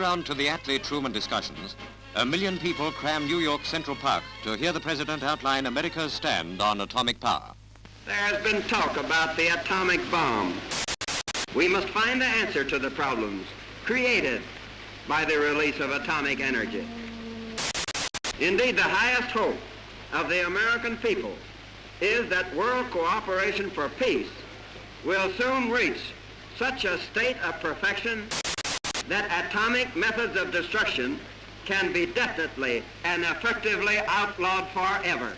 background to the Attlee-Truman discussions, 1 million people cram New York Central Park to hear the president outline America's stand on atomic power. There has been talk about the atomic bomb. We must find the answer to the problems created by the release of atomic energy. Indeed, the highest hope of the American people is that world cooperation for peace will soon reach such a state of perfection that atomic methods of destruction can be definitely and effectively outlawed forever.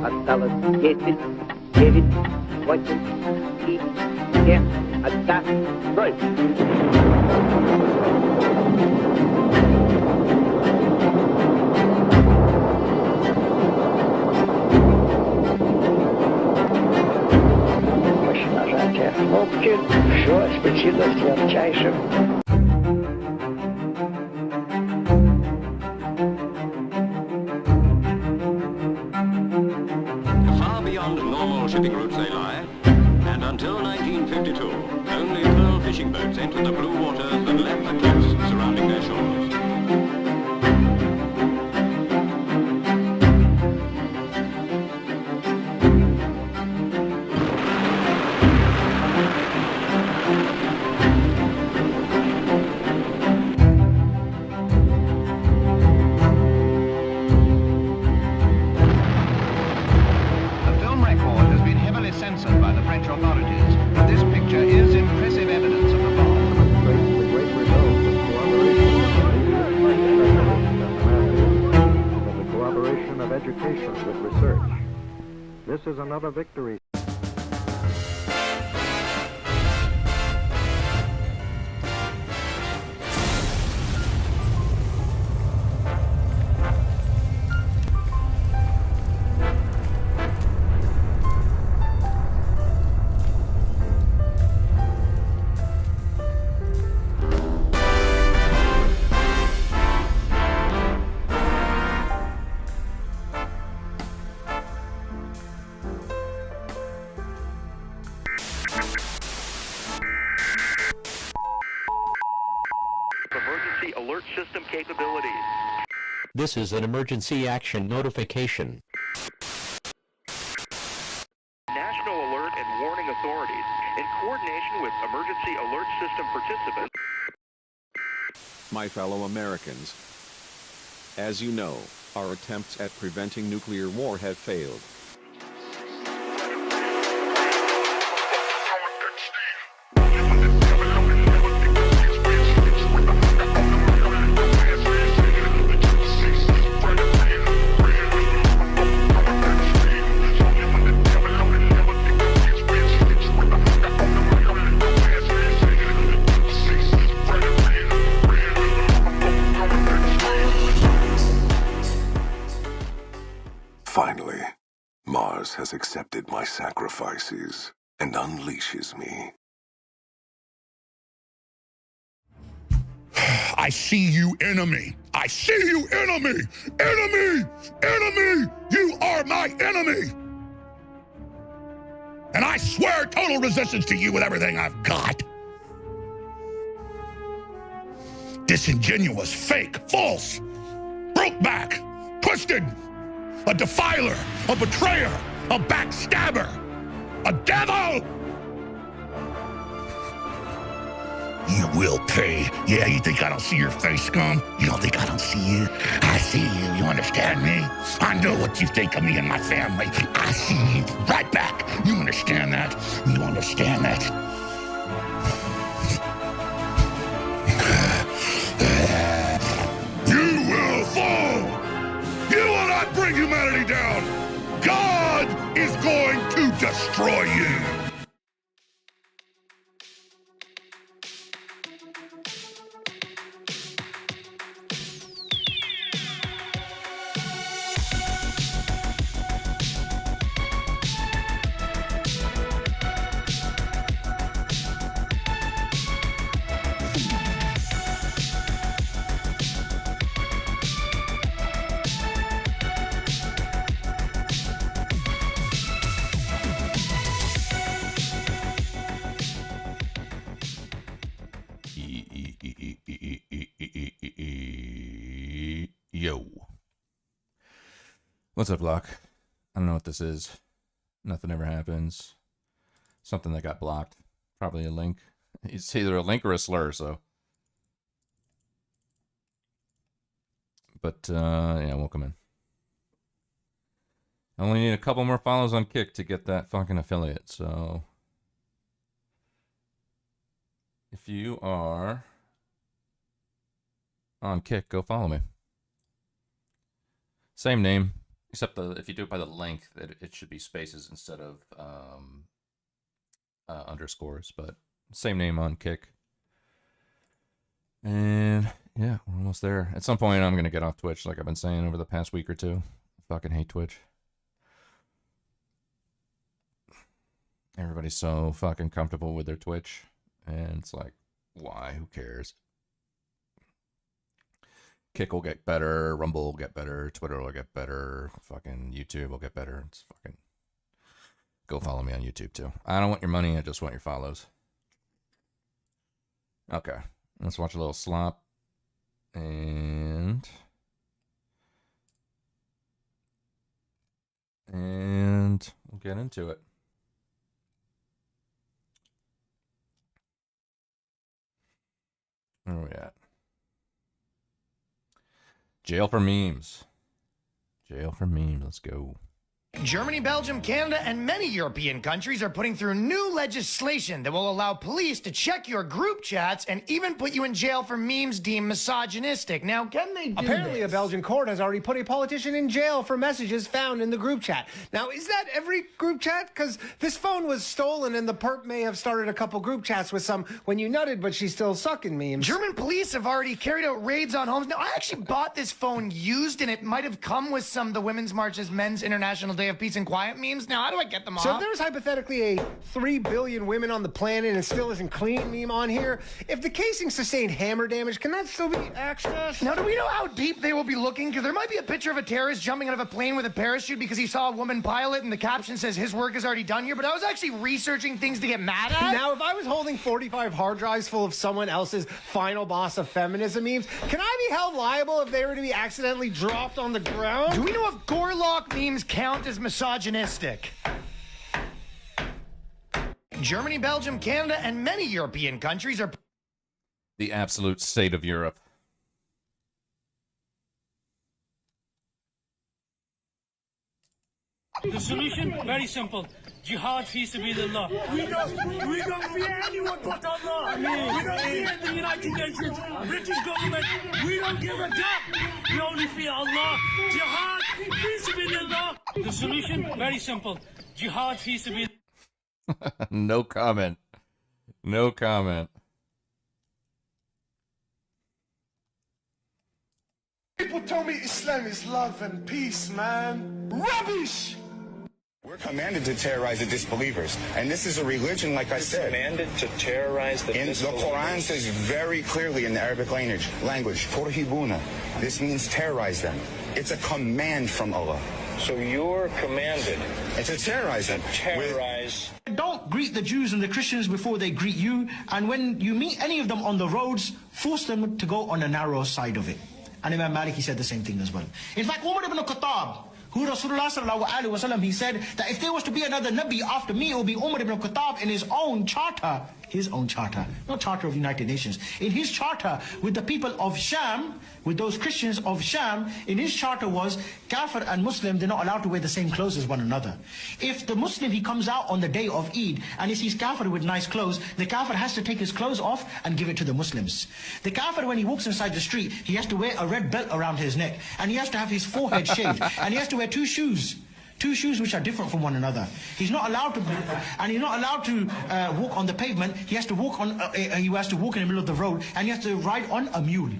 Осталось 10, 9, 8, 7, 1, 0. Нажатие кнопки, все осветилось ярчайшим. Far beyond normal shipping routes they lie, and until 1952, only pearl fishing boats entered the blue waters and left the cliffs surrounding their shores. Censored by the French authorities, but this picture is impressive evidence of the bomb. The great result of the cooperation of education with research. This is another victory. Emergency alert system capabilities. This is an emergency action notification. National alert and warning authorities, in coordination with emergency alert system participants. My fellow Americans, as you know, our attempts at preventing nuclear war have failed. Finally, Mars has accepted my sacrifices and unleashes me. I see you, enemy. I see you, enemy. Enemy! Enemy! You are my enemy! And I swear total resistance to you with everything I've got. Disingenuous, fake, false, broke back, twisted, a defiler, a betrayer, a backstabber, a devil! You will pay. Yeah, you think I don't see your face, scum? You don't think I don't see you? I see you, you understand me? I know what you think of me and my family. I see you right back. You understand that? You understand that? You will fall! You will not bring humanity down! God is going to destroy you! Yo. What's up, Locke? I don't know what this is. Nothing ever happens. Something that got blocked. Probably a link. It's either a link or a slur, so. But, yeah, welcome in. I only need a couple more follows on Kick to get that fucking affiliate, so. If you are on Kick, go follow me. Same name, except if you do it by the link, it should be spaces instead of underscores, but same name on Kick. And yeah, we're almost there. At some point, I'm going to get off Twitch, like I've been saying over the past week or two. I fucking hate Twitch. Everybody's so fucking comfortable with their Twitch. And it's like, why? Who cares? Kick will get better. Rumble will get better. Twitter will get better. Fucking YouTube will get better. It's fucking... Go follow me on YouTube, too. I don't want your money. I just want your follows. Okay. Let's watch a little slop. And we'll get into it. Where are we at? Jail for memes. Jail for memes. Let's go. Germany, Belgium, Canada, and many European countries are putting through new legislation that will allow police to check your group chats and even put you in jail for memes deemed misogynistic. Now, can they do Apparently, this? a Belgian court has already put a politician in jail for messages found in the group chat. Now, is that every group chat? Because this phone was stolen and the perp may have started a couple group chats with some when you nutted, but she's still sucking memes. German police have already carried out raids on homes. Now, I actually bought this phone used, and it might have come with some of the Women's March's Men's International Day of Peace and Quiet memes. Now, how do I get them off? So if there's hypothetically a 3 billion women on the planet and it still isn't clean meme on here, if the casing sustained hammer damage, can that still be accessed? Now, do we know how deep they will be looking? Because there might be a picture of a terrorist jumping out of a plane with a parachute because he saw a woman pilot, and the caption says his work is already done here, but I was actually researching things to get mad at. Now, if I was holding 45 hard drives full of someone else's final boss of feminism memes, can I be held liable if they were to be accidentally dropped on the ground? Do we know if Gorlock memes count as misogynistic? Germany, Belgium, Canada, and many European countries are... The absolute state of Europe. The solution? Very simple. Jihad fi sabilillah. We don't fear anyone but Allah. We don't fear the United Nations, British government. We don't give a damn. We only fear Allah. Jihad fi sabilillah. The solution? Very simple. Jihad fi sabilillah. No comment. No comment. People tell me Islam is love and peace, man. Rubbish! We're commanded to terrorize the disbelievers. And this is a religion, like I said. Commanded to terrorize the disbelievers? The Quran says very clearly in the Arabic language, Turhibuna. This means terrorize them. It's a command from Allah. So you're commanded to terrorize them. Terrorize. Don't greet the Jews and the Christians before they greet you. And when you meet any of them on the roads, force them to go on the narrow side of it. And Imam Malik, he said the same thing as well. In fact, Umar ibn Khattab, who Rasulullah sallallahu alaihi wasallam, he said that if there was to be another Nabi after me, it would be Umar ibn Khattab in his own charter, not charter of the United Nations, in his charter with the people of Sham, with those Christians of Sham, in his charter was Kafir and Muslim, they're not allowed to wear the same clothes as one another. If the Muslim, he comes out on the day of Eid and he sees Kafir with nice clothes, the Kafir has to take his clothes off and give it to the Muslims. The Kafir, when he walks inside the street, he has to wear a red belt around his neck, and he has to have his forehead shaved, and he has to wear two shoes which are different from one another. He's not allowed to, and he's not allowed to walk on the pavement. He has to walk on. He has to walk in the middle of the road, and he has to ride on a mule.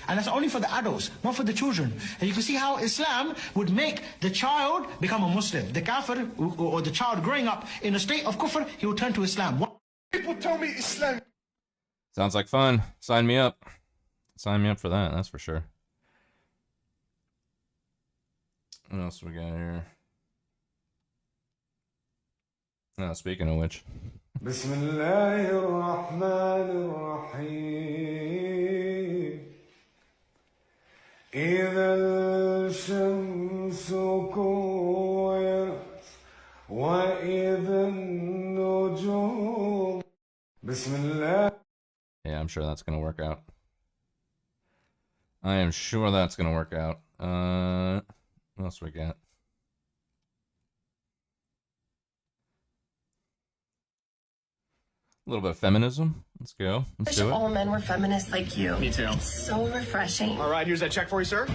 And that's only for the adults, not for the children. And you can see how Islam would make the child become a Muslim. The kafir, or the child growing up in a state of kufr, he will turn to Islam. People tell me Islam. Sounds like fun. Sign me up. Sign me up for that, that's for sure. What else we got here? Oh, speaking of which. Bismillahirrahmanirrahim. Yeah, I'm sure that's gonna work out. I am sure that's gonna work out. What else we got? A little bit of feminism. Let's go. Let's do it. All men were feminists like you. Me too. It's so refreshing. All right, here's that check for you, sir.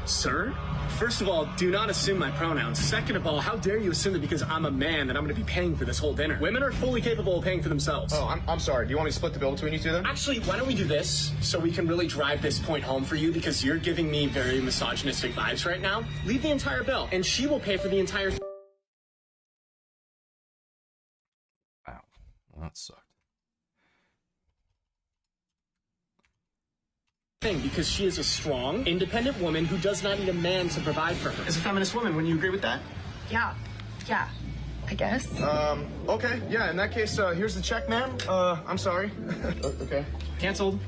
Sir? First of all, do not assume my pronouns. Second of all, how dare you assume that because I'm a man that I'm going to be paying for this whole dinner? Women are fully capable of paying for themselves. Oh, I'm sorry. Do you want me to split the bill between you two then? Actually, why don't we do this so we can really drive this point home for you because you're giving me very misogynistic vibes right now. Leave the entire bill and she will pay for the entire... Wow, that sucked. Because she is a strong, independent woman who does not need a man to provide for her. As a feminist woman, wouldn't you agree with that? Yeah, I guess. Okay, yeah, in that case, here's the check, ma'am. I'm sorry. Okay. Canceled.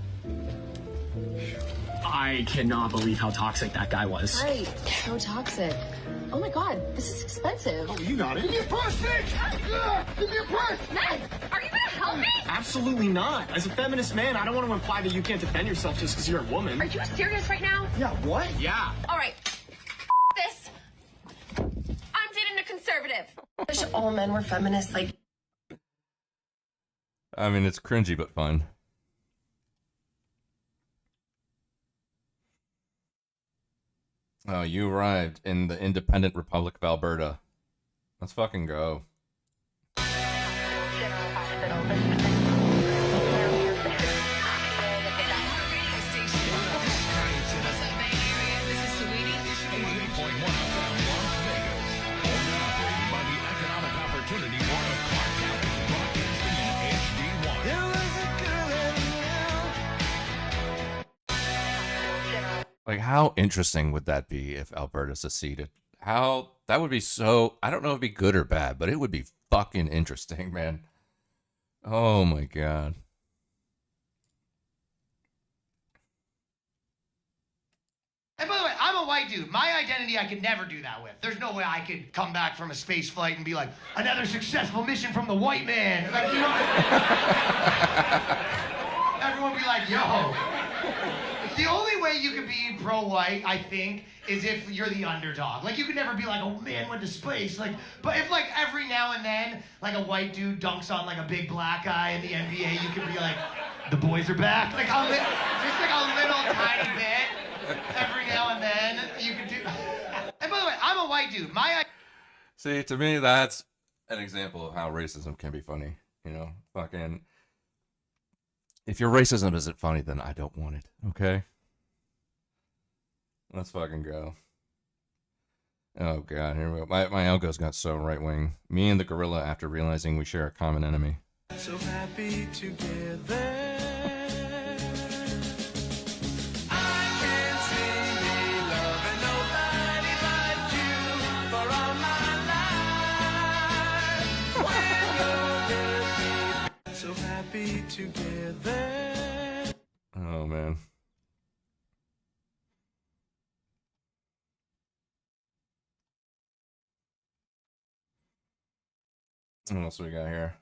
I cannot believe how toxic that guy was. Right, so toxic. Oh my god, this is expensive. Oh, you got it. Give me a purse, bitch! Give me a purse! Ned, are you gonna help me? Absolutely not. As a feminist man, I don't want to imply that you can't defend yourself just because you're a woman. Are you serious right now? Yeah, what? Yeah. All right, this. I'm dating a conservative. I wish all men were feminists like... I mean, it's cringy, but fun. Oh, you arrived in the independent Republic of Alberta. Let's fucking go. Like, how interesting would that be if Alberta seceded? How, that would be so, I don't know if it'd be good or bad, but it would be fucking interesting, man. Oh my god. And by the way, I'm a white dude. My identity I could never do that with. There's no way I could come back from a space flight and be like, another successful mission from the white man. Like, you know, everyone would be like, yo. The only way you could be pro-white, I think, is if you're the underdog. Like, you could never be like, oh, man went to space. Like, but if, like, every now and then, like, a white dude dunks on, like, a big black guy in the NBA, you could be like, the boys are back. Like, just like a little tiny bit. Every now and then, you could do... And by the way, I'm a white dude. See, to me, that's an example of how racism can be funny. You know, fucking... If your racism isn't funny, then I don't want it, okay? Let's fucking go. Oh, God, here we go. My algo's got so right-wing. Me and the gorilla after realizing we share a common enemy. So happy together. So happy together. Oh, man. What else we got here?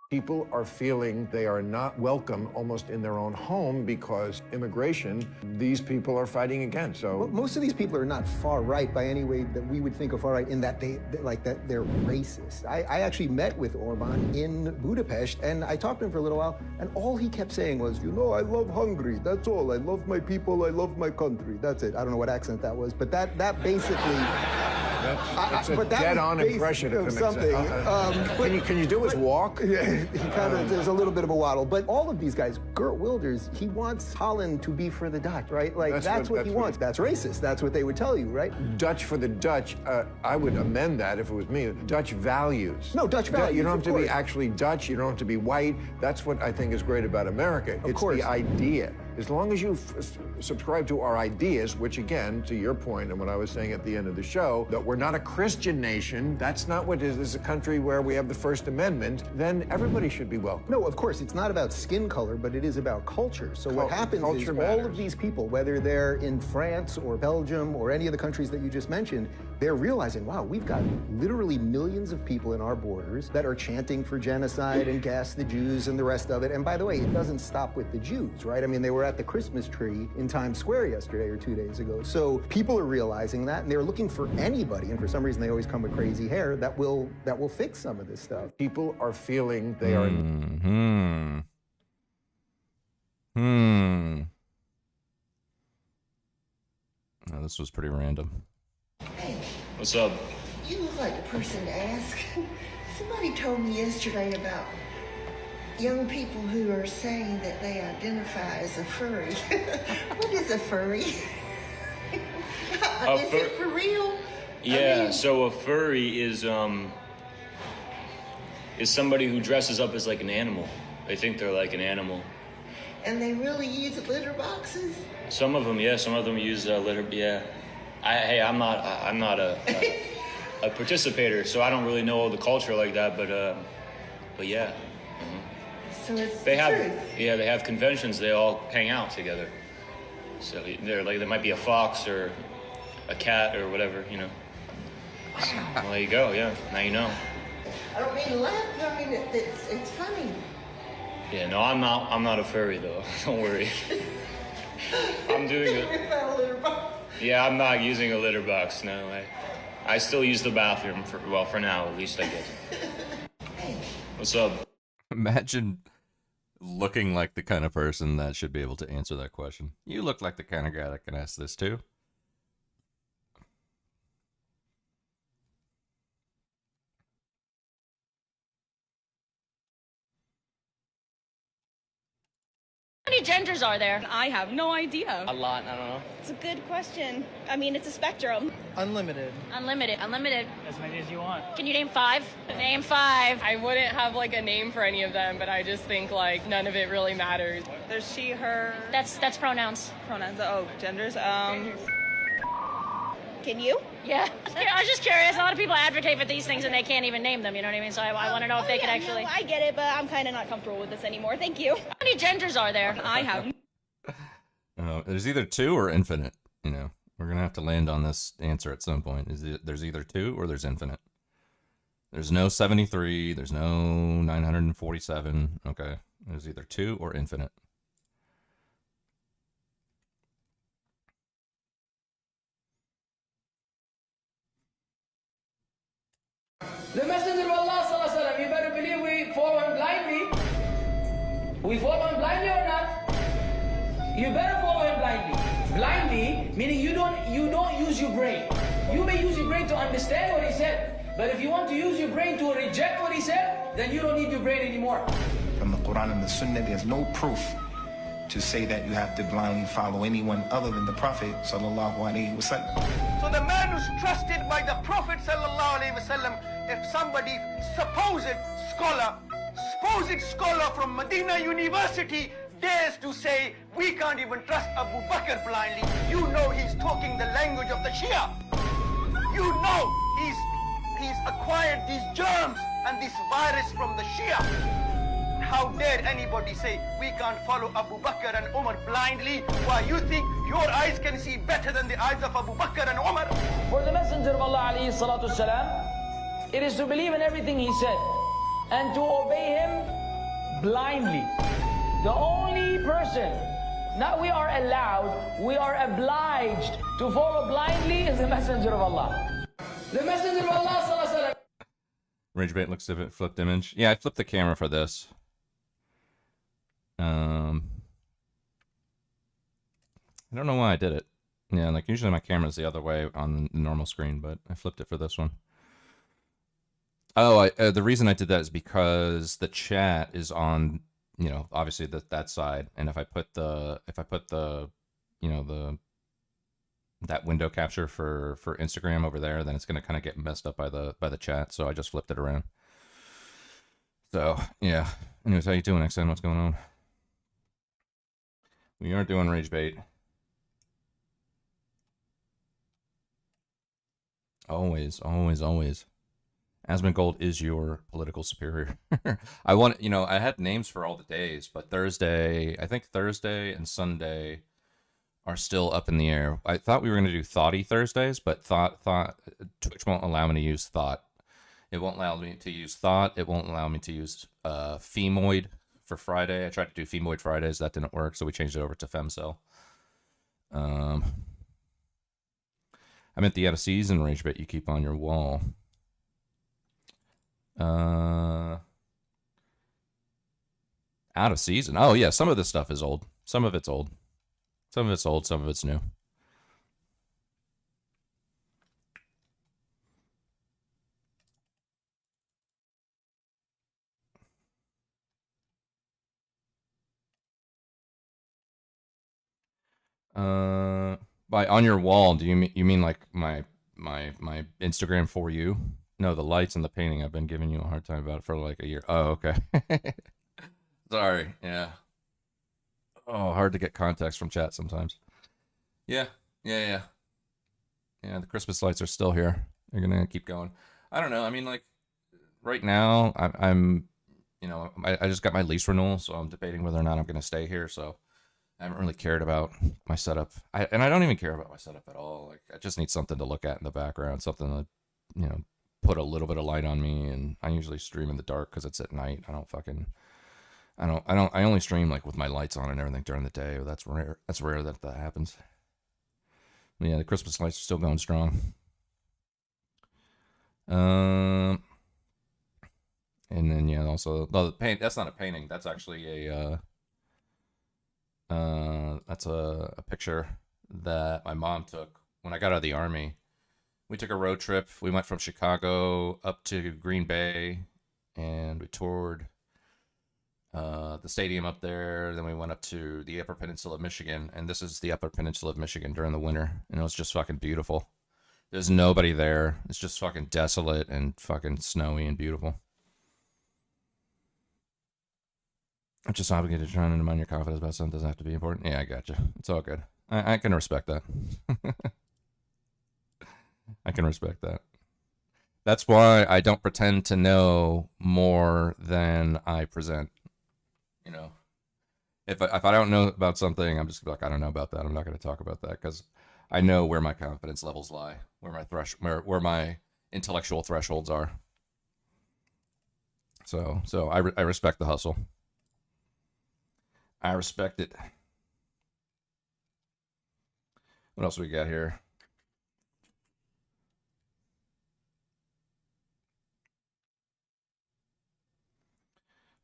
People are feeling they are not welcome almost in their own home because immigration, these people are fighting against. So Well, most of these people are not far right by any way that we would think of far right in that they're racist. I actually met with Orban in Budapest and I talked to him for a little while and all he kept saying was, you know, I love Hungary. That's all. I love my people. I love my country. That's it. I don't know what accent that was, but that basically... That's a dead-on impression of something. Can you do his walk? Yeah, he kind of, there's a little bit of a waddle. But all of these guys, Geert Wilders, he wants Holland to be for the Dutch, right? Like, that's what he wants. That's racist. That's what they would tell you, right? Dutch for the Dutch, I would amend that if it was me. Dutch values. No, Dutch values, You don't have of to be course. actually Dutch. You don't have to be white. That's what I think is great about America. It's the idea. As long as you subscribe to our ideas, which again, to your point and what I was saying at the end of the show, that we're not a Christian nation, that's not what it is. This is a country where we have the First Amendment, then everybody should be welcome. No, of course, it's not about skin color, but it is about culture. So what happens is all of these people, whether they're in France or Belgium or any of the countries that you just mentioned, they're realizing, wow, we've got literally millions of people in our borders that are chanting for genocide and gas the Jews and the rest of it. And by the way, it doesn't stop with the Jews, right? I mean, they were at the Christmas tree in Times Square yesterday or 2 days ago. So people are realizing that, and they're looking for anybody, and for some reason they always come with crazy hair, that will fix some of this stuff. People are feeling they are... Oh, this was pretty random. Hey. What's up? You look like the person to ask. Somebody told me yesterday about young people who are saying that they identify as a furry. What is a furry? Is it for real? Yeah, I mean, so a furry is somebody who dresses up as like an animal. They think they're like an animal. and they really use litter boxes? Some of them, yeah. Some of them use litter. Yeah. I'm not a participator, so I don't really know the culture like that. But yeah. So it's They have, truth. yeah, they have conventions. They all hang out together. So they're like, there might be a fox or a cat or whatever, you know. Well, there you go. Yeah, now you know. I don't mean to laugh, but I mean it's funny. Yeah, no, I'm not a furry though. Don't worry. I'm doing it. Yeah, I'm not using a litter box. No, I still use the bathroom for now at least, I guess. What's up? Imagine looking like the kind of person that should be able to answer that question. You look like the kind of guy that can ask this too. How many genders are there? I have no idea. A lot, I don't know. It's a good question. I mean, it's a spectrum. Unlimited. Unlimited. Unlimited. As many as you want. Can you name 5? Name 5. I wouldn't have like a name for any of them, but I just think like none of it really matters. There's she, her. That's pronouns. Pronouns. Oh, genders. Can you? Yeah. I was just curious. A lot of people advocate for these things and they can't even name them, you know what I mean? So I want to know if they could actually... No, I get it, but I'm kind of not comfortable with this anymore. Thank you. How many genders are there? I have... There's either 2 or infinite, you know. We're going to have to land on this answer at some point. There's either 2 or there's infinite. There's no 73. There's no 947. Okay. There's either 2 or infinite. The Messenger of Allah sallallahu alaihi wasallam, you better believe we follow him blindly. We follow him blindly or not? You better follow him blindly. Blindly, meaning you don't use your brain. You may use your brain to understand what he said, but if you want to use your brain to reject what he said, then you don't need your brain anymore. From the Quran and the Sunnah, there's no proof to say that you have to blindly follow anyone other than the Prophet sallallahu alaihi wasallam. So the man who's trusted by the Prophet sallallahu alaihi wasallam, if somebody supposed scholar from Medina University dares to say we can't even trust Abu Bakr blindly, you know he's talking the language of the Shia. You know he's acquired these germs and this virus from the Shia. How dare anybody say we can't follow Abu Bakr and Umar blindly? Why, you think your eyes can see better than the eyes of Abu Bakr and Umar? For the Messenger of Allah alayhi salatu salam, it is to believe in everything he said and to obey him blindly. The only person, not we are allowed, we are obliged to follow blindly is the Messenger of Allah. The Messenger of Allah sallallahu alaihi wasallam. Ragebait looks at it, flipped image. Yeah, I flipped the camera for this. I don't know why I did it. Yeah, like usually my camera's the other way on the normal screen, but I flipped it for this one. Oh, the reason I did that is because the chat is on, you know, obviously that side, and if I put the, you know, that window capture for Instagram over there, then it's gonna kind of get messed up by the chat. So I just flipped it around. So yeah. Anyways, how you doing, XN? What's going on? We are doing rage bait. Always, always, always. Asmongold is your political superior. I want, I had names for all the days, but I think Thursday and Sunday are still up in the air. I thought we were going to do Thoughty Thursdays, but Twitch won't allow me to use Thought. It won't allow me to use Thought. It won't allow me to use Femoid for Friday. I tried to do Femoid Fridays. That didn't work, so we changed it over to Femcell. I meant the out of season rage bit you keep on your wall. Out of season. Oh yeah, some of this stuff is old. Some of it's old. Some of it's old, some of it's new. By on your wall, do you mean like my Instagram for you? No, the lights and the painting. I've been giving you a hard time about it for like a year. Oh, okay. Sorry. Yeah. Oh, hard to get context from chat sometimes. Yeah. The Christmas lights are still here. They're gonna keep going. I don't know. I mean, like right now, I'm I just got my lease renewal, so I'm debating whether or not I'm gonna stay here. So I haven't really cared about my setup. I don't even care about my setup at all. Like I just need something to look at in the background, something to put a little bit of light on me. And I usually stream in the dark because it's at night. I only stream like with my lights on and everything during the day. That's rare. That's rare that happens. But yeah, the Christmas lights are still going strong. And then yeah, also the paint. That's not a painting. That's actually that's a picture that my mom took when I got out of the Army. We took a road trip. We went from Chicago up to Green Bay, and we toured the stadium up there. Then we went up to the Upper Peninsula of Michigan, and this is the Upper Peninsula of Michigan during the winter, and it was just fucking beautiful. There's nobody there. It's just fucking desolate and fucking snowy and beautiful. I'm just obligated to try and undermine your confidence about something doesn't have to be important. Yeah, I gotcha. It's all good. I can respect that. I can respect that. That's why I don't pretend to know more than I present. If I don't know about something, I'm just like, I don't know about that. I'm not going to talk about that because I know where my confidence levels lie, where my intellectual thresholds are. So I respect the hustle. I respect it. What else we got here?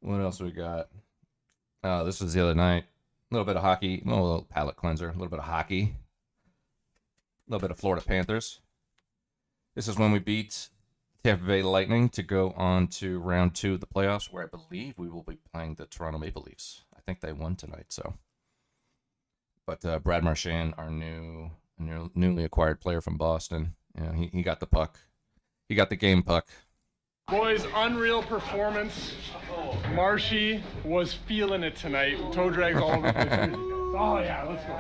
What else we got? This was the other night. A little bit of hockey, a little palate cleanser, a little bit of hockey, a little bit of Florida Panthers. This is when we beat Tampa Bay Lightning to go on to round 2 of the playoffs, where I believe we will be playing the Toronto Maple Leafs. I think they won tonight, so. But Brad Marchand, our newly acquired player from Boston, he got the puck. He got the game puck. Boys, unreal performance. Marshy was feeling it tonight. Toe drags all over the place. Oh, yeah, let's go.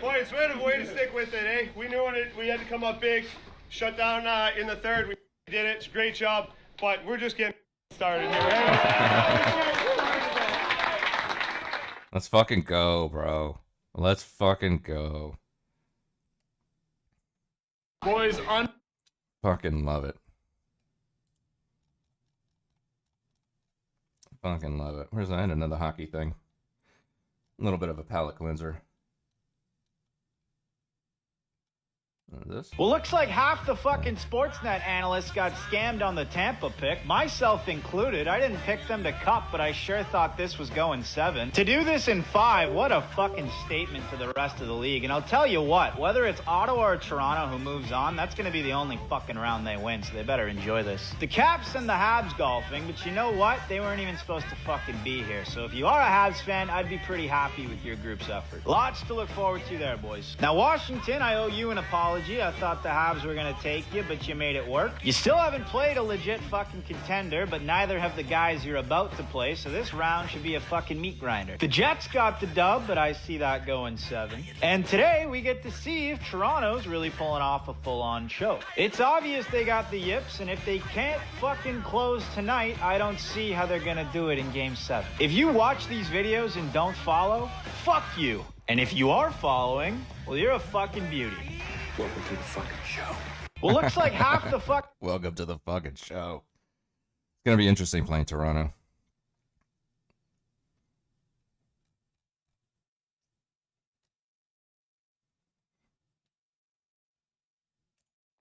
Boys, way to stick with it, eh? We knew we had to come up big. Shut down in the third. We did it. It's a great job. But we're just getting started here, right? Let's fucking go, bro. Let's fucking go. Boys, fucking love it. Fucking love it. Where's that? Another hockey thing. A little bit of a palate cleanser. This? Well, looks like half the fucking Sportsnet analysts got scammed on the Tampa pick, myself included. I didn't pick them to cup, but I sure thought this was going 7. To do this in 5, what a fucking statement to the rest of the league. And I'll tell you what, whether it's Ottawa or Toronto who moves on, that's going to be the only fucking round they win, so they better enjoy this. The Caps and the Habs golfing, but you know what? They weren't even supposed to fucking be here. So if you are a Habs fan, I'd be pretty happy with your group's effort. Lots to look forward to there, boys. Now, Washington, I owe you an apology. apology. I thought the Habs were going to take you, but you made it work. You still haven't played a legit fucking contender, but neither have the guys you're about to play, so this round should be a fucking meat grinder. The Jets got the dub, but I see that going 7. And today, we get to see if Toronto's really pulling off a full-on show. It's obvious they got the yips, and if they can't fucking close tonight, I don't see how they're going to do it in Game 7. If you watch these videos and don't follow, fuck you. And if you are following, well, you're a fucking beauty. Welcome to the fucking show. Well, looks like half the fuck... Welcome to the fucking show. It's going to be interesting playing Toronto.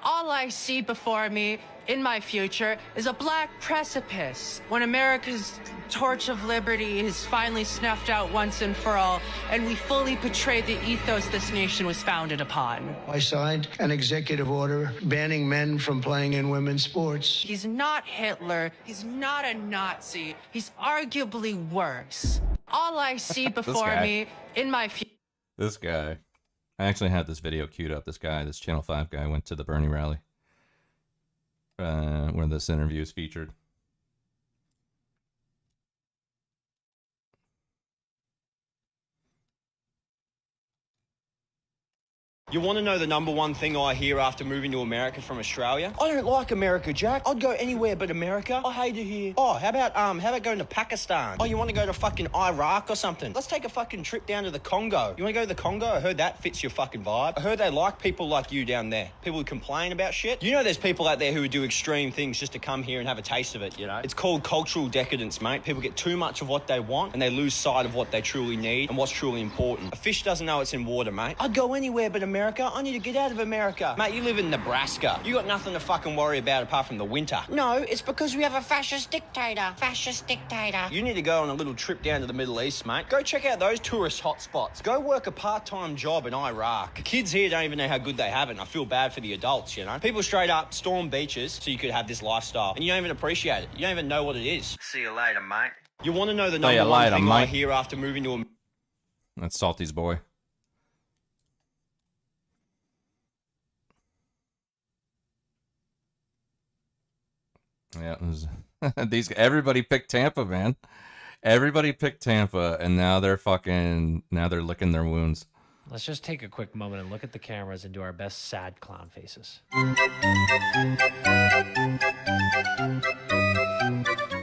All I see before me in my future is a black precipice when America's torch of liberty is finally snuffed out once and for all, and we fully portray the ethos this nation was founded upon. I signed an executive order banning men from playing in women's sports. He's not Hitler. He's not a Nazi. He's arguably worse. All I see before me in my future. This guy. I actually had this video queued up. This Channel 5 guy, went to the Bernie rally where this interview is featured. You want to know the number one thing I hear after moving to America from Australia? I don't like America, Jack. I'd go anywhere but America. I hate it here. Oh, how about going to Pakistan? Oh, you want to go to fucking Iraq or something? Let's take a fucking trip down to the Congo. You want to go to the Congo? I heard that fits your fucking vibe. I heard they like people like you down there. People who complain about shit. You know there's people out there who would do extreme things just to come here and have a taste of it, you know? It's called cultural decadence, mate. People get too much of what they want and they lose sight of what they truly need and what's truly important. A fish doesn't know it's in water, mate. I'd go anywhere but America. I need to get out of America. Mate, you live in Nebraska. You got nothing to fucking worry about apart from the winter. No, it's because we have a fascist dictator. Fascist dictator. You need to go on a little trip down to the Middle East, mate. Go check out those tourist hotspots. Go work a part-time job in Iraq. Kids here don't even know how good they have it, and I feel bad for the adults, you know? People straight up storm beaches so you could have this lifestyle, and you don't even appreciate it. You don't even know what it is. See you later, mate. You want to know the number one thing I hear after moving to That's Salty's boy. Yeah, everybody picked Tampa, man. Everybody picked Tampa, and now they're licking their wounds. Let's just take a quick moment and look at the cameras and do our best sad clown faces.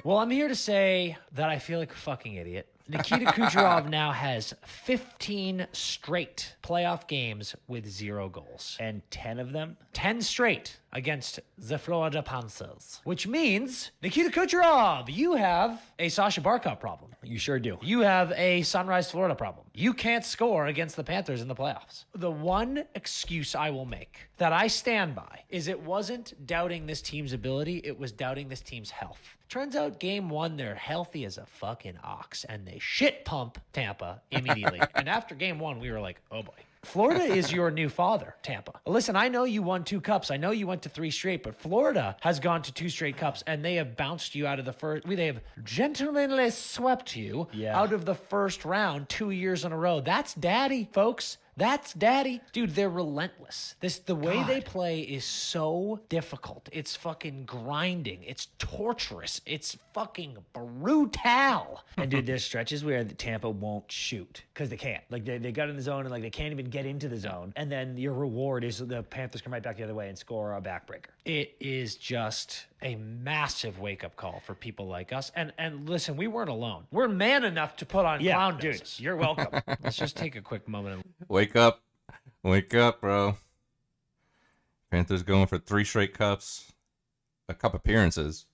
Well, I'm here to say that I feel like a fucking idiot. Nikita Kucherov now has 15 straight playoff games with 0 goals. And 10 of them? 10 straight against the Florida Panthers. Which means, Nikita Kucherov, you have a Sasha Barkov problem. You sure do. You have a Sunrise Florida problem. You can't score against the Panthers in the playoffs. The one excuse I will make that I stand by is it wasn't doubting this team's ability, it was doubting this team's health. Turns out game 1, they're healthy as a fucking ox, and they shit pump Tampa immediately. And after game 1, we were like, oh boy. Florida is your new father, Tampa. Listen, I know you won 2 cups. I know you went to 3 straight, but Florida has gone to 2 straight cups, and they have bounced you out of the first. They have gentlemanly swept you out of the first round 2 years in a row. That's daddy, folks. That's daddy. Dude, they're relentless. The way they play is so difficult. It's fucking grinding. It's torturous. It's fucking brutal. And dude, there's stretches where Tampa won't shoot because they can't. Like they got in the zone and like they can't even get into the zone. And then your reward is the Panthers come right back the other way and score a backbreaker. It is just a massive wake-up call for people like us. And listen, we weren't alone. We're man enough to put on clown noses. Dude, you're welcome. Let's just take a quick moment and Wake up, bro. Panthers going for 3 straight cups, a cup appearances.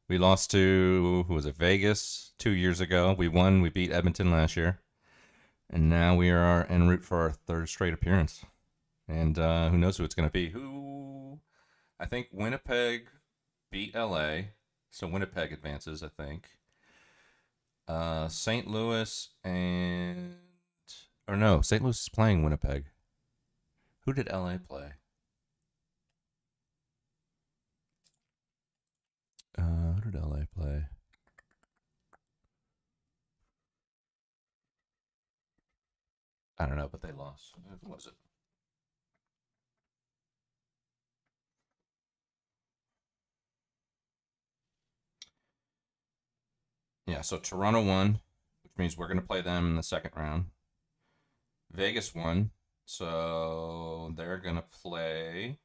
We lost to, who was it, Vegas 2 years ago. We won, we beat Edmonton last year. And now we are en route for our 3rd straight appearance. And who knows who it's going to be. I think Winnipeg beat LA. So Winnipeg advances, I think. St. Louis and... Or no, St. Louis is playing Winnipeg. Who did LA play? Who did LA play? I don't know, but they lost. Who was it? Yeah, so Toronto won, which means we're going to play them in the second round. Vegas won, so they're going to play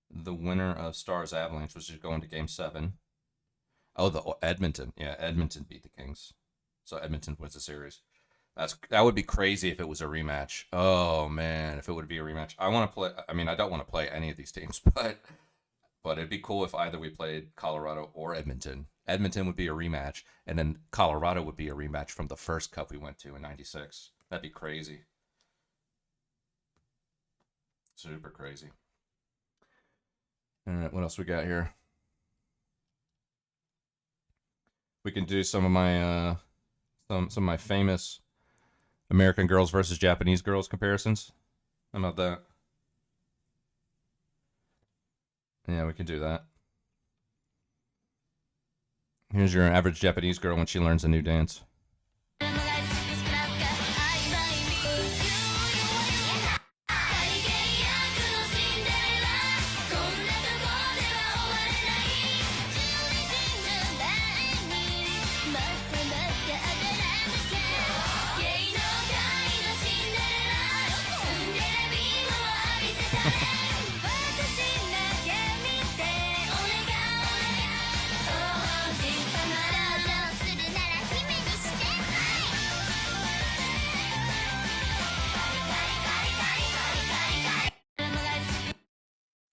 the winner of Stars Avalanche, which is going to Game 7. Oh, the Edmonton. Yeah, Edmonton beat the Kings. So Edmonton wins the series. That would be crazy if it was a rematch. Oh, man, if it would be a rematch. I want to play. I mean, I don't want to play any of these teams, but it'd be cool if either we played Colorado or Edmonton. Edmonton would be a rematch, and then Colorado would be a rematch from the first cup we went to in 96. That'd be crazy. Super crazy. All right, what else we got here? We can do some of my some of my famous American girls versus Japanese girls comparisons. How about that? Yeah, we can do that. Here's your average Japanese girl when she learns a new dance.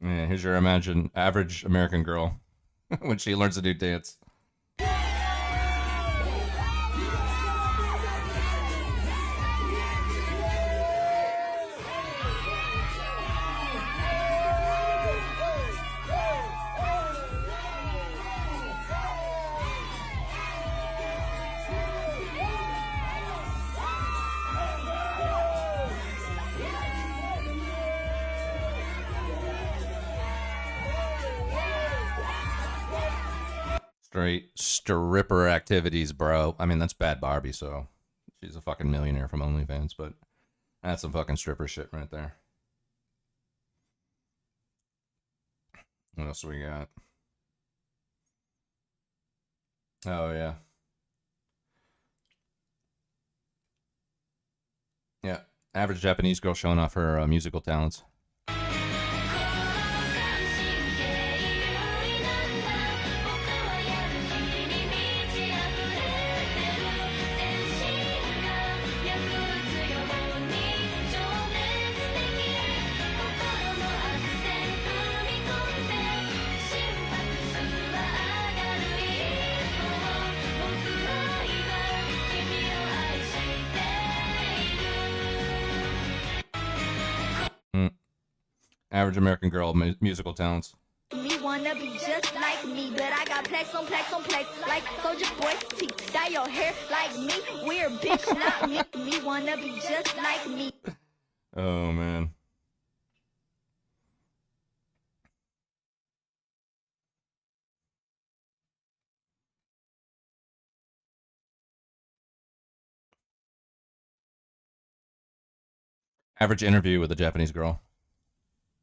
Yeah, here's your average American girl when she learns a new dance. Straight stripper activities, bro. I mean, that's Bad Barbie, so she's a fucking millionaire from OnlyFans, but that's some fucking stripper shit right there. What else we got? Oh, yeah. Yeah, average Japanese girl showing off her musical talents. Average American girl musical talents. Me wanna be just like me, but I got plex on plex on plex, like Soldier Boy T. Dye your hair like me, weird bitch, not me. Me wanna be just like me. Oh, man. Average interview with a Japanese girl.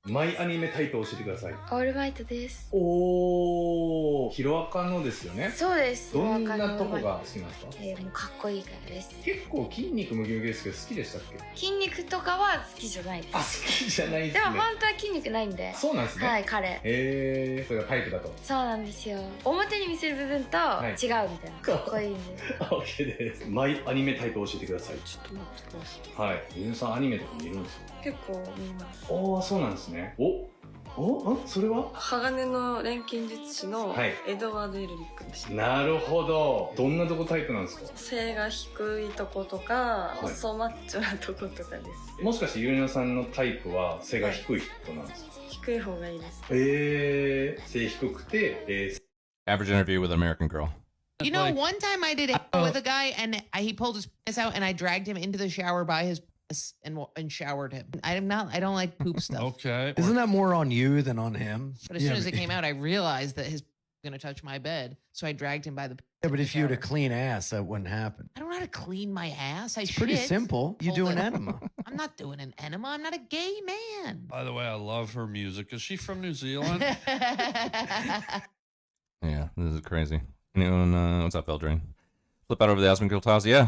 マイアニメタイプ教えてください。オールバイトです。おー、ヒロアカのですよね。そうです。どんなとこが好きなんですか？もうかっこいいからです。結構筋肉ムキムキですけど好きでしたっけ？筋肉とかは好きじゃないです。あ、好きじゃないですね。でも本当は筋肉ないんで。そうなんですね。はい、彼。それがタイプだと。そうなんですよ。表に見せる部分と違うみたいな。かっこいいんで。OK です。マイアニメタイプ教えてください。ちょっと待ってください。はい。ゆうさんアニメとか見るんですか？結構見ます。ああ、そうなんですね。それは鋼の錬金術師のエドワード・エルリックでした。なるほど。どんなとこタイプなんですか？背が低いとことか、細マッチョなとことかです。もしかしてゆうなさんのタイプは背が低い人なんですか？低い方がいいです。背低くて、Average interview with an American girl. You know, one time I did it with a guy and he pulled his penis out and I dragged him into the shower by his penis and showered him. I don't like poop stuff. Okay. Isn't that more on you than on him? But as soon as it came out, I realized that his was going to touch my bed. So I dragged him by the Yeah, but if you had a clean ass, that wouldn't happen. I don't know how to clean my ass. It's pretty simple. You do an enema. I'm not doing an enema. I'm not a gay man. By the way, I love her music. Is she from New Zealand? Yeah, this is crazy. Anyone, what's up, Eldrain? Flip out over the Asmongold tiles. Yeah.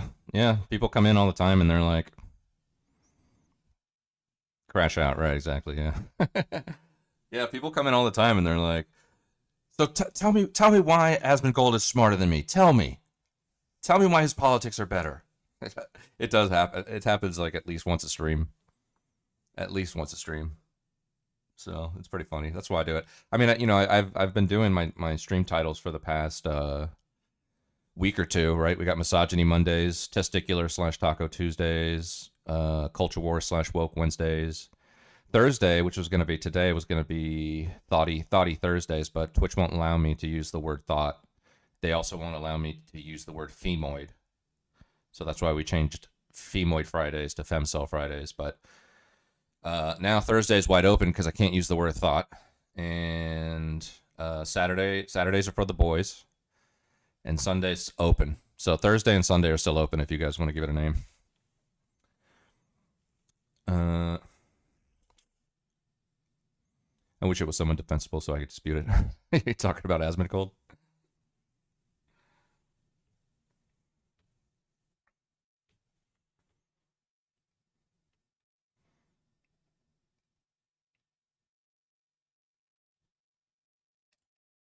People come in all the time and they're like, crash out. Right, exactly, yeah. Yeah, people come in all the time and they're like, so tell me why Asmongold is smarter than me. Tell me why his politics are better. It does happen. It happens like at least once a stream. So it's pretty funny. That's why I do it. I mean, I've been doing my stream titles for the past week or two, right? We got Misogyny Mondays, Testicular/Taco Tuesdays, Culture War /Woke Wednesdays. Thursday, which was going to be today, was going to be Thoughty Thursdays, but Twitch won't allow me to use the word thought. They also won't allow me to use the word femoid. So that's why we changed Femoid Fridays to Femcell Fridays. But now Thursday is wide open because I can't use the word thought. And Saturdays are for the boys. And Sunday's open. So Thursday and Sunday are still open if you guys want to give it a name. I wish it was someone defensible so I could dispute it. You're talking about Asmongold?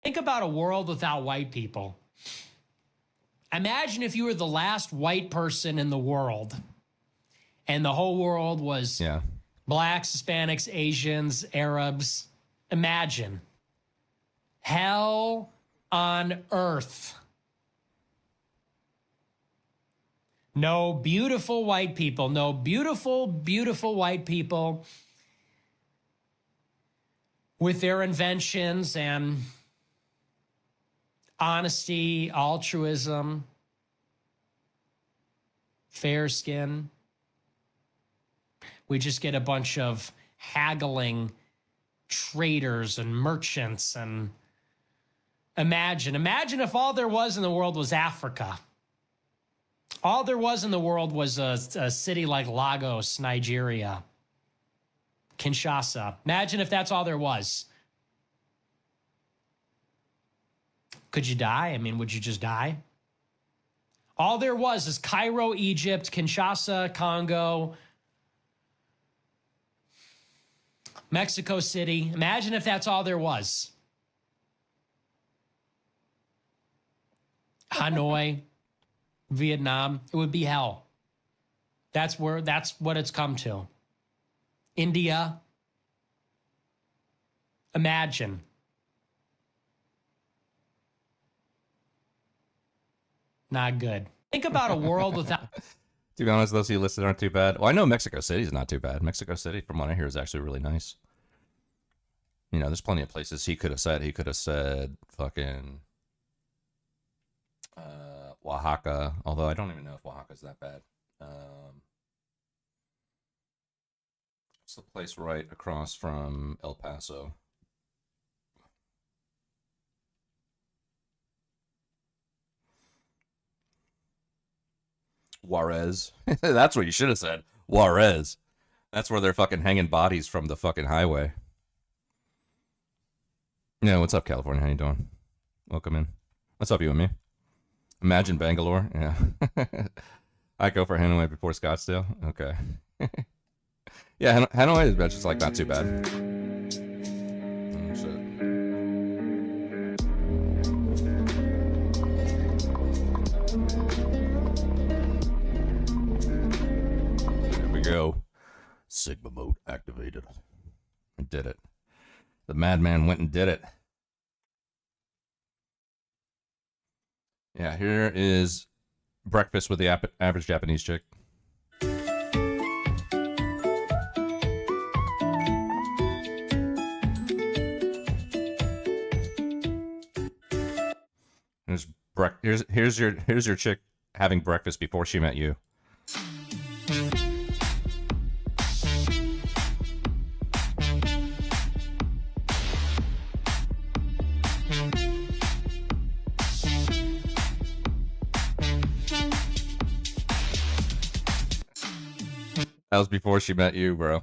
Think about a world without white people. Imagine if you were the last white person in the world and the whole world was blacks, Hispanics, Asians, Arabs. Imagine. Hell on earth. No beautiful white people. No beautiful, beautiful white people with their inventions and honesty, altruism, fair skin. We just get a bunch of haggling traders and merchants. And imagine if all there was in the world was Africa. All there was in the world was a city like Lagos, Nigeria, Kinshasa. Imagine if that's all there was. Could you die? I mean, would you just die? All there was is Cairo, Egypt, Kinshasa, Congo, Mexico City. Imagine if that's all there was. Hanoi, Vietnam. It would be hell. That's what it's come to. India. Imagine. Not good. Think about a world without... To be honest, those you listed aren't too bad. Well, I know Mexico City is not too bad. Mexico City, from what I hear, is actually really nice. You know, there's plenty of places he could have said. He could have said fucking Oaxaca, although I don't even know if Oaxaca's that bad. What's the place right across from El Paso? Juarez. That's what you should have said. Juarez. That's where they're fucking hanging bodies from the fucking highway. Yeah, what's up, California? How you doing? Welcome in. What's up, you and me? Imagine Bangalore. Yeah. I go for Hanoi before Scottsdale. Okay. Yeah, Hanoi is just like not too bad. Oh, shit. Go. Sigma mode activated. I did it. The madman went and did it. Yeah, here is breakfast with the average Japanese chick. Here's your chick having breakfast before she met you. That was before she met you, bro.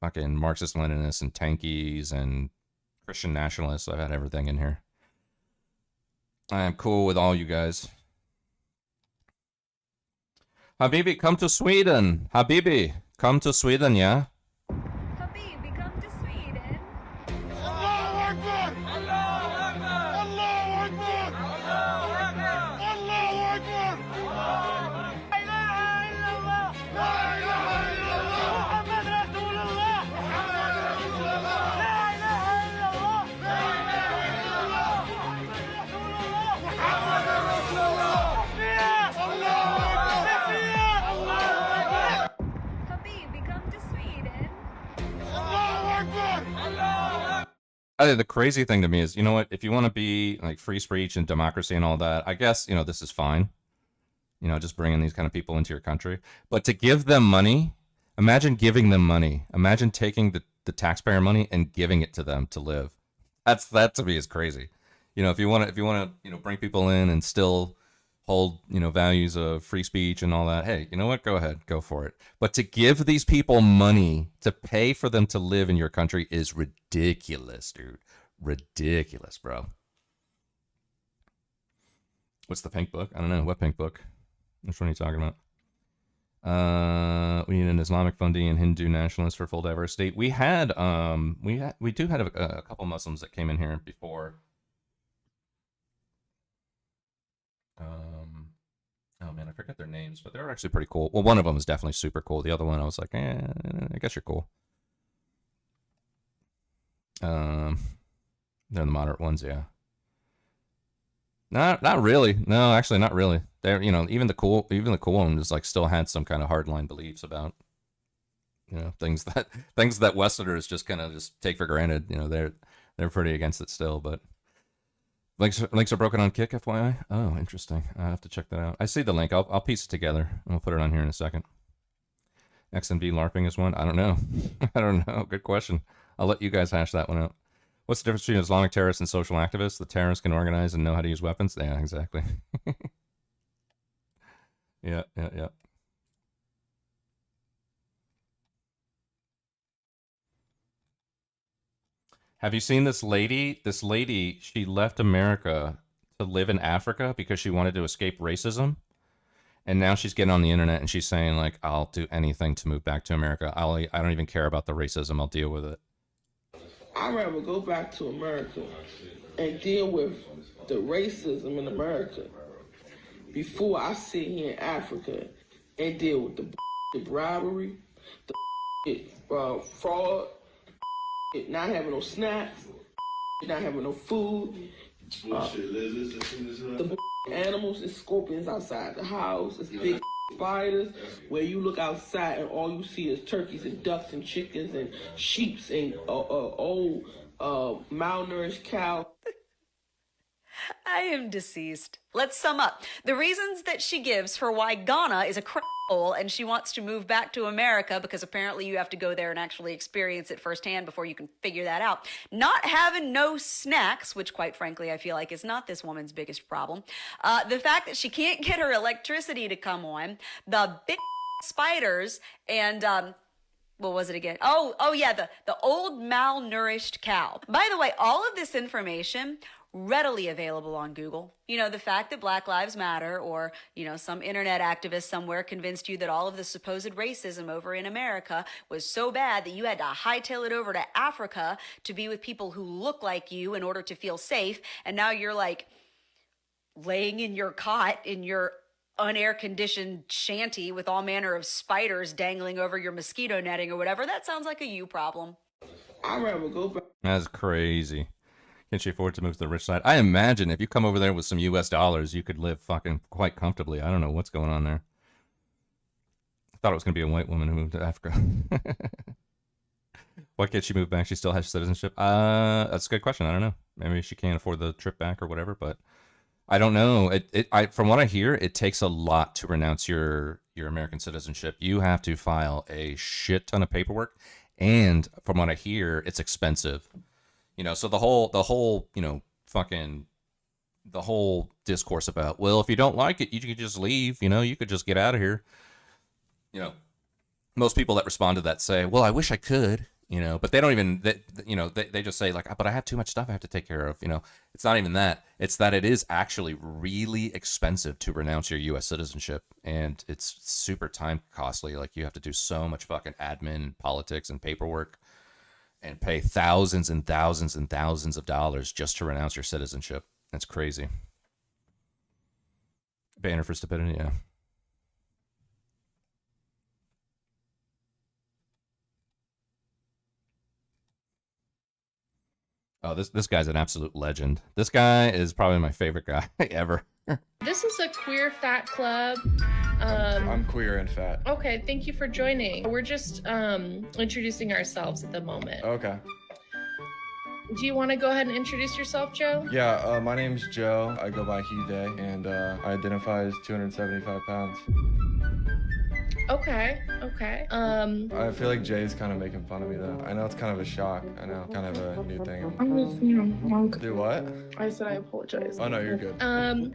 fucking Marxist-Leninists and tankies and Christian nationalists. I've had everything in here. I am cool with all you guys. Habibi, come to Sweden. Habibi, come to Sweden, yeah? Habibi, come to Sweden. Allahu Akbar! Allahu Akbar! Allahu Akbar! Allahu Akbar! Allahu Akbar! La ilaha illallah! La ilaha illallah! Muhammad Rasulullah! Muhammad Rasulullah! La ilaha illallah! La ilaha illallah! Muhammad Rasulullah! Allahu Akbar! Allahu Akbar! Habibi, come to Sweden. Allahu Akbar! Allahu Akbar! I think the crazy thing to me is, you know what? If you want to be like free speech and democracy and all that, I guess, you know, this is fine. You know, just bringing these kind of people into your country. But to give them money, imagine giving them money. Imagine taking the taxpayer money and giving it to them to live. That to me is crazy. You know, if you want to, you know, bring people in and still hold, you know, values of free speech and all that, hey, you know what? Go ahead, go for it. But to give these people money to pay for them to live in your country is ridiculous, dude. Ridiculous, bro. What's the pink book? I don't know. What pink book? Which one are you talking about? We need an Islamic fundee and Hindu nationalist for full diversity. We had we do have a couple Muslims that came in here before. Oh man, I forget their names, but they're actually pretty cool. Well, one of them is definitely super cool. The other one, I was like, I guess you're cool. They're the moderate ones, yeah. Not really. No, actually, not really. They're, you know, even the cool ones like still had some kind of hardline beliefs about, you know, things that Westerners just kind of just take for granted. You know, they're pretty against it still, but. Links are broken on Kick, FYI. Oh, interesting. I have to check that out. I see the link. I'll piece it together. I'll put it on here in a second. XNB LARPing is one. I don't know. I don't know. Good question. I'll let you guys hash that one out. What's the difference between Islamic terrorists and social activists? The terrorists can organize and know how to use weapons. Yeah, exactly. Yeah. Have you seen this lady? This lady, she left America to live in Africa because she wanted to escape racism. And now she's getting on the internet and she's saying, like, I'll do anything to move back to America. I don't even care about the racism. I'll deal with it. I'd rather go back to America and deal with the racism in America before I sit here in Africa and deal with the bribery, the fraud, not having no snacks, not having no food, the animals and scorpions outside the house, it's big spiders where you look outside and all you see is turkeys and ducks and chickens and sheeps and old malnourished cows. I am deceased. Let's sum up. The reasons that she gives for why Ghana is a crap hole and she wants to move back to America, because apparently you have to go there and actually experience it firsthand before you can figure that out. Not having no snacks, which quite frankly I feel like is not this woman's biggest problem. The fact that she can't get her electricity to come on, the big spiders, and what was it again? Oh yeah, the old malnourished cow. By the way, all of this information readily available on Google. You know, the fact that Black Lives Matter or, you know, some internet activist somewhere convinced you that all of the supposed racism over in America was so bad that you had to hightail it over to Africa to be with people who look like you in order to feel safe. And now you're like laying in your cot in your unair conditioned shanty with all manner of spiders dangling over your mosquito netting or whatever. That sounds like a you problem. I'd rather go back. That's crazy. Can she afford to move to the rich side? I imagine if you come over there with some US dollars, you could live fucking quite comfortably. I don't know what's going on there. I thought it was going to be a white woman who moved to Africa. Why can't she move back? She still has citizenship. That's a good question. I don't know. Maybe she can't afford the trip back or whatever, but I don't know. From what I hear, it takes a lot to renounce your American citizenship. You have to file a shit ton of paperwork, and from what I hear, it's expensive. You know, so the whole, you know, the whole discourse about, well, if you don't like it, you could just leave, you know, you could just get out of here. You know, most people that respond to that say, well, I wish I could, you know, but they don't even, they just say like, but I have too much stuff I have to take care of, you know. It's not even that. It's that it is actually really expensive to renounce your U.S. citizenship, and it's super time costly. Like, you have to do so much fucking admin and politics and paperwork and pay thousands and thousands and thousands of dollars just to renounce your citizenship. That's crazy. Banner for stupidity, yeah. Oh, this guy's an absolute legend. This guy is probably my favorite guy ever. This is a queer fat club. I'm queer and fat. Okay, thank you for joining. We're just introducing ourselves at the moment. Okay. Do you want to go ahead and introduce yourself, Joe? Yeah, my name's Joe. I go by he, they, and I identify as 275 pounds. Okay. I feel like Jay's kind of making fun of me, though. I know it's kind of a shock. I know, kind of a new thing. I'm just, Do what? I said I apologize. Oh, no, you're good.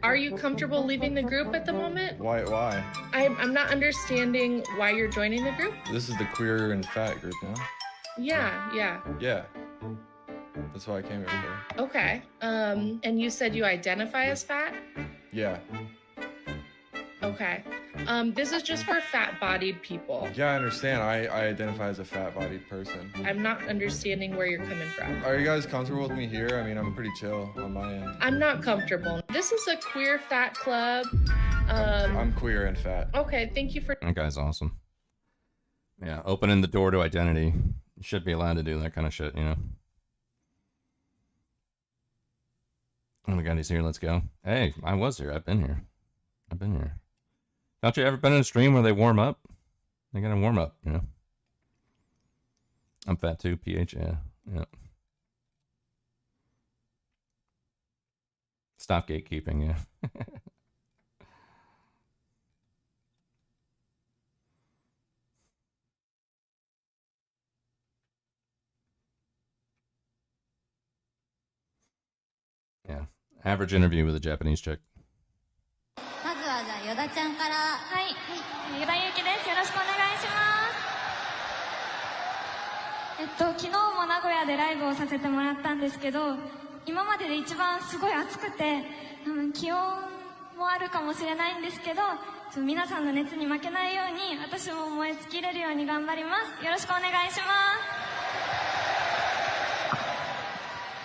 Are you comfortable leaving the group at the moment? Why? I'm not understanding why you're joining the group. This is the queer and fat group, no? Yeah. Yeah. That's why I came here for. Okay. And you said you identify as fat? Yeah. Okay. This is just for fat-bodied people. Yeah, I understand. I identify as a fat-bodied person. I'm not understanding where you're coming from. Are you guys comfortable with me here? I mean, I'm pretty chill on my end. I'm not comfortable. This is a queer fat club. I'm queer and fat. Okay, thank you for... That guy's awesome. Yeah, opening the door to identity. You should be allowed to do that kind of shit, you know? Oh my god, he's here. Let's go. Hey, I was here. I've been here. Don't you ever been in a stream where they warm up? They gotta warm up, you know? I'm fat too, PH, yeah. Stop gatekeeping, yeah. Yeah. Average interview with a Japanese chick. まずはじゃあヨダちゃんからはいヨダゆきですよろしくお願いします昨日も名古屋でライブをさせてもらったんですけど今までで一番すごい暑くて気温もあるかもしれないんですけど皆さんの熱に負けないように私も燃え尽きれるように頑張りますよろしくお願いします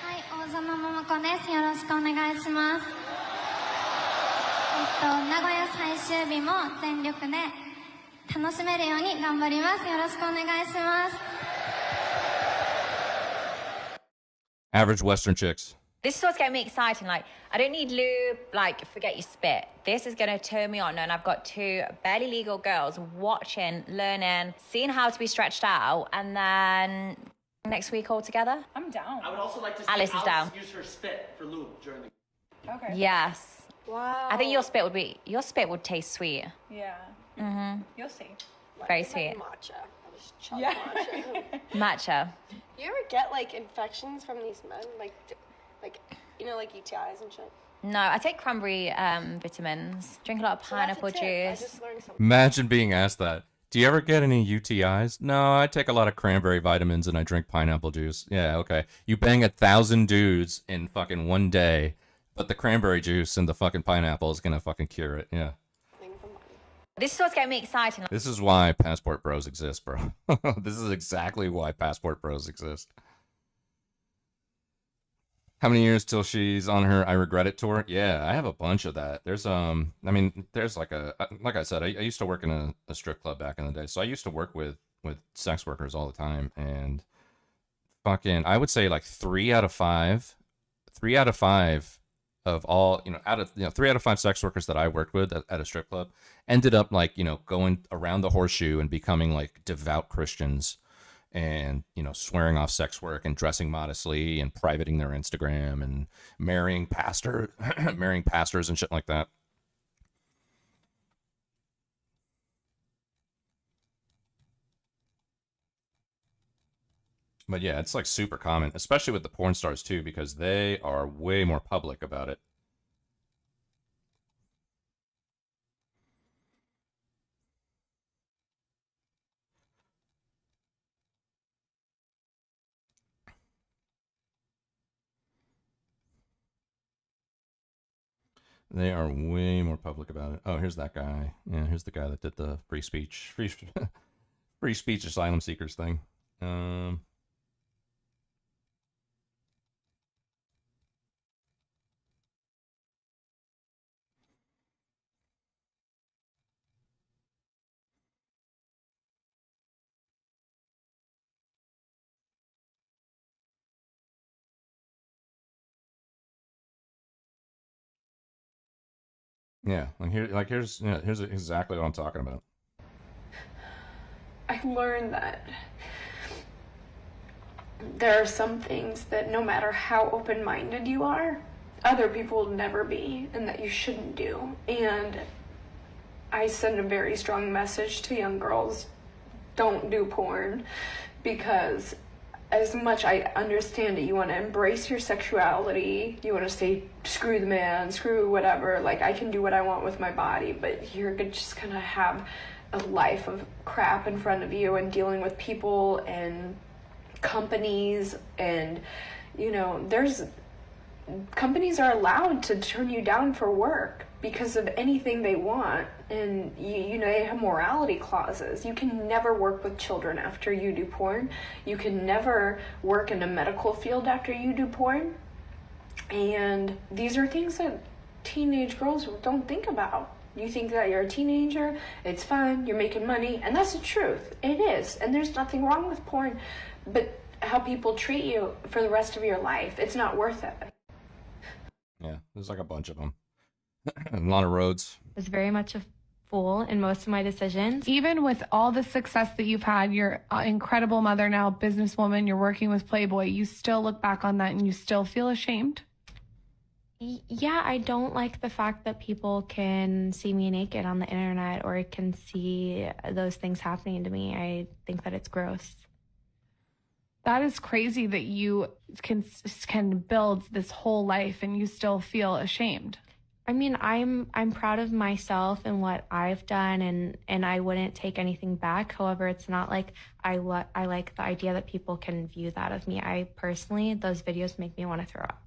はい大園桃子ですよろしくお願いします名古屋最終日も全力で楽しめるように頑張りますよろしくお願いします Average Western chicks. This is what's getting me exciting. Like, I don't need lube, like, forget your spit. This is going to turn me on. And I've got two barely legal girls watching, learning, seeing how to be stretched out. And then next week all together. I'm down. I would also like to see Alice is down. use her spit for lube during the... Okay. Yes. Wow. I think your spit would taste sweet. Yeah. Mm-hmm. You'll see. Very sweet. Matcha. I just chug Yeah. matcha. Matcha. You ever get like infections from these men, like you know, like UTIs and shit? No, I take cranberry vitamins. Drink a lot of pineapple tip. I juice. just learned something. Imagine being asked that. Do you ever get any UTIs? No, I take a lot of cranberry vitamins and I drink pineapple juice. Yeah, okay. You bang 1,000 dudes in fucking one day, but the cranberry juice and the fucking pineapple is gonna fucking cure it. Yeah. This is what's getting me excited. This is why Passport Bros exist, bro. This is exactly why Passport Bros exist. How many years till she's on her I Regret It tour? Yeah, I have a bunch of that. There's I mean, there's like I said, I used to work in a strip club back in the day, so I used to work with sex workers all the time, and fucking, I would say like 3 out of 5 of all, you know, 3 out of 5 sex workers that I worked with at a strip club ended up like, you know, going around the horseshoe and becoming like devout Christians and, you know, swearing off sex work and dressing modestly and privating their Instagram and marrying pastors and shit like that. But yeah, it's like super common, especially with the porn stars too, because they are way more public about it. They are way more public about it. Oh, here's that guy. Yeah, here's the guy that did the free speech asylum seekers thing. Yeah, here's exactly what I'm talking about. I learned that there are some things that no matter how open-minded you are, other people will never be, and that you shouldn't do. And I send a very strong message to young girls: don't do porn, because as much I understand it, you want to embrace your sexuality, you want to say screw the man, screw whatever, like I can do what I want with my body, but you're just gonna have a life of crap in front of you and dealing with people and companies, and companies are allowed to turn you down for work because of anything they want, and they have morality clauses. You can never work with children after you do porn. You can never work in a medical field after you do porn. And these are things that teenage girls don't think about. You think that you're a teenager, it's fine, you're making money, and that's the truth. It is, and there's nothing wrong with porn, but how people treat you for the rest of your life, it's not worth it. Yeah, there's like a bunch of them. A lot of roads. I was very much a fool in most of my decisions. Even with all the success that you've had, you're an incredible mother now, businesswoman, you're working with Playboy, you still look back on that and you still feel ashamed? Yeah, I don't like the fact that people can see me naked on the internet or can see those things happening to me. I think that it's gross. That is crazy that you can build this whole life and you still feel ashamed. I mean, I'm proud of myself and what I've done, and I wouldn't take anything back. However, it's not like I like the idea that people can view that of me. I personally, those videos make me want to throw up.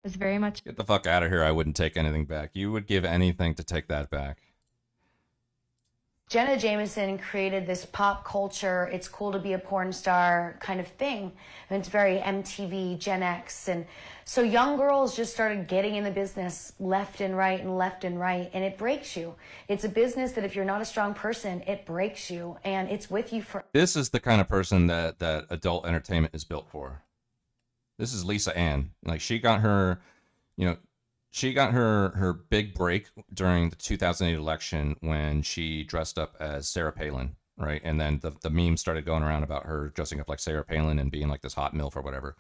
It's very much... Get the fuck out of here. I wouldn't take anything back. You would give anything to take that back. Jenna Jameson created this pop culture, it's cool to be a porn star kind of thing. And it's very MTV, Gen X. And so young girls just started getting in the business left and right. And it breaks you. It's a business that if you're not a strong person, it breaks you. And it's with you for... This is the kind of person that adult entertainment is built for. This is Lisa Ann. Like, she got her, her big break during the 2008 election when she dressed up as Sarah Palin, right? And then the memes started going around about her dressing up like Sarah Palin and being like this hot MILF or whatever.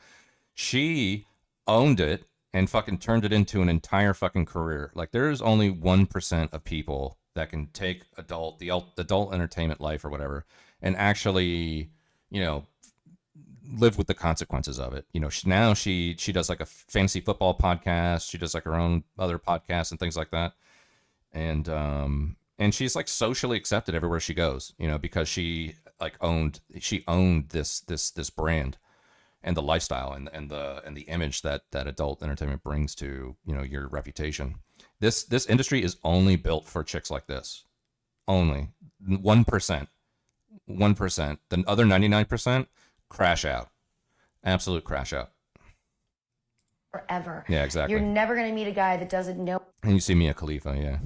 She owned it and fucking turned it into an entire fucking career. Like, there's only 1% of people that can take the adult entertainment life or whatever and actually, live with the consequences of it. Now she does like a fantasy football podcast. She does like her own other podcasts and things like that. And she's like socially accepted everywhere she goes, because she owned this brand and the lifestyle and the image that adult entertainment brings to, your reputation. This industry is only built for chicks like this. Only 1%. The other 99% crash out. Absolute crash out. Forever. Yeah, exactly. You're never going to meet a guy that doesn't know. And you see Mia Khalifa, yeah.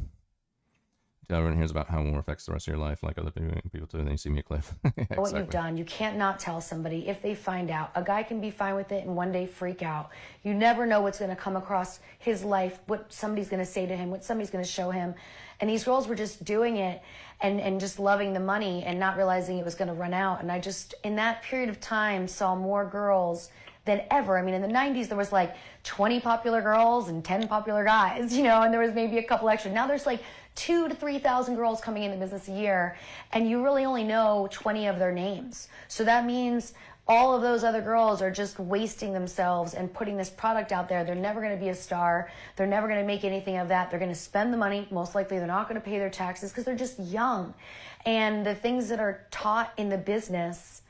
Everyone hears about how war affects the rest of your life like other people do, and then you see Mia Khalifa. Yeah, What exactly. you've done. You can't not tell somebody if they find out. A guy can be fine with it and one day freak out. You never know what's going to come across his life, what somebody's going to say to him, what somebody's going to show him. And these girls were just doing it and just loving the money and not realizing it was going to run out. And I just, in that period of time, saw more girls than ever. I mean, in the 90s, there was like 20 popular girls and 10 popular guys, and there was maybe a couple extra. Now there's like 2,000 to 3,000 girls coming in the business a year, and you really only know 20 of their names. So that means all of those other girls are just wasting themselves and putting this product out there. They're never going to be a star. They're never going to make anything of that. They're going to spend the money. Most likely they're not going to pay their taxes because they're just young. And the things that are taught in the business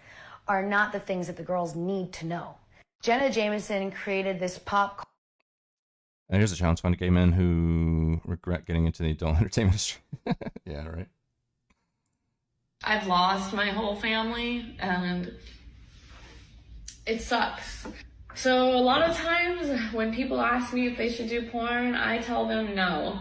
are not the things that the girls need to know. Jenna Jameson created this pop And here's a challenge: find gay men who regret getting into the adult entertainment industry. Yeah, right. I've lost my whole family and it sucks. So a lot of times when people ask me if they should do porn, I tell them no.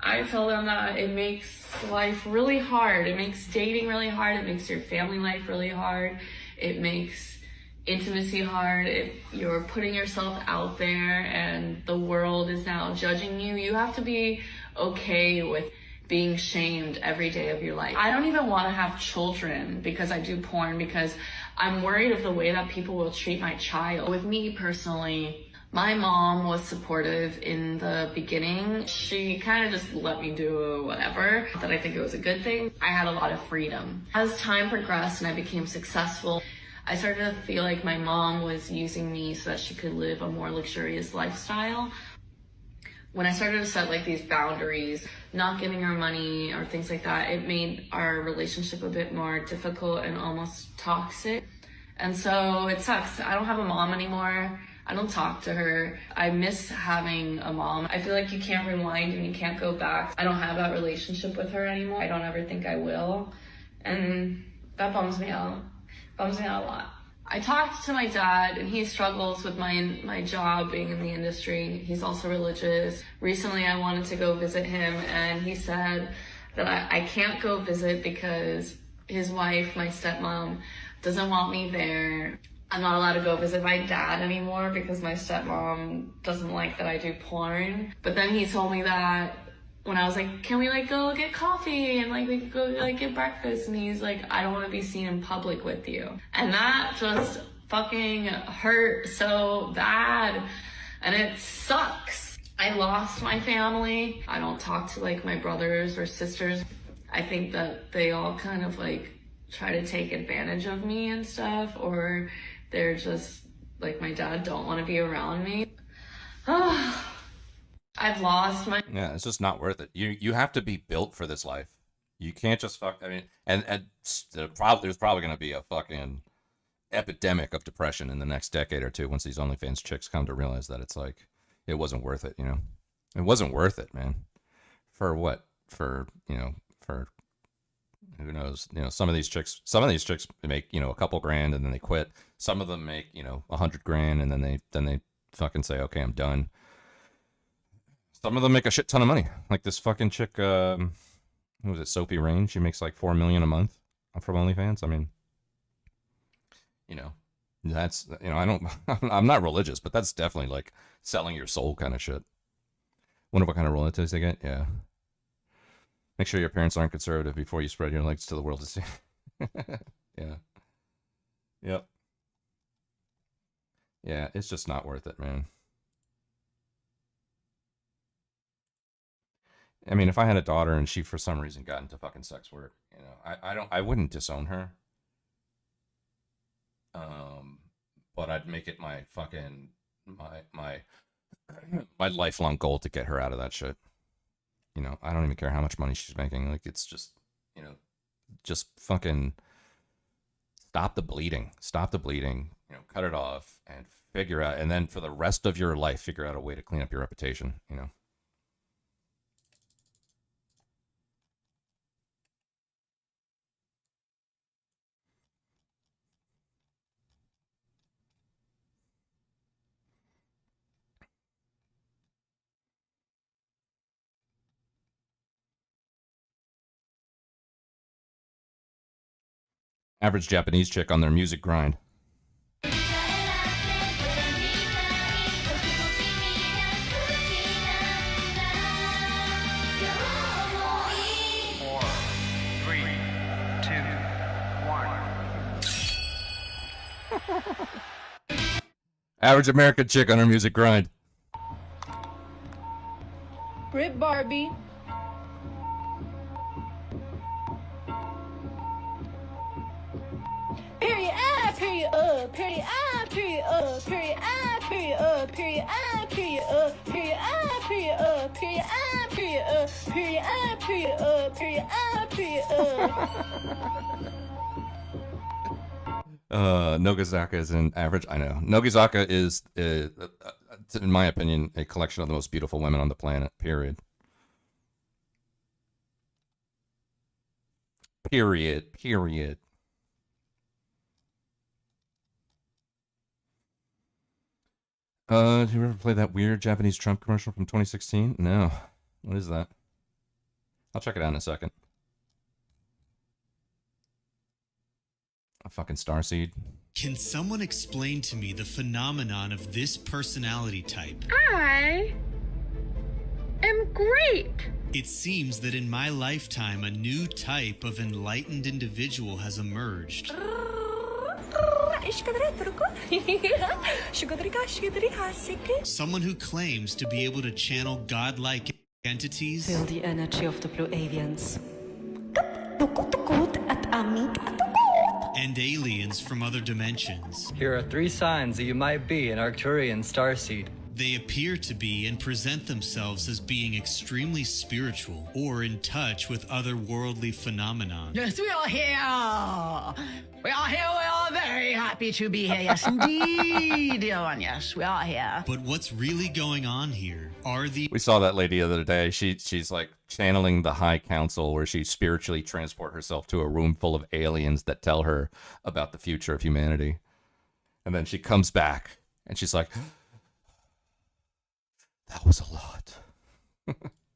I tell them that it makes life really hard. It makes dating really hard. It makes your family life really hard. It makes intimacy hard. You're putting yourself out there and the world is now judging you. You have to be okay with being shamed every day of your life. I don't even want to have children because I do porn, because I'm worried of the way that people will treat my child. With me personally, my mom was supportive in the beginning. She kind of just let me do whatever, that I think it was a good thing. I had a lot of freedom. As time progressed and I became successful, I started to feel like my mom was using me so that she could live a more luxurious lifestyle. When I started to set like these boundaries, not giving her money or things like that, it made our relationship a bit more difficult and almost toxic. And so it sucks. I don't have a mom anymore. I don't talk to her. I miss having a mom. I feel like you can't rewind and you can't go back. I don't have that relationship with her anymore. I don't ever think I will. And that bums me out. Bums me out a lot. I talked to my dad and he struggles with my job being in the industry. He's also religious. Recently I wanted to go visit him and he said that I can't go visit because his wife, my stepmom, doesn't want me there. I'm not allowed to go visit my dad anymore because my stepmom doesn't like that I do porn. But then he told me that when I was like, can we like go get coffee and like we could go like get breakfast, and he's like, I don't want to be seen in public with you. And that just fucking hurt so bad and it sucks. I lost my family. I don't talk to like my brothers or sisters. I think that they all kind of like try to take advantage of me and stuff, or they're just like, my dad don't want to be around me. I've lost my... Yeah, it's just not worth it. You have to be built for this life. You can't just fuck... I mean, and there's probably going to be a fucking epidemic of depression in the next decade or two once these OnlyFans chicks come to realize that it's like, it wasn't worth it, you know? It wasn't worth it, man. For what? For, you know, for... Who knows? You know, some of these chicks make, you know, a couple grand and then they quit. Some of them make, you know, $100,000 and then they fucking say, okay, I'm done. Some of them make a shit ton of money. Like this fucking chick, who was it, Sophie Rain? She makes like $4 million a month from OnlyFans. I mean, you know, that's, you know, I'm not religious, but that's definitely like selling your soul kind of shit. Wonder what kind of royalties they get. Yeah. Make sure your parents aren't conservative before you spread your legs to the world to see. Yeah. Yep. Yeah, it's just not worth it, man. I mean, if I had a daughter and she for some reason got into fucking sex work, you know, I wouldn't disown her. But I'd make it my fucking my lifelong goal to get her out of that shit. You know, I don't even care how much money she's making. Like, it's just, you know, just fucking stop the bleeding. Stop the bleeding. You know, cut it off and figure out, and then for the rest of your life, figure out a way to clean up your reputation, you know. Average Japanese chick on their music grind. Average American chick on her music grind. Rip Barbie. Period I, period period I, period period I, period period I, period period I, period period I, period period I, period period I, period Nogizaka is an average. I know. Nogizaka is in my opinion, a collection of the most beautiful women on the planet, period. Period. Period. Did you ever play that weird Japanese Trump commercial from 2016? No. What is that? I'll check it out in a second. A fucking starseed. Can someone explain to me the phenomenon of this personality type? I am great. It seems that in my lifetime, a new type of enlightened individual has emerged. Someone who claims to be able to channel godlike entities. Feel the energy of the blue avians. And aliens from other dimensions. Here are 3 signs that you might be an Arcturian starseed. They appear to be and present themselves as being extremely spiritual or in touch with otherworldly phenomenon. Yes, we are here. We are here. We are very happy to be here. Yes, indeed, dear one. Yes, we are here. But what's really going on here are the... We saw that lady the other day. She's like channeling the High Council, where she spiritually transport herself to a room full of aliens that tell her about the future of humanity. And then she comes back and she's like, that was a lot.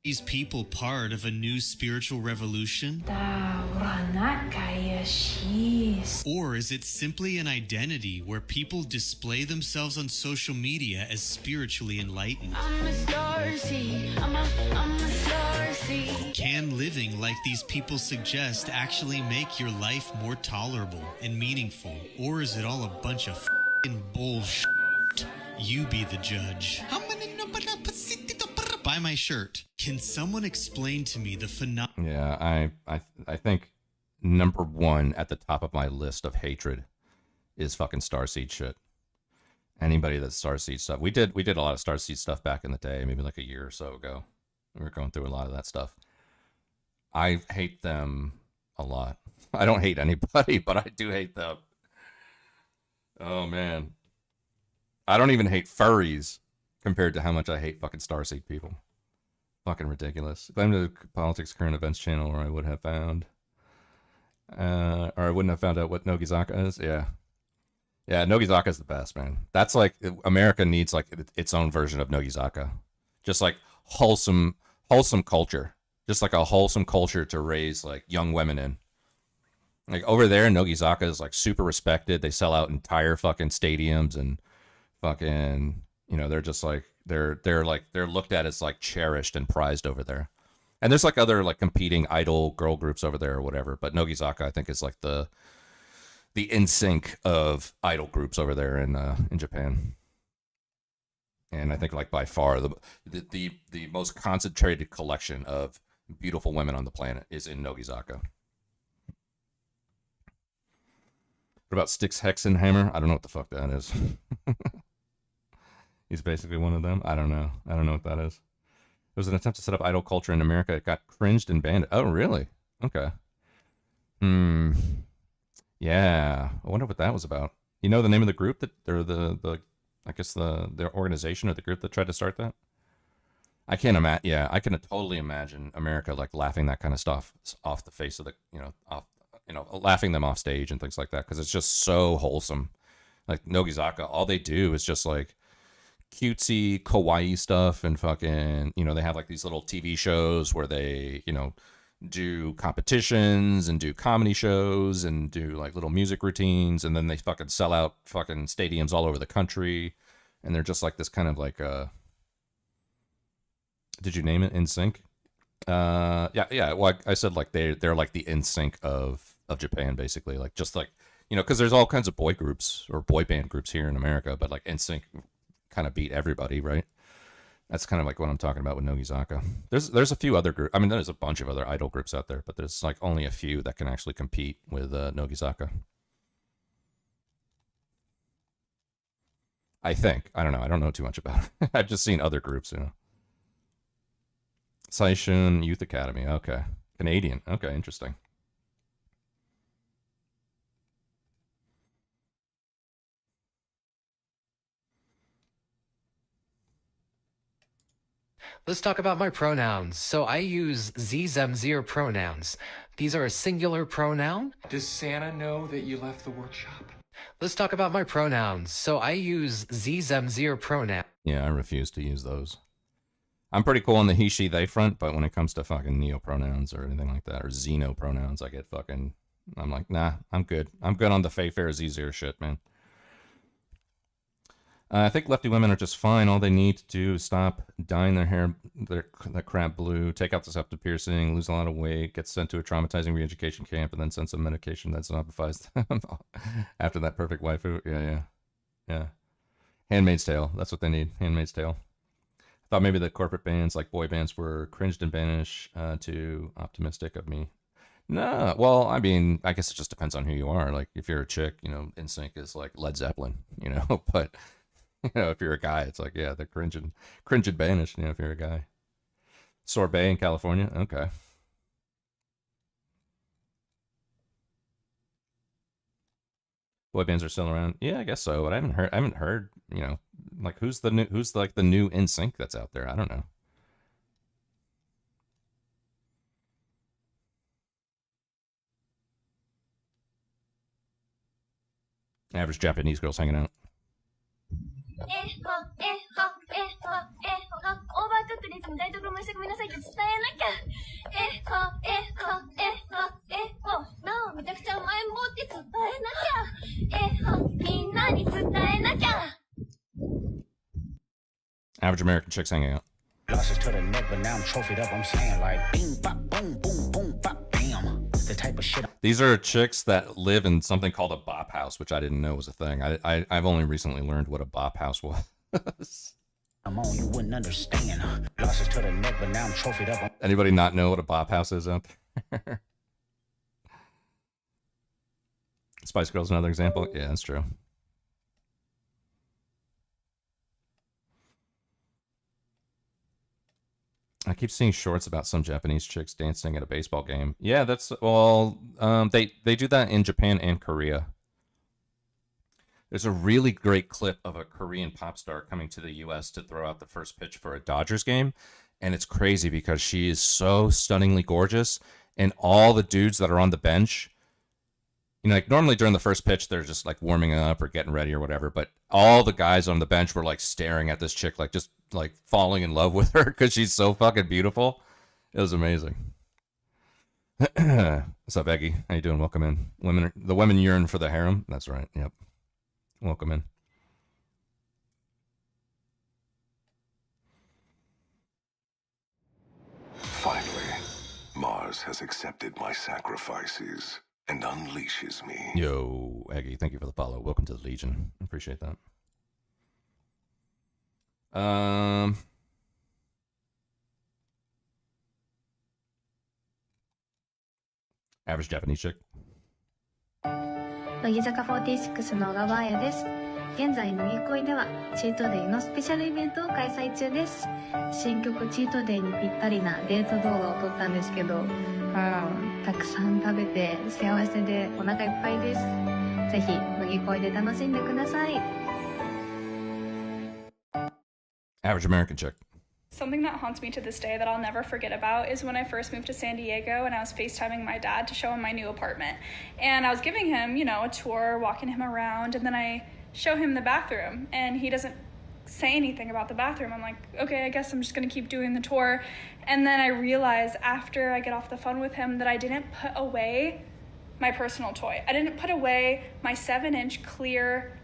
These people part of a new spiritual revolution? Or is it simply an identity where people display themselves on social media as spiritually enlightened? I'm a starseed. I'm a starseed. Can living like these people suggest actually make your life more tolerable and meaningful? Or is it all a bunch of f***ing bullshit? You be the judge. Buy my shirt. Can someone explain to me the phenomenon? Yeah, I think number 1 at the top of my list of hatred is fucking starseed shit. Anybody that's starseed stuff. We did a lot of starseed stuff back in the day, maybe like a year or so ago. We were going through a lot of that stuff. I hate them a lot. I don't hate anybody, but I do hate them. Oh man. I don't even hate furries compared to how much I hate fucking starseed people. Fucking ridiculous. Blame the Politics Current Events channel, or I would have found. Or I wouldn't have found out what Nogizaka is. Yeah. Yeah, Nogizaka is the best, man. That's like, America needs like its own version of Nogizaka. Just like wholesome culture. Just like a wholesome culture to raise like young women in. Like over there, Nogizaka is like super respected. They sell out entire fucking stadiums and fucking, you know, they're just like, they're looked at as like cherished and prized over there. And there's like other like competing idol girl groups over there or whatever, but Nogizaka I think is like the NSYNC of idol groups over there in Japan. And I think like by far the most concentrated collection of beautiful women on the planet is in Nogizaka. What about Styx Hexenhammer? I don't know what the fuck that is. He's basically one of them. I don't know what that is. It was an attempt to set up idol culture in America. It got cringed and banned. Oh, really? Okay. Yeah. I wonder what that was about. You know the name of the group that, or the I guess their organization or the group that tried to start that? I can't imagine. Yeah, I can totally imagine America like laughing that kind of stuff off the face of the, laughing them off stage and things like that, because it's just so wholesome. Like Nogizaka, all they do is just like cutesy kawaii stuff, and fucking, they have like these little TV shows where they, do competitions and do comedy shows and do like little music routines, and then they fucking sell out fucking stadiums all over the country, and they're just like this kind of like did you name it NSYNC? Yeah. Well, I said like they're like the NSYNC of Japan, basically, like just like, because there's all kinds of boy groups or boy band groups here in America, but like NSYNC kind of beat everybody, right? That's kind of like what I'm talking about with Nogizaka. There's a few other groups. I mean, there's a bunch of other idol groups out there, but there's like only a few that can actually compete with Nogizaka. I think. I don't know. I don't know too much about it. I've just seen other groups, Saishun Youth Academy. Okay. Canadian. Okay, interesting. Let's talk about my pronouns. So I use sie, them, sie pronouns. These are a singular pronoun. Does Santa know that you left the workshop? Let's talk about my pronouns. So I use sie, them, sie pronoun. Yeah, I refuse to use those. I'm pretty cool on the he, she, they front, but when it comes to fucking neo-pronouns or anything like that, or xeno-pronouns, I get fucking... I'm like, nah, I'm good. I'm good on the Faye Fares easier shit, man. I think lefty women are just fine. All they need to do is stop dyeing their hair that crap blue, take out the septum piercing, lose a lot of weight, get sent to a traumatizing re-education camp, and then send some medication that zombifies them after that perfect waifu. Yeah. Handmaid's Tale. That's what they need. Handmaid's Tale. I thought maybe the corporate bands like boy bands were cringed and banished, too optimistic of me. No, well, I mean, I guess it just depends on who you are. Like, if you're a chick, NSYNC is like Led Zeppelin, but... if you're a guy, it's like, yeah, they're cringe and banished, if you're a guy. Sorbet in California? Okay. Boy bands are still around? Yeah, I guess so, but I haven't heard, like who's the new NSYNC that's out there? I don't know. Average Japanese girls hanging out. Average American chicks hanging out. Losses to the neck, but now I'm trophied up. I'm saying like bing, bop, boom, boom, boom, bop, bam. The type of shit. These are chicks that live in something called a bop house, which I didn't know was a thing. I've only recently learned what a bop house was. I'm on, you wouldn't understand. Losses to the neck, but now I'm trophied up. Anybody not know what a bop house is out there? Spice Girls, another example. Yeah, that's true. I keep seeing shorts about some Japanese chicks dancing at a baseball game. Yeah, that's they do that in Japan and Korea. There's a really great clip of a Korean pop star coming to the U.S. to throw out the first pitch for a Dodgers game, and it's crazy because she is so stunningly gorgeous, and all the dudes that are on the bench, like normally during the first pitch they're just like warming up or getting ready or whatever, but all the guys on the bench were like staring at this chick, like just like falling in love with her because she's so fucking beautiful. It was amazing. What's up, Eggy? How you doing? Welcome in. The women yearn for the harem. That's right. Yep. Welcome in. Finally, Mars has accepted my sacrifices and unleashes me. Yo, Eggy, thank you for the follow. Welcome to the Legion. Appreciate that. Average Japanese chick. 乃木坂46の小川彩です。現在乃木恋ではチートデイのスペシャルイベントを開催中です。新曲チートデイにぴったりなデート動画を撮ったんですけど、たくさん食べて幸せでお腹いっぱいです。ぜひ乃木恋で楽しんでください。 Average American chick. Something that haunts me to this day that I'll never forget about is when I first moved to San Diego and I was FaceTiming my dad to show him my new apartment. And I was giving him, a tour, walking him around, and then I show him the bathroom and he doesn't say anything about the bathroom. I'm like, okay, I guess I'm just gonna keep doing the tour. And then I realize after I get off the phone with him that I didn't put away my personal toy. I didn't put away my 7-inch clear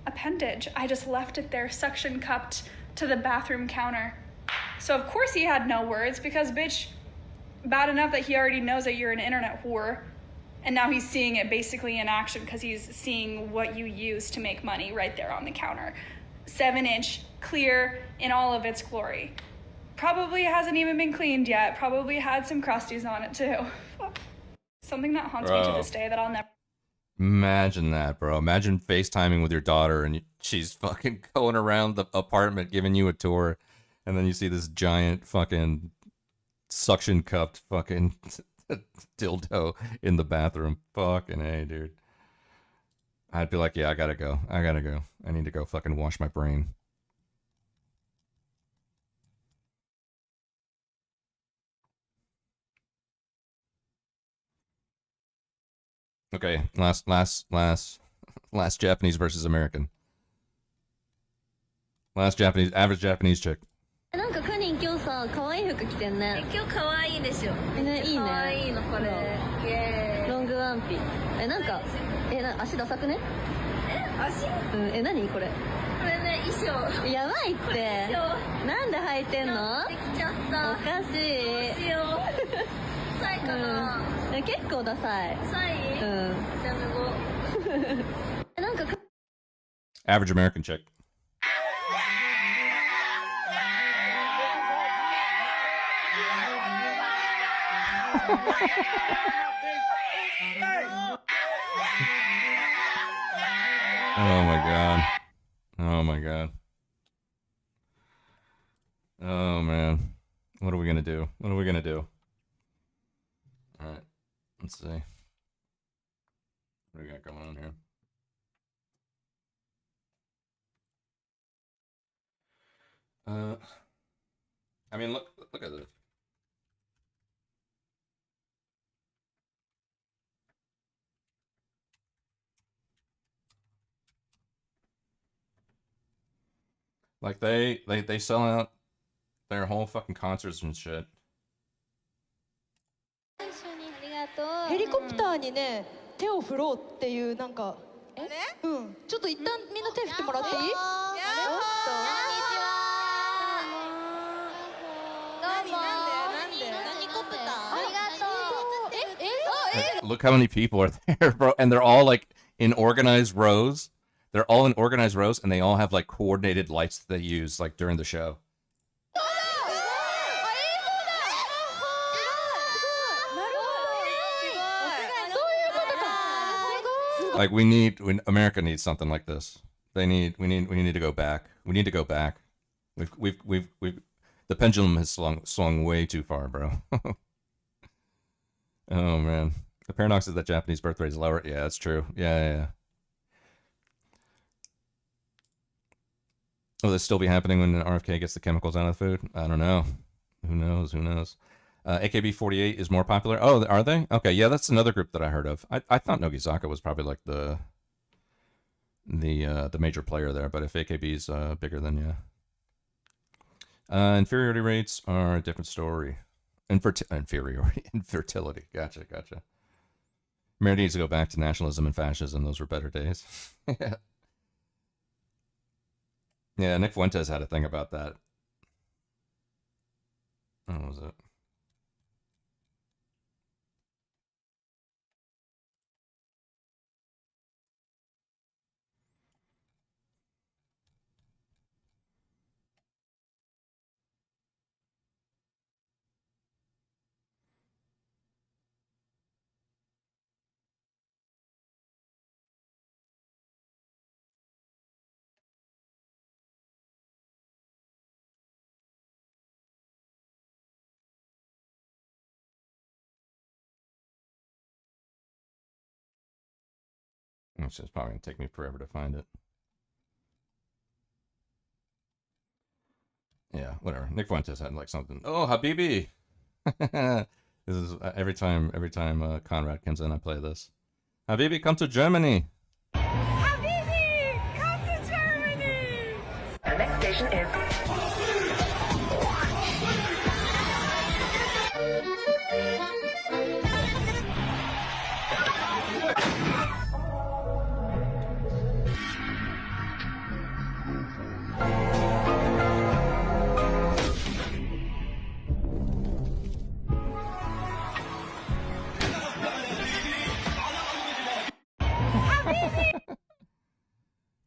appendage. I just left it there suction cupped to the bathroom counter. So of course he had no words because, bitch, bad enough that he already knows that you're an internet whore, and now he's seeing it basically in action because he's seeing what you use to make money right there on the counter. 7-inch, clear in all of its glory. Probably hasn't even been cleaned yet. Probably had some crusties on it too. Something that haunts me to this day that I'll never... Imagine that, bro. Imagine FaceTiming with your daughter and she's fucking going around the apartment giving you a tour, and then you see this giant fucking suction cupped fucking dildo in the bathroom. Fucking A, dude. I'd be like, yeah, I gotta go. I need to go fucking wash my brain. Okay, last Japanese versus American. Last Japanese, average Japanese chick. なんかカニン今日さ可愛い服着てんね。今日可愛いでしょ。ねいいね。可愛いのこれ。イエーイ。ロングワンピ。なんか足ダサくね？足？何これ？これね衣装。やばいって。なんで履いてんの？できちゃった。おかしい。どうしよう。ダサいかな。結構ダサい。ダサい？じゃあ脱ごう。なんか。Average American chick. Oh my god. Oh my god. Oh man. What are we gonna do? What are we gonna do? Alright. Let's see. What do we got going on here? I mean, look at this. Like they sell out their whole fucking concerts and shit. ヘリコプターにね手を振ろうっていうなんかちょっと一旦みんな手振ってもらっていい？Look how many people are there, bro, and they're all like in organized rows. They're all in organized rows, and they all have like coordinated lights that they use like during the show. Like America needs something like this. We need to go back. We need to go back. We've the pendulum has swung way too far, bro. Oh man. The paradox is that Japanese birth rate is lower. Yeah, that's true. Yeah. Will this still be happening when an RFK gets the chemicals out of the food? I don't know. Who knows? AKB48 is more popular. Oh, are they? Okay, yeah, that's another group that I heard of. I thought Nogizaka was probably like the major player there, but if AKB is bigger, then yeah. Inferiority rates are a different story. Infertility. Gotcha. Mary needs to go back to nationalism and fascism. Those were better days. Yeah, Nick Fuentes had a thing about that. What was it? It's just probably going to take me forever to find it. Yeah, whatever. Nick Fuentes had like something. Oh, Habibi! This is every time Conrad comes in, I play this. Habibi, come to Germany! Habibi, come to Germany! The next station is...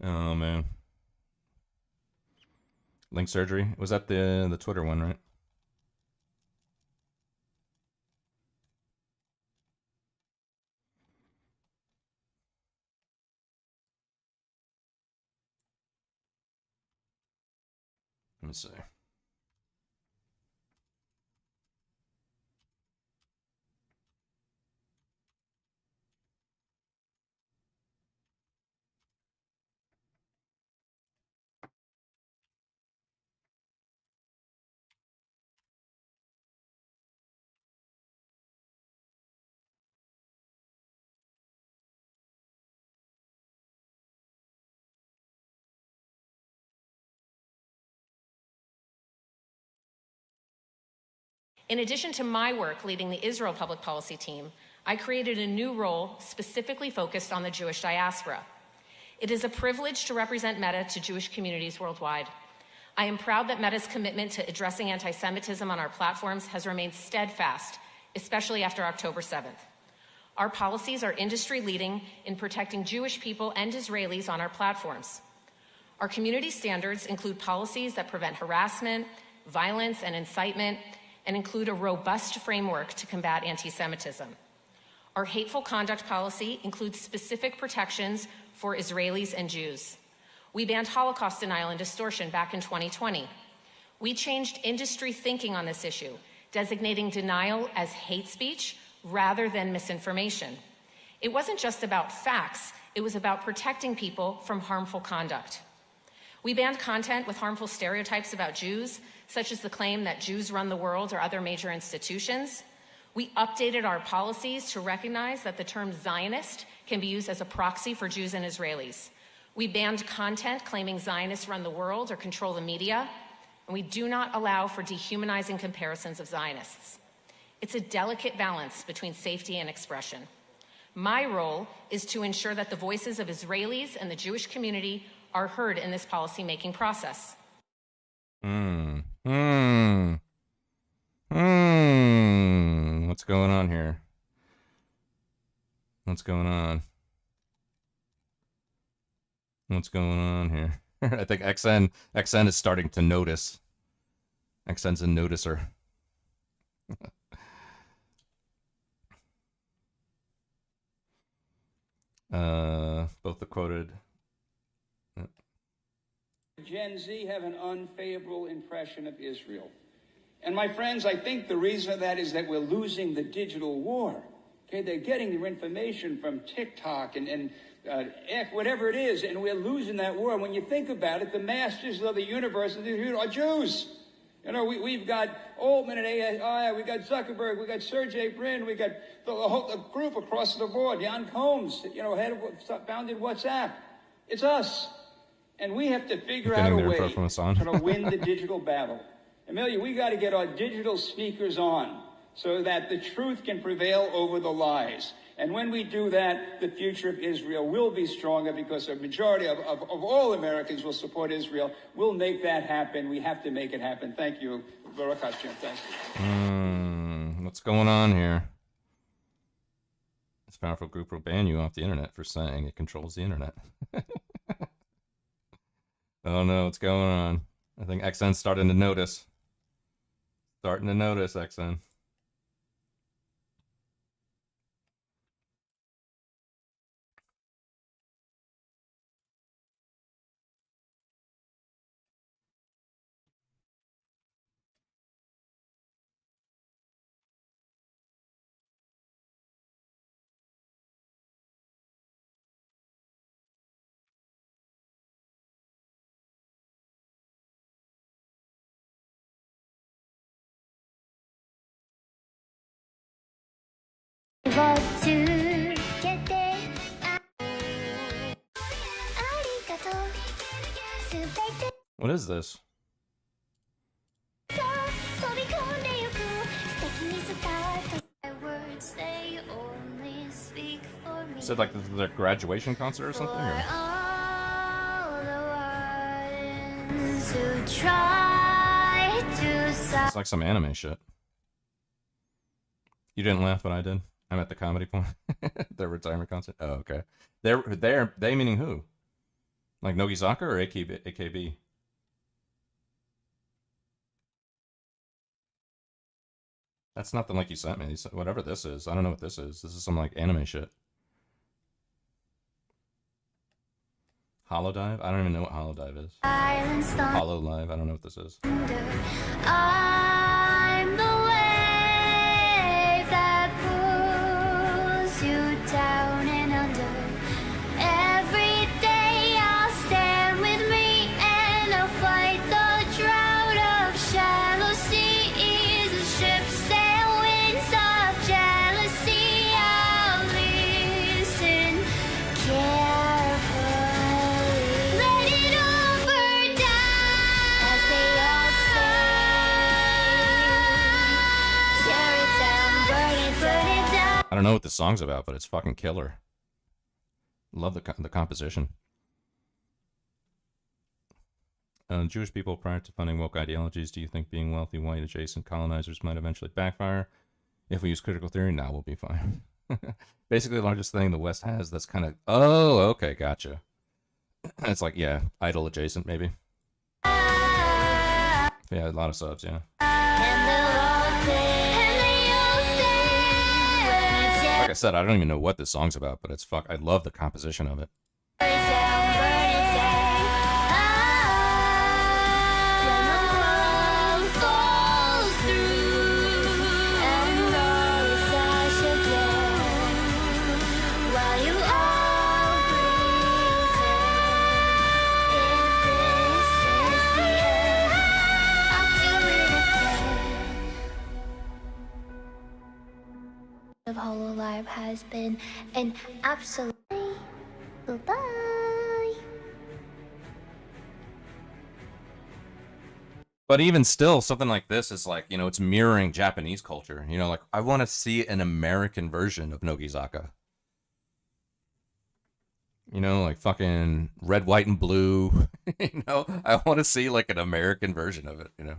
Oh man. Link surgery? Was that the Twitter one, right? Let me see. In addition to my work leading the Israel public policy team, I created a new role specifically focused on the Jewish diaspora. It is a privilege to represent Meta to Jewish communities worldwide. I am proud that Meta's commitment to addressing anti-Semitism on our platforms has remained steadfast, especially after October 7th. Our policies are industry-leading in protecting Jewish people and Israelis on our platforms. Our community standards include policies that prevent harassment, violence, and incitement, and include a robust framework to combat anti-Semitism. Our hateful conduct policy includes specific protections for Israelis and Jews. We banned Holocaust denial and distortion back in 2020. We changed industry thinking on this issue, designating denial as hate speech rather than misinformation. It wasn't just about facts, it was about protecting people from harmful conduct. We banned content with harmful stereotypes about Jews, such as the claim that Jews run the world or other major institutions. We updated our policies to recognize that the term Zionist can be used as a proxy for Jews and Israelis. We banned content claiming Zionists run the world or control the media, and we do not allow for dehumanizing comparisons of Zionists. It's a delicate balance between safety and expression. My role is to ensure that the voices of Israelis and the Jewish community are heard in this policy-making process. What's going on here? What's going on? What's going on here? I think XN is starting to notice. XN's a noticer. Both the quoted. Gen Z have an unfavorable impression of Israel. And my friends, I think the reason for that is that we're losing the digital war. Okay, they're getting their information from TikTok and whatever it is, and we're losing that war. When you think about it, the masters of the universe are Jews. You know, we've got Altman and AI, we got Zuckerberg, we got Sergey Brin, we got the group across the board, Jan Combs, you know, founded WhatsApp. It's us. And we have to figure out a way to win the digital battle. Amelia, we got to get our digital speakers on so that the truth can prevail over the lies. And when we do that, the future of Israel will be stronger because a majority of all Americans will support Israel. We'll make that happen. We have to make it happen. Thank you. Baruch Hashem. Thank you. What's going on here? This powerful group will ban you off the internet for saying it controls the internet. Oh no, what's going on? I think XN's starting to notice. Starting to notice, XN. What is this? Is it like their graduation concert or something? Or? It's like some anime shit. You didn't laugh, but I did. I'm at the comedy point. Their retirement concert. Oh, okay. They meaning who? Like Nogizaka or AKB? That's not the link you sent me. Whatever this is. I don't know what this is. This is some like anime shit. Holodive? I don't even know what Holodive is. Hololive? I don't know what this is. I'm the wave that pulls you down and under. Every day I'll stand with me and I'll fight the drought of shallow seas. The ship sail winds of jealousy. I'll listen carefully. Let it all burn down as they all say. don't know what this song's about, but it's fucking killer. Love the composition. Jewish people prior to funding woke ideologies, do you think being wealthy, white, adjacent colonizers might eventually backfire? If we use critical theory, now we'll be fine. Basically, the largest thing the West has that's kind of... Oh, okay, gotcha. It's like, yeah, idol adjacent, maybe. Yeah, a lot of subs, yeah. Like I said, I don't even know what this song's about, but it's I love the composition of it. Of Hololive has been an absolute goodbye. But even still, something like this is like, you know, it's mirroring Japanese culture. You know, like, I want to see an American version of Nogizaka. You know, like fucking red, white, and blue. You know, I want to see like an American version of it, you know.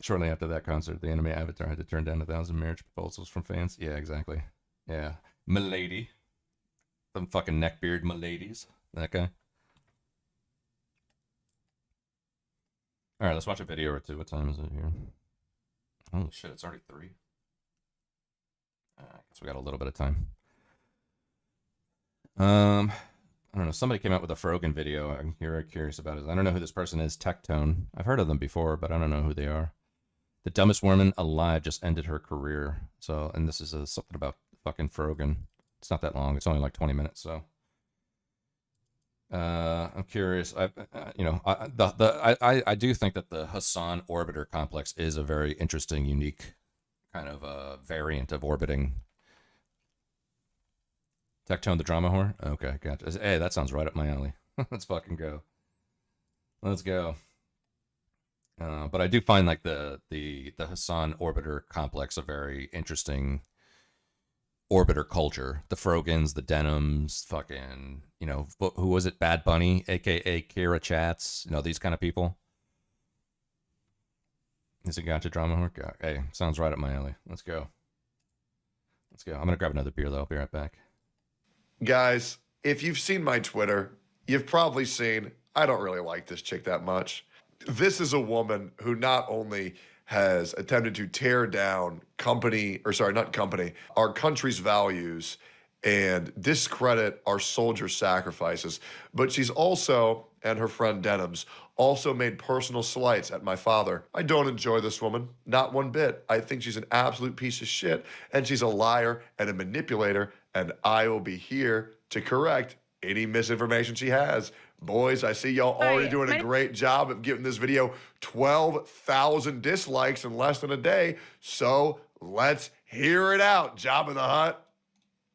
Shortly after that concert, the anime Avatar had to turn down 1,000 marriage proposals from fans. Yeah, exactly. Yeah. Milady. Some fucking neckbeard miladies. That guy. Alright, let's watch a video or two. What time is it here? Holy shit, it's already 3. I guess we got a little bit of time. I don't know. Somebody came out with a Frogan video. I'm very curious about it. I don't know who this person is. Tectone. I've heard of them before, but I don't know who they are. The dumbest woman alive just ended her career. So, and this is something about fucking Frogan. It's not that long. It's only like 20 minutes. So, I'm curious. I do think that the Hassan orbiter complex is a very interesting, unique kind of variant of orbiting. Tectone the drama whore? Okay, gotcha. Hey, that sounds right up my alley. Let's fucking go. Let's go. But I do find like the Hassan orbiter complex a very interesting orbiter culture. The Frogans, the Denims, fucking, you know, who was it? Bad Bunny, aka Kira Chats, you know, these kind of people. Is it gotcha drama whore? Hey, sounds right up my alley. Let's go. Let's go. I'm gonna grab another beer though. I'll be right back. Guys, if you've seen my Twitter, you've probably seen I don't really like this chick that much. This is a woman who not only has attempted to tear down our country's values and discredit our soldier sacrifices, but she's also, and her friend Denims, also made personal slights at my father. I don't enjoy this woman, not one bit. I think she's an absolute piece of shit, and she's a liar and a manipulator, and I will be here to correct any misinformation she has. Boys, I see y'all already doing a great job of giving this video 12,000 dislikes in less than a day, so let's hear it out, Jabba the Hutt.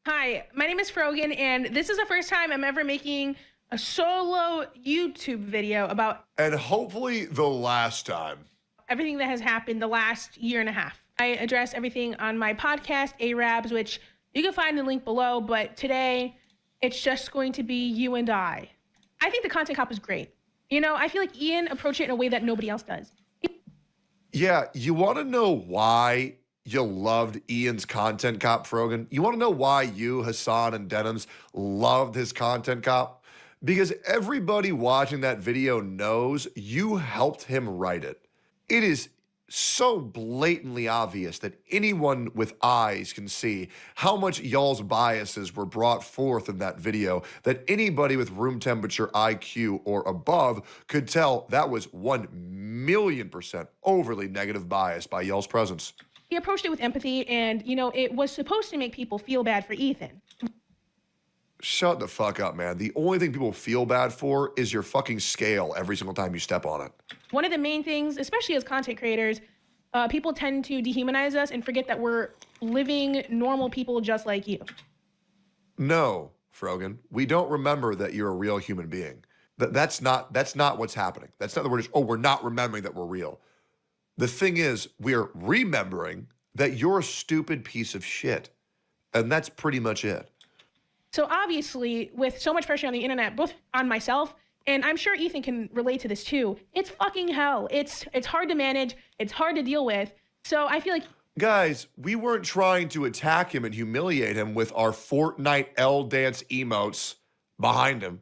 Hi, my name is Frogan, and this is the first time I'm ever making a solo YouTube video about... And hopefully the last time. ...everything that has happened the last year and a half. I address everything on my podcast, Arabs, which you can find the link below, but today it's just going to be you and I. I think the content cop is great. You know, I feel like Ian approached it in a way that nobody else does. Yeah, you want to know why you loved Ian's content cop, Frogan? You want to know why you, Hassan, and Denims loved his content cop? Because everybody watching that video knows you helped him write it. It is so blatantly obvious that anyone with eyes can see how much y'all's biases were brought forth in that video, that anybody with room temperature IQ or above could tell that was 1,000,000% overly negative bias by y'all's presence. He approached it with empathy, and, you know, it was supposed to make people feel bad for Ethan. Shut the fuck up, man. The only thing people feel bad for is your fucking scale every single time you step on it. One of the main things, especially as content creators, people tend to dehumanize us and forget that we're living normal people just like you. No, Frogan, we don't remember that you're a real human being. That's not what's happening. That's not the word. We're not remembering that we're real. The thing is, we're remembering that you're a stupid piece of shit. And that's pretty much it. So obviously, with so much pressure on the internet, both on myself, and I'm sure Ethan can relate to this too, it's fucking hell. It's hard to manage. It's hard to deal with. So I feel like... Guys, we weren't trying to attack him and humiliate him with our Fortnite L dance emotes behind him.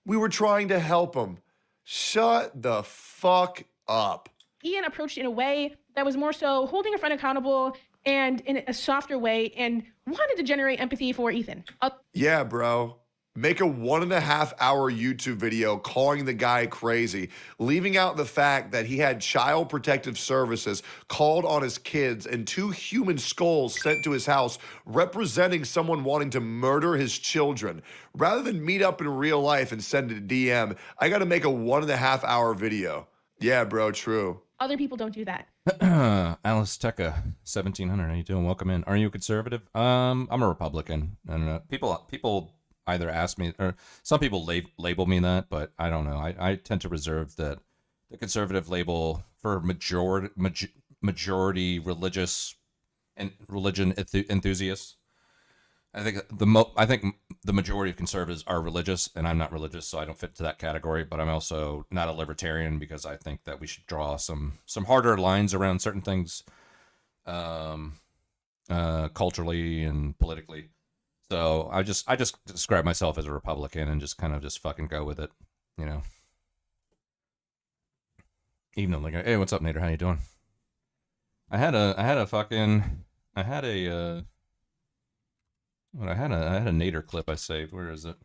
We were trying to help him. Shut the fuck up. Ian approached it in a way that was more so holding a friend accountable and in a softer way and wanted to generate empathy for Ethan. Yeah, bro. Make a 1.5 hour YouTube video calling the guy crazy, leaving out the fact that he had Child Protective Services called on his kids and 2 human skulls sent to his house representing someone wanting to murder his children. Rather than meet up in real life and send it a DM, I gotta make a 1.5 hour video. Yeah, bro, true. Other people don't do that. Alice Tekka, 1700. How you doing? Welcome in. Are you a conservative? I'm a Republican. I don't know. People either ask me, or some people label me that, but I don't know. I tend to reserve the conservative label for majority religious and religion enthusiasts. I think the majority of conservatives are religious, and I'm not religious, so I don't fit into that category. But I'm also not a libertarian because I think that we should draw some harder lines around certain things, culturally and politically. So I just describe myself as a Republican and just kind of just fucking go with it, you know. Even though like, hey, what's up, Nader? How you doing? I had a Nader clip I saved. Where is it?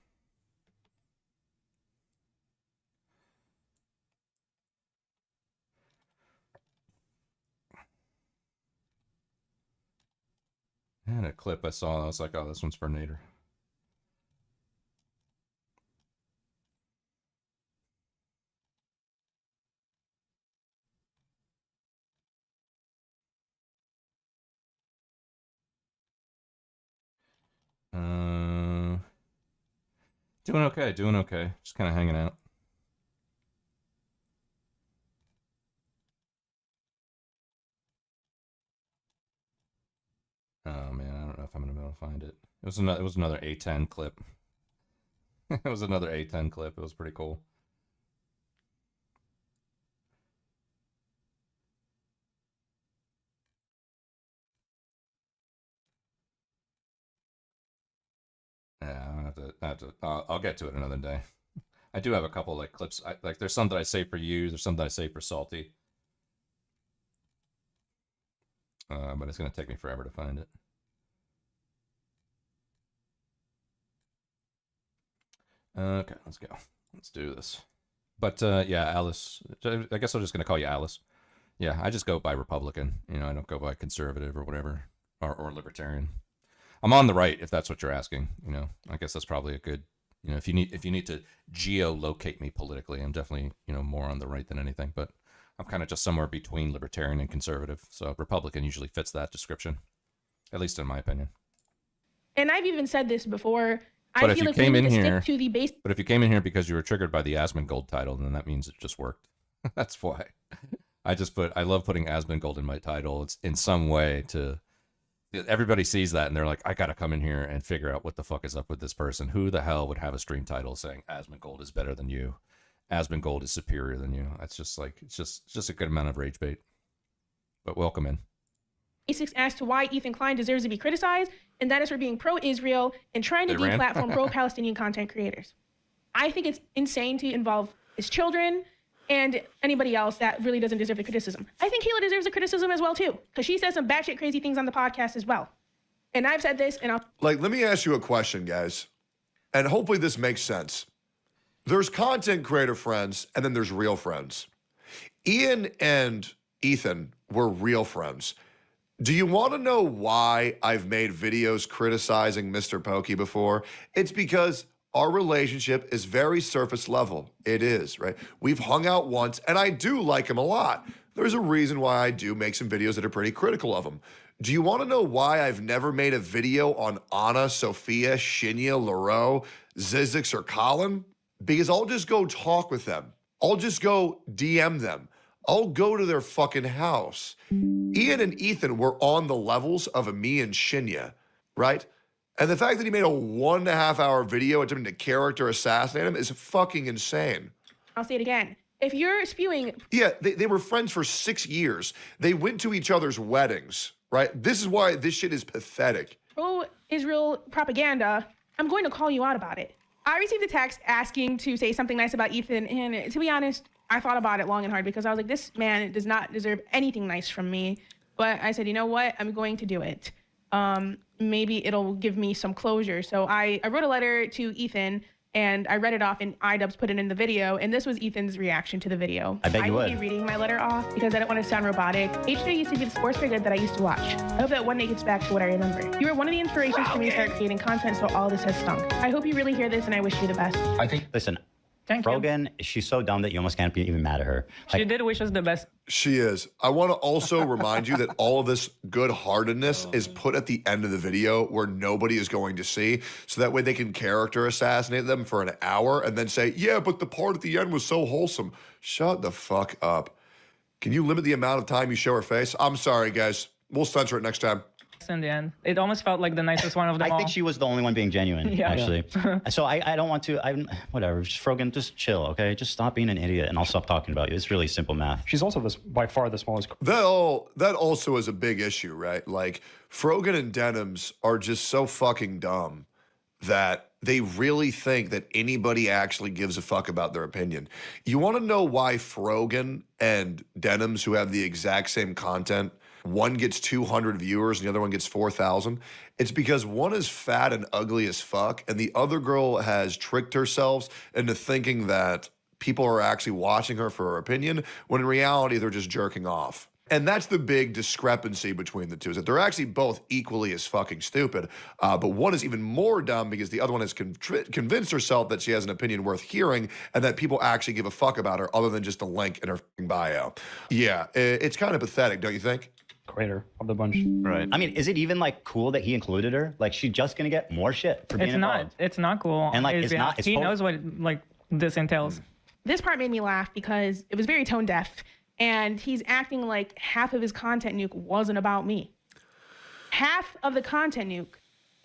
I had a clip I saw and I was like, oh, this one's for Nader. Doing okay. Just kind of hanging out. Oh man, I don't know if I'm gonna be able to find it. It was another A10 clip. It was another A10 clip. It was pretty cool. Yeah, I'll get to it another day. I do have a couple like clips. Like there's some that I save for you. There's some that I save for Salty. But it's gonna take me forever to find it. Okay, let's go. Let's do this. But yeah, Alice. I guess I'm just gonna call you Alice. Yeah, I just go by Republican. You know, I don't go by conservative or whatever, or libertarian. I'm on the right, if that's what you're asking. You know, I guess that's probably a good. You know, if you need to geolocate me politically, I'm definitely, you know, more on the right than anything. But I'm kind of just somewhere between libertarian and conservative. So Republican usually fits that description, at least in my opinion. And I've even said this before. But I if feel you like came we in need to here, stick to the base. But if you came in here because you were triggered by the Asmongold title, then that means it just worked. That's why. I love putting Asmongold in my title. It's in some way to, everybody sees that and they're like, I gotta come in here and figure out what the fuck is up with this person. Who the hell would have a stream title saying Asmongold is better than you? Asmongold is superior than you. That's just like, it's just a good amount of rage bait. But welcome in. Basics as to why Ethan Klein deserves to be criticized, and that is for being pro-Israel and trying to deplatform pro-Palestinian content creators. I think it's insane to involve his children and anybody else that really doesn't deserve the criticism. I think Kayla deserves the criticism as well, too, because she says some batshit crazy things on the podcast as well. And I've said this, and I'll... Like, let me ask you a question, guys, and hopefully this makes sense. There's content creator friends, and then there's real friends. Ian and Ethan were real friends. Do you want to know why I've made videos criticizing Mr. Pokey before? It's because our relationship is very surface level. It is, right? We've hung out once, and I do like him a lot. There's a reason why I do make some videos that are pretty critical of him. Do you want to know why I've never made a video on Anna, Sophia, Shinya, Leroux, Zizix, or Colin? Because I'll just go talk with them. I'll just go DM them. I'll go to their fucking house. Ian and Ethan were on the levels of me and Shinya, right? And the fact that he made a 1.5 hour video attempting to character assassinate him is fucking insane. I'll say it again. If you're spewing... Yeah, they were friends for 6 years. They went to each other's weddings, right? This is why this shit is pathetic. Pro-Israel propaganda, I'm going to call you out about it. I received a text asking to say something nice about Ethan, and to be honest, I thought about it long and hard because I was like, this man does not deserve anything nice from me. But I said, you know what? I'm going to do it. Maybe it'll give me some closure. So I wrote a letter to Ethan, and I read it off, and iDubbbz put it in the video, and this was Ethan's reaction to the video. I bet you would. I won't be reading my letter off because I don't want to sound robotic. HJ used to be the sports figure that I used to watch. I hope that one day gets back to what I remember. You were one of the inspirations for me to start creating content, so all this has stunk. I hope you really hear this, and I wish you the best. I think, listen, Rogan, she's so dumb that you almost can't be even mad at her. She did wish us the best. She is. I want to also remind you that all of this good-heartedness is put at the end of the video where nobody is going to see, so that way they can character assassinate them for an hour and then say, yeah, but the part at the end was so wholesome. Shut the fuck up. Can you limit the amount of time you show her face? I'm sorry, guys. We'll censor it next time. In the end, it almost felt like the nicest one of them all. I think she was the only one being genuine, actually. So I don't want to, whatever, just Frogan, just chill, okay? Just stop being an idiot and I'll stop talking about you. It's really simple math. She's also by far the smallest. That also is a big issue, right? Like, Frogan and Denims are just so fucking dumb that they really think that anybody actually gives a fuck about their opinion. You want to know why Frogan and Denims, who have the exact same content, one gets 200 viewers and the other one gets 4,000? It's because one is fat and ugly as fuck, and the other girl has tricked herself into thinking that people are actually watching her for her opinion, when in reality, they're just jerking off. And that's the big discrepancy between the two, is that they're actually both equally as fucking stupid, but one is even more dumb because the other one has convinced herself that she has an opinion worth hearing and that people actually give a fuck about her other than just a link in her bio. Yeah, it's kind of pathetic, don't you think? Creator of the bunch. Right. I mean, is it even like cool that he included her? Like, she's just gonna get more shit for being involved. It's not cool. And like, it's not. He knows what like this entails. This part made me laugh because it was very tone deaf, and he's acting like half of his content nuke wasn't about me. Half of the content nuke,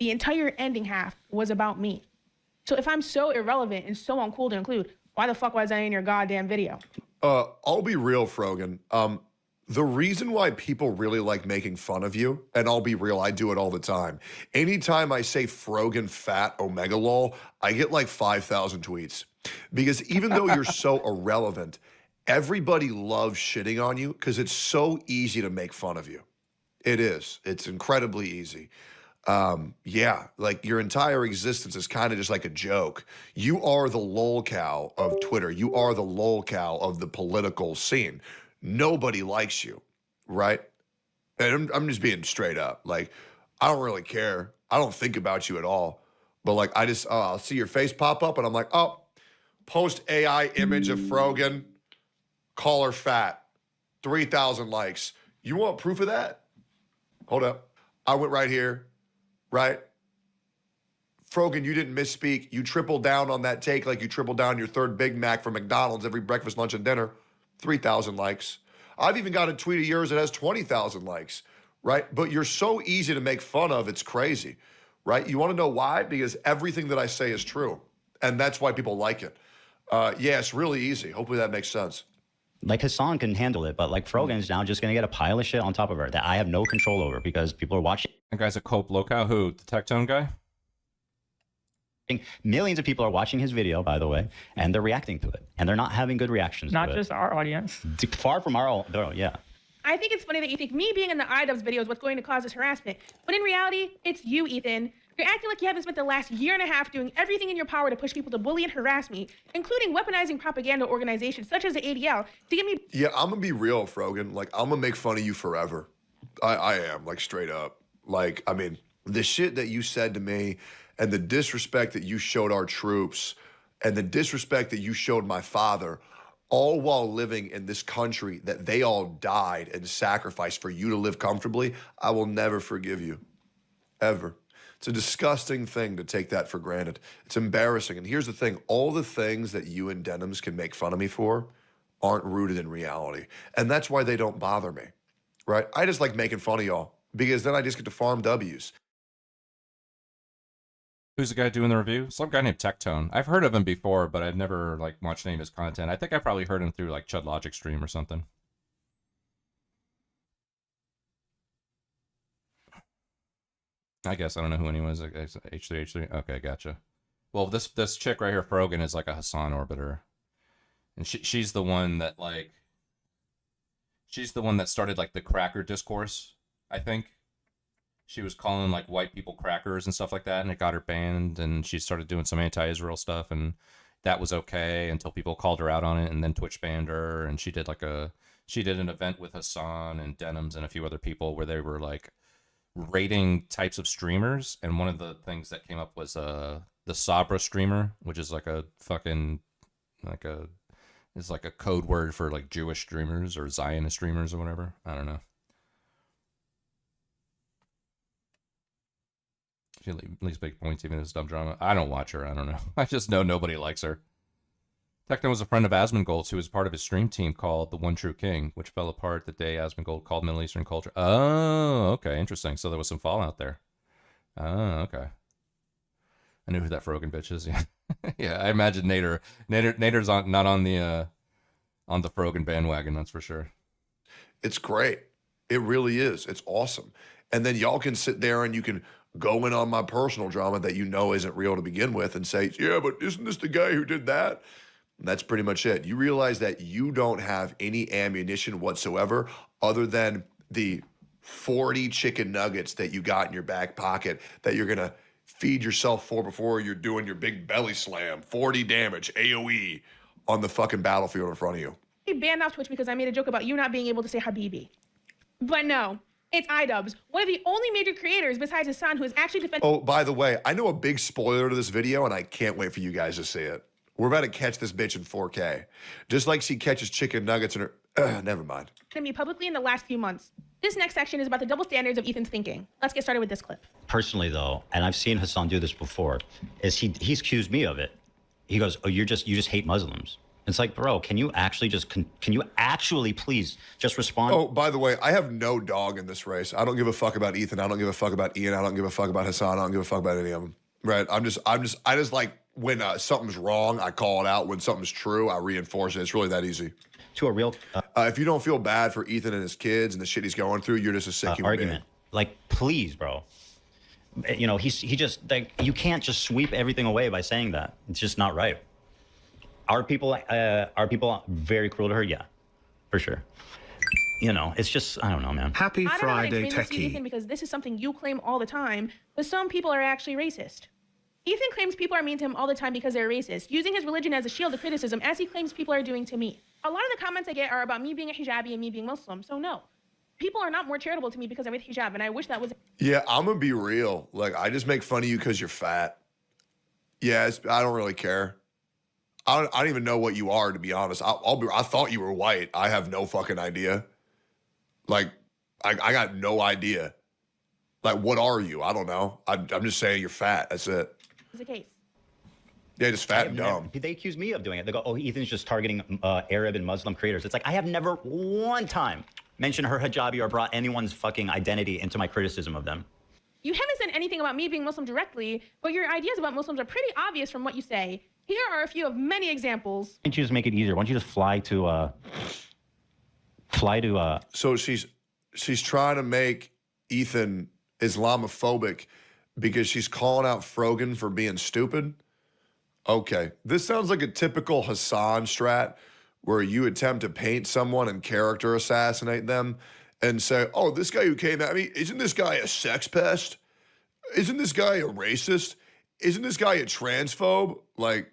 the entire ending half, was about me. So if I'm so irrelevant and so uncool to include, why the fuck was I in your goddamn video? I'll be real, Frogan. The reason why people really like making fun of you, and I'll be real, I do it all the time. Anytime I say Frogan fat omega lol, I get like 5,000 tweets. Because even though you're so irrelevant, everybody loves shitting on you because it's so easy to make fun of you. It is. It's incredibly easy. Yeah, like your entire existence is kind of just like a joke. You are the lolcow of Twitter. You are the lolcow of the political scene. Nobody likes you, right? And I'm just being straight up. Like, I don't really care. I don't think about you at all. But like, I'll see your face pop up and I'm like, oh, post AI image of Frogan, call her fat, 3,000 likes. You want proof of that? Hold up. I went right here, right? Frogan, you didn't misspeak. You tripled down on that take like you tripled down your third Big Mac from McDonald's every breakfast, lunch, and dinner. 3,000 likes. I've even got a tweet of yours that has 20,000 likes, right? But you're so easy to make fun of, it's crazy, right? You want to know why? Because everything that I say is true, and that's why people like it. Yeah, it's really easy. Hopefully that makes sense. Like, Hassan can handle it, but like Frogan's now just gonna get a pile of shit on top of her that I have no control over because people are watching. The guy's a Cope Local, who? The Tectone guy? Millions of people are watching his video, by the way, and they're reacting to it, and they're not having good reactions to it. Not just our audience. Far from our own, yeah. I think it's funny that you think me being in the iDubbbz video is what's going to cause this harassment. But in reality, it's you, Ethan. You're acting like you haven't spent the last year and a half doing everything in your power to push people to bully and harass me, including weaponizing propaganda organizations such as the ADL to get me... Yeah, I'm going to be real, Frogan. Like, I'm going to make fun of you forever. I am, like, straight up. Like, I mean, the shit that you said to me and the disrespect that you showed our troops and the disrespect that you showed my father, all while living in this country that they all died and sacrificed for you to live comfortably, I will never forgive you. Ever. It's a disgusting thing to take that for granted. It's embarrassing. And here's the thing. All the things that you and Denims can make fun of me for aren't rooted in reality. And that's why they don't bother me, right? I just like making fun of y'all because then I just get to farm W's. Who's the guy doing the review? Some guy named Tectone. I've heard of him before, but I've never like watched any of his content. I think I probably heard him through like Chud Logic stream or something. I guess I don't know who anyone is. H3H3. Okay, gotcha. Well, this chick right here, Frogan, is like a Hassan orbiter, and she's the one that started like the cracker discourse. I think she was calling like white people crackers and stuff like that, and it got her banned. And she started doing some anti-Israel stuff, and that was okay until people called her out on it, and then Twitch banned her. And she did an event with Hassan and Denims and a few other people where they were like rating types of streamers, and one of the things that came up was the Sabra streamer, which is like a fucking it's like a code word for like Jewish streamers or Zionist streamers or whatever. I don't know. She at least make points even in this dumb drama. I don't watch her. I don't know. I just know nobody likes her. Techno was a friend of Asmongold's who was part of his stream team called The One True King, which fell apart the day Asmongold called Middle Eastern culture. Oh, okay. Interesting. So there was some fallout there. Oh, okay. I knew who that Frogan bitch is. Yeah, yeah. I imagine Nader's not on the Frogan bandwagon. That's for sure. It's great. It really is. It's awesome. And then y'all can sit there and you can go in on my personal drama that you know isn't real to begin with and say, yeah, but isn't this the guy who did that? And that's pretty much it. You realize that you don't have any ammunition whatsoever other than the 40 chicken nuggets that you got in your back pocket that you're going to feed yourself for before you're doing your big belly slam. 40 damage, AoE, on the fucking battlefield in front of you. He banned off Twitch because I made a joke about you not being able to say Habibi. But no, it's iDubbbz, one of the only major creators besides Hassan who is actually defending. Oh, by the way, I know a big spoiler to this video, and I can't wait for you guys to see it. We're about to catch this bitch in 4K. Just like she catches chicken nuggets in her... never mind. Me publicly in the last few months. This next section is about the double standards of Ethan's thinking. Let's get started with this clip. Personally, though, and I've seen Hassan do this before, is he's accused me of it. He goes, "Oh, you just hate Muslims." It's like, bro, can you actually please just respond? Oh, by the way, I have no dog in this race. I don't give a fuck about Ethan. I don't give a fuck about Ian. I don't give a fuck about Hassan. I don't give a fuck about any of them. Right? I just like when something's wrong, I call it out. When something's true, I reinforce it. It's really that easy. To a real... if you don't feel bad for Ethan and his kids and the shit he's going through, you're just a sick human argument. being. Like, please, bro. You know, he just, like, you can't just sweep everything away by saying that. It's just not right. Are people very cruel to her? Yeah, for sure. You know, it's just, I don't know, man. Happy Friday, Techie. Ethan, because this is something you claim all the time, but some people are actually racist. Ethan claims people are mean to him all the time because they're racist, using his religion as a shield of criticism, as he claims people are doing to me. A lot of the comments I get are about me being a hijabi and me being Muslim, so no. People are not more charitable to me because I wear hijab, and I wish that was... Yeah, I'm gonna be real. Like, I just make fun of you because you're fat. Yeah, I don't really care. I don't even know what you are, to be honest. I thought you were white. I have no fucking idea. Like, I got no idea. Like, what are you? I don't know. I'm just saying you're fat. That's it. Is the case. Yeah, just fat and dumb. They accuse me of doing it. They go, oh, Ethan's just targeting Arab and Muslim creators. It's like, I have never one time mentioned her hijabi or brought anyone's fucking identity into my criticism of them. You haven't said anything about me being Muslim directly, but your ideas about Muslims are pretty obvious from what you say. Here are a few of many examples. Why don't you just make it easier? Why don't you just fly to So she's trying to make Ethan Islamophobic because she's calling out Frogan for being stupid? Okay. This sounds like a typical Hassan strat where you attempt to paint someone and character assassinate them and say, oh, this guy who came at me, isn't this guy a sex pest? Isn't this guy a racist? Isn't this guy a transphobe? Like,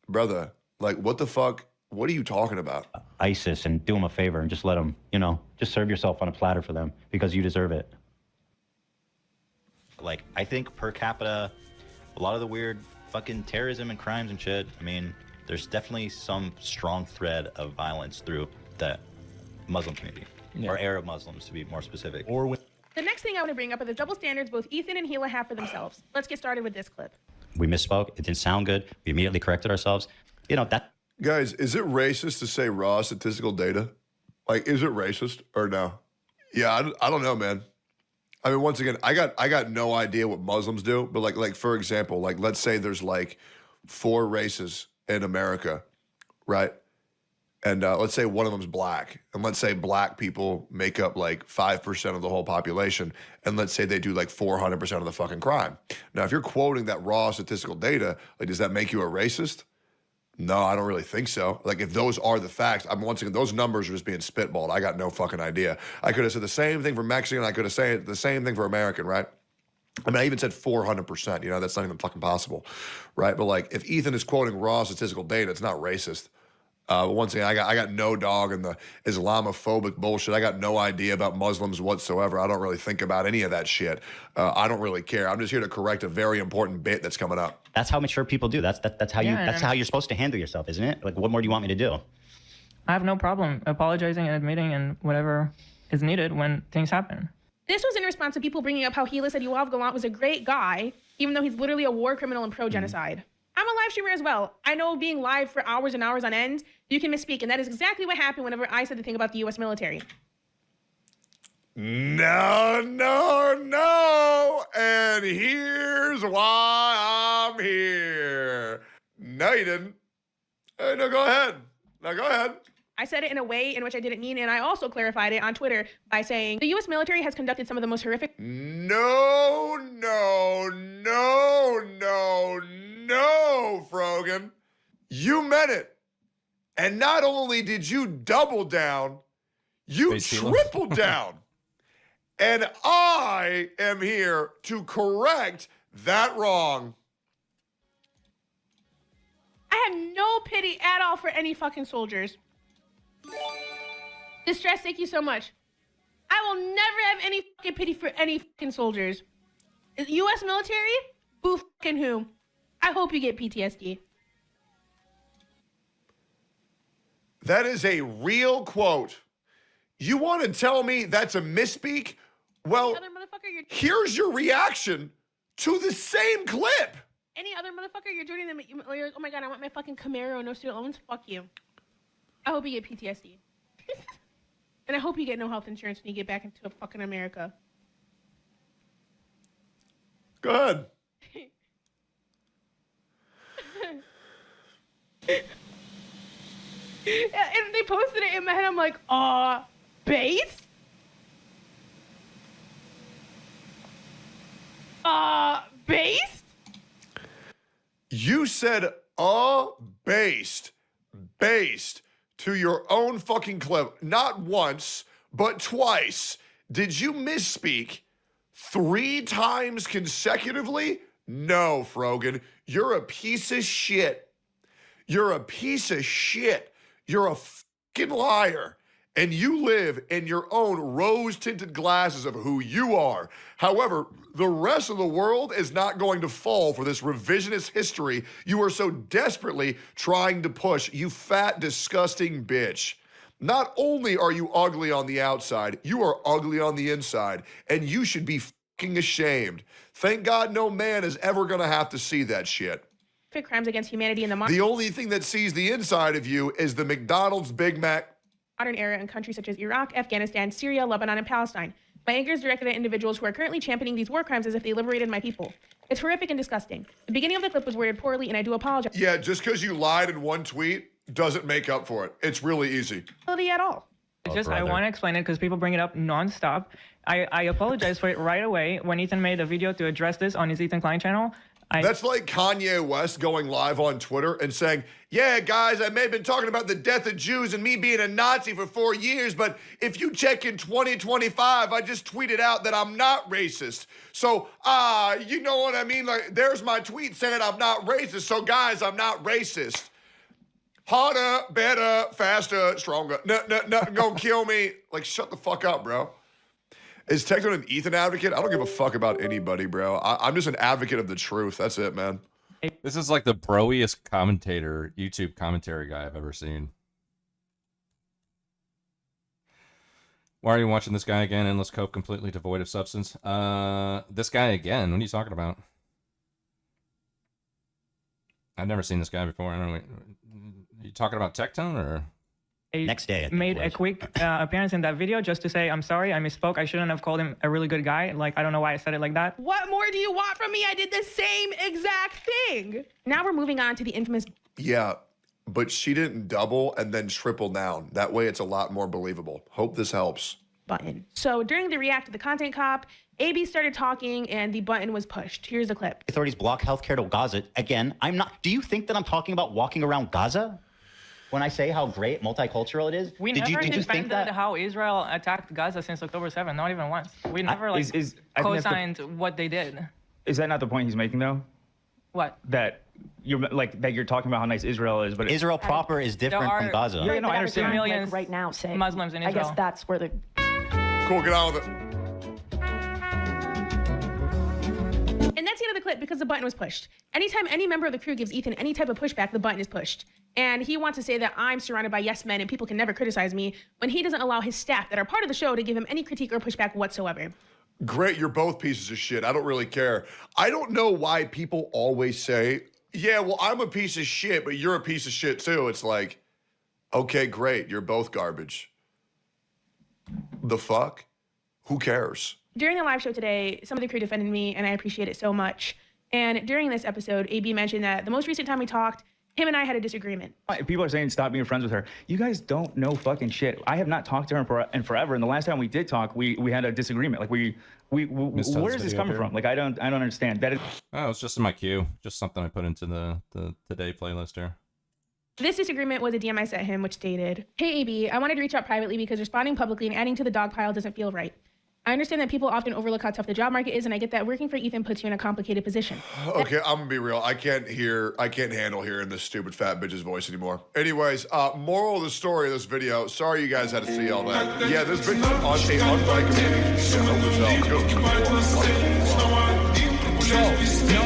brother, like, what the fuck? What are you talking about? ISIS and do them a favor and just let them, you know, just serve yourself on a platter for them because you deserve it. Like, I think per capita, a lot of the weird fucking terrorism and crimes and shit, I mean, there's definitely some strong thread of violence through the Muslim community, or Arab Muslims to be more specific. The next thing I want to bring up are the double standards both Ethan and Hila have for themselves. Let's get started with this clip. We misspoke. It didn't sound good. We immediately corrected ourselves. You know, that... Guys, is it racist to say raw statistical data? Like, is it racist or no? Yeah, I don't know, man. I mean, once again, I got no idea what Muslims do, but like for example, like let's say there's like 4 races in America, right? And let's say one of them's black, and let's say black people make up like 5% of the whole population, and let's say they do like 400% of the fucking crime. Now, if you're quoting that raw statistical data, like, does that make you a racist? No, I don't really think so. Like, if those are the facts, once again, those numbers are just being spitballed. I got no fucking idea. I could have said the same thing for Mexican. I could have said the same thing for American, right? I mean, I even said 400%. You know, that's not even fucking possible, right? But like, if Ethan is quoting raw statistical data, it's not racist. Once again, I got no dog in the Islamophobic bullshit. I got no idea about Muslims whatsoever. I don't really think about any of that shit. I don't really care. I'm just here to correct a very important bit that's coming up. That's how mature people do. That's how you. Yeah, That's how you're supposed to handle yourself, isn't it? Like, what more do you want me to do? I have no problem apologizing and admitting and whatever is needed when things happen. This was in response to people bringing up how Gila said Yoav Gallant was a great guy, even though he's literally a war criminal and pro-genocide. I'm a live streamer as well. I know being live for hours and hours on end, you can misspeak, and that is exactly what happened whenever I said the thing about the U.S. military. No. And here's why I'm here. No, you didn't. No, go ahead. I said it in a way in which I didn't mean, and I also clarified it on Twitter by saying the U.S. military has conducted some of the most horrific. No, Frogan. You meant it. And not only did you double down, you tripled down. And I am here to correct that wrong. I have no pity at all for any fucking soldiers. Distress, thank you so much. I will never have any fucking pity for any fucking soldiers. U.S. military? Boo fucking who? I hope you get PTSD. That is a real quote. You want to tell me that's a misspeak? Well, here's your reaction to the same clip. Any other motherfucker, you're joining them. You're like, oh my god, I want my fucking Camaro, no student loans. Fuck you. I hope you get PTSD. And I hope you get no health insurance when you get back into fucking America. Go ahead. And they posted it in my head. I'm like, base? Based? You said based to your own fucking clip. Not once, but twice. Did you misspeak 3 times consecutively? No, Frogan. You're a piece of shit. You're a piece of shit. You're a fucking liar. And you live in your own rose-tinted glasses of who you are. However, the rest of the world is not going to fall for this revisionist history you are so desperately trying to push, you fat, disgusting bitch. Not only are you ugly on the outside, you are ugly on the inside, and you should be fucking ashamed. Thank God no man is ever going to have to see that shit. Crimes against humanity in the only thing that sees the inside of you is the McDonald's Big Mac. Modern era in countries such as Iraq, Afghanistan, Syria, Lebanon, and Palestine. My anger is directed at individuals who are currently championing these war crimes as if they liberated my people. It's horrific and disgusting. The beginning of the clip was worded poorly, and I do apologize. Yeah, just because you lied in one tweet doesn't make up for it. It's really easy. At all. I want to explain it because people bring it up nonstop. I apologize for it right away when Ethan made a video to address this on his Ethan Klein channel. That's like Kanye West going live on Twitter and saying, yeah, guys, I may have been talking about the death of Jews and me being a Nazi for 4 years, but if you check in 2025, I just tweeted out that I'm not racist. So, you know what I mean? Like, there's my tweet saying I'm not racist. So, guys, I'm not racist. Harder, better, faster, stronger. No, gonna kill me. Like, shut the fuck up, bro. Is Tecton an Ethan advocate? I don't give a fuck about anybody, bro. I'm just an advocate of the truth. That's it, man. This is like the broiest commentator, YouTube commentary guy I've ever seen. Why are you watching this guy again? Endless cope, completely devoid of substance. This guy again? What are you talking about? I've never seen this guy before. I don't know. You talking about Tectone or? Next day, I think made it a was. quick appearance in that video just to say, I'm sorry, I misspoke. I shouldn't have called him a really good guy. Like, I don't know why I said it like that. What more do you want from me? I did the same exact thing. Now we're moving on to the infamous. Yeah, but she didn't double and then triple down. That way it's a lot more believable. Hope this helps. Button. So during the react to the content cop, AB started talking and the button was pushed. Here's the clip. Authorities block healthcare to Gaza. Again, I'm not. Do you think that I'm talking about walking around Gaza when I say how great multicultural it is? We did never you think defended that? how Israel attacked Gaza since October 7th, not even once. We never I think that's the- co-signed what they did. Is that not the point he's making, though? What? That you're talking about how nice Israel is, but Israel proper is different from Gaza. Yeah, no, I understand. Millions right now saying Muslims in I Israel. guess that's where the Cool, get on with it. And that's the end of the clip because the button was pushed. Anytime any member of the crew gives Ethan any type of pushback, the button is pushed. And he wants to say that I'm surrounded by yes men and people can never criticize me when he doesn't allow his staff that are part of the show to give him any critique or pushback whatsoever. Great, you're both pieces of shit. I don't really care. I don't know why people always say, yeah, well, I'm a piece of shit, but you're a piece of shit too. It's like, okay, great, you're both garbage. The fuck? Who cares? During the live show today, some of the crew defended me, and I appreciate it so much. And during this episode, AB mentioned that the most recent time we talked, him and I had a disagreement. People are saying stop being friends with her. You guys don't know fucking shit. I have not talked to her in forever, and the last time we did talk, we had a disagreement. Like where is this coming from? Like I don't understand. That is. Oh, it's just in my queue. Just something I put into the today playlist here. This disagreement was a DM I sent him, which stated, "Hey AB, I wanted to reach out privately because responding publicly and adding to the dog pile doesn't feel right. I understand that people often overlook how tough the job market is, and I get that working for Ethan puts you in a complicated position." Okay, I'm gonna be real. I can't handle hearing this stupid fat bitch's voice anymore. Anyways, moral of the story of this video. Sorry you guys had to see all that. Yeah, this bitch is unlikable. No,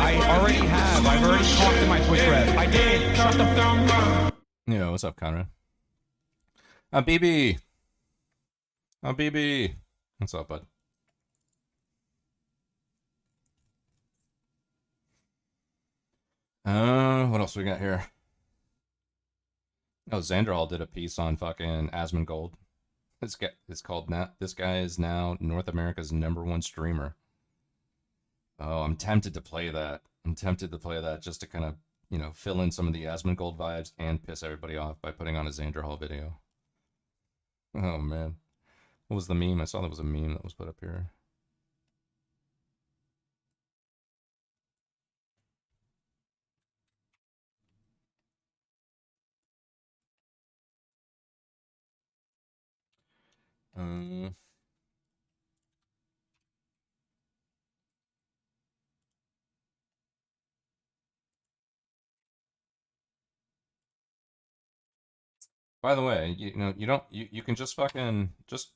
I already have. I've already talked to my Twitch rep. I did. Shut the fuck up. Yeah, what's up, Conrad? BB. BB. What's up, bud? What else we got here? Oh, Xanderhall did a piece on fucking Asmongold. This guy is now North America's #1 streamer. Oh, I'm tempted to play that. Just to kind of, fill in some of the Asmongold vibes and piss everybody off by putting on a Xanderhall video. Oh, man. What was the meme? I saw there was a meme that was put up here. By the way, you can just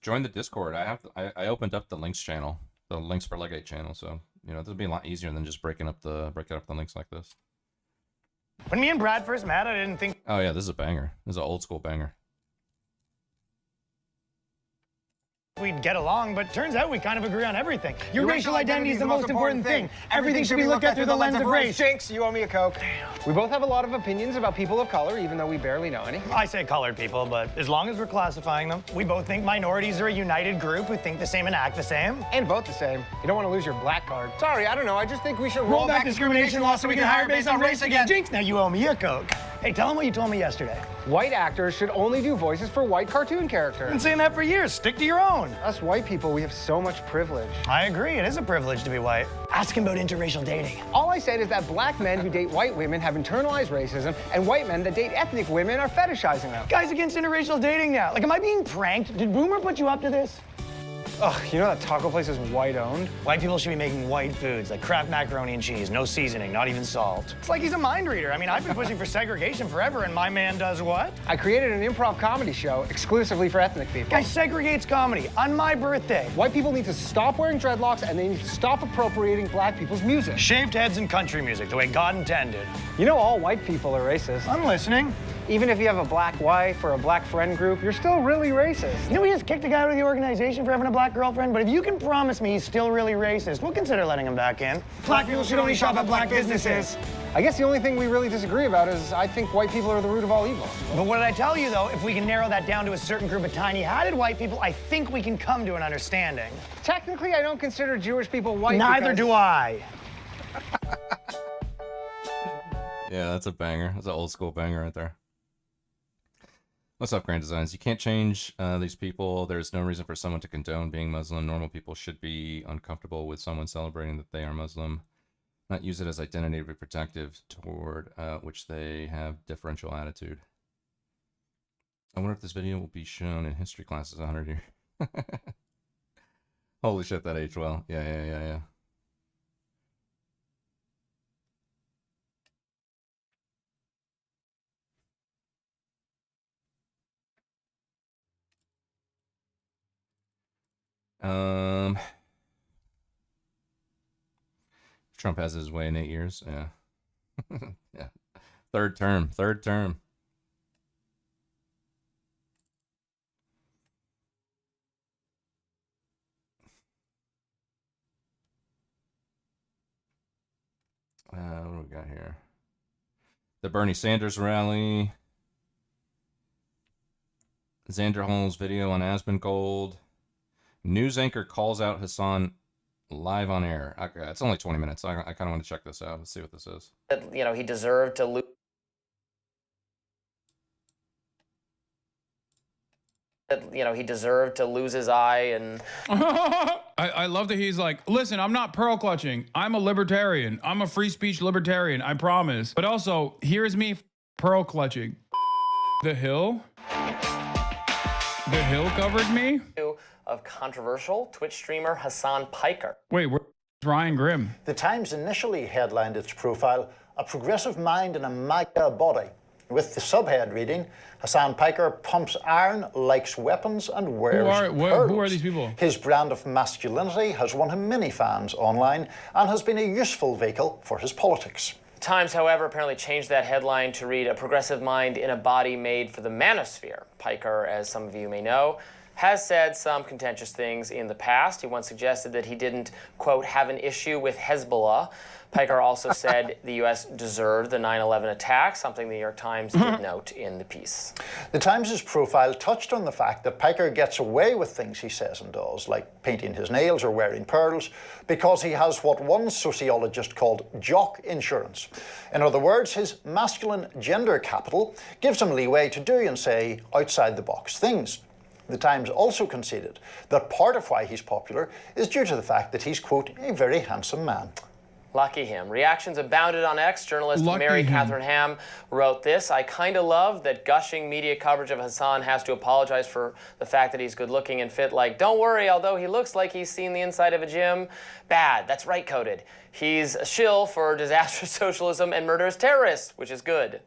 join the Discord. I opened up the links channel, the links for Legate channel, so this would be a lot easier than just breaking up the links like this. When me and Brad first met, I didn't think. Oh yeah, this is a banger. This is an old school banger. We'd get along, but turns out we kind of agree on everything. Your racial identity is the most important thing. Everything should be looked at through the lens of race. Jinx, you owe me a Coke. We both have a lot of opinions about people of color, even though we barely know any. I say colored people, but as long as we're classifying them, we both think minorities are a united group who think the same and act the same. And vote the same. You don't want to lose your black card. Sorry, I don't know. I just think we should Roll back discrimination law so we can hire based on race again. Jinx, now you owe me a Coke. Hey, tell him what you told me yesterday. White actors should only do voices for white cartoon characters. I've been saying that for years. Stick to your own. Us white people, we have so much privilege. I agree. It is a privilege to be white. Ask him about interracial dating. All I said is that black men who date white women have internalized racism, and white men that date ethnic women are fetishizing them. Guys against interracial dating now. Like, am I being pranked? Did Boomer put you up to this? Ugh, you know that taco place is white-owned? White people should be making white foods, like Kraft macaroni and cheese, no seasoning, not even salt. It's like he's a mind reader. I mean, I've been pushing for segregation forever, and my man does what? I created an improv comedy show exclusively for ethnic people. Guy segregates comedy on my birthday. White people need to stop wearing dreadlocks, and they need to stop appropriating black people's music. Shaved heads and country music, the way God intended. You know all white people are racist. I'm listening. Even if you have a black wife or a black friend group, you're still really racist. You know, we just kicked a guy out of the organization for having a black girlfriend, but if you can promise me he's still really racist, we'll consider letting him back in. Black people should only shop at black businesses. I guess the only thing we really disagree about is I think white people are the root of all evil. But what did I tell you, though? If we can narrow that down to a certain group of tiny-hatted white people, I think we can come to an understanding. Technically, I don't consider Jewish people white. Neither do I. Yeah, that's a banger. That's an old school banger right there. What's up, Grand Designs? You can't change these people. There's no reason for someone to condone being Muslim. Normal people should be uncomfortable with someone celebrating that they are Muslim, not use it as identity to be protective toward which they have differential attitude. I wonder if this video will be shown in history classes 100 years. Holy shit, that aged well. Yeah. Trump has his way in 8 years. Yeah. Yeah. Third term. What do we got here? The Bernie Sanders rally. Xander Hall's video on Asmongold. News anchor calls out Hassan live on air. Okay, it's only 20 minutes. I kind of want to check this out. Let's see what this is. You know, he deserved to lose. You know, he deserved to lose his eye and... I love that he's like, listen, I'm not pearl clutching. I'm a libertarian. I'm a free speech libertarian, I promise. But also, here's me pearl clutching. The Hill covered me? Of controversial Twitch streamer Hassan Piker. Wait, where's Ryan Grimm? The Times initially headlined its profile, "A Progressive Mind in a MAGA Body," with the subhead reading, "Hassan Piker pumps iron, likes weapons, and wears pearls." Who are these people? His brand of masculinity has won him many fans online and has been a useful vehicle for his politics. The Times, however, apparently changed that headline to read, "A progressive mind in a body made for the manosphere." Piker, as some of you may know, has said some contentious things in the past. He once suggested that he didn't, quote, have an issue with Hezbollah. Piker also said the U.S. deserved the 9/11 attack, something the New York Times did note in the piece. The Times' profile touched on the fact that Piker gets away with things he says and does, like painting his nails or wearing pearls, because he has what one sociologist called jock insurance. In other words, his masculine gender capital gives him leeway to do and say outside-the-box things. The Times also conceded that part of why he's popular is due to the fact that he's, quote, a very handsome man. Lucky him. Reactions abounded on X. Journalist Mary Catherine Ham wrote this: "I kind of love that gushing media coverage of Hassan has to apologize for the fact that he's good looking and fit. Like, don't worry, although he looks like he's seen the inside of a gym. Bad. That's right coded. He's a shill for disastrous socialism and murderous terrorists, which is good."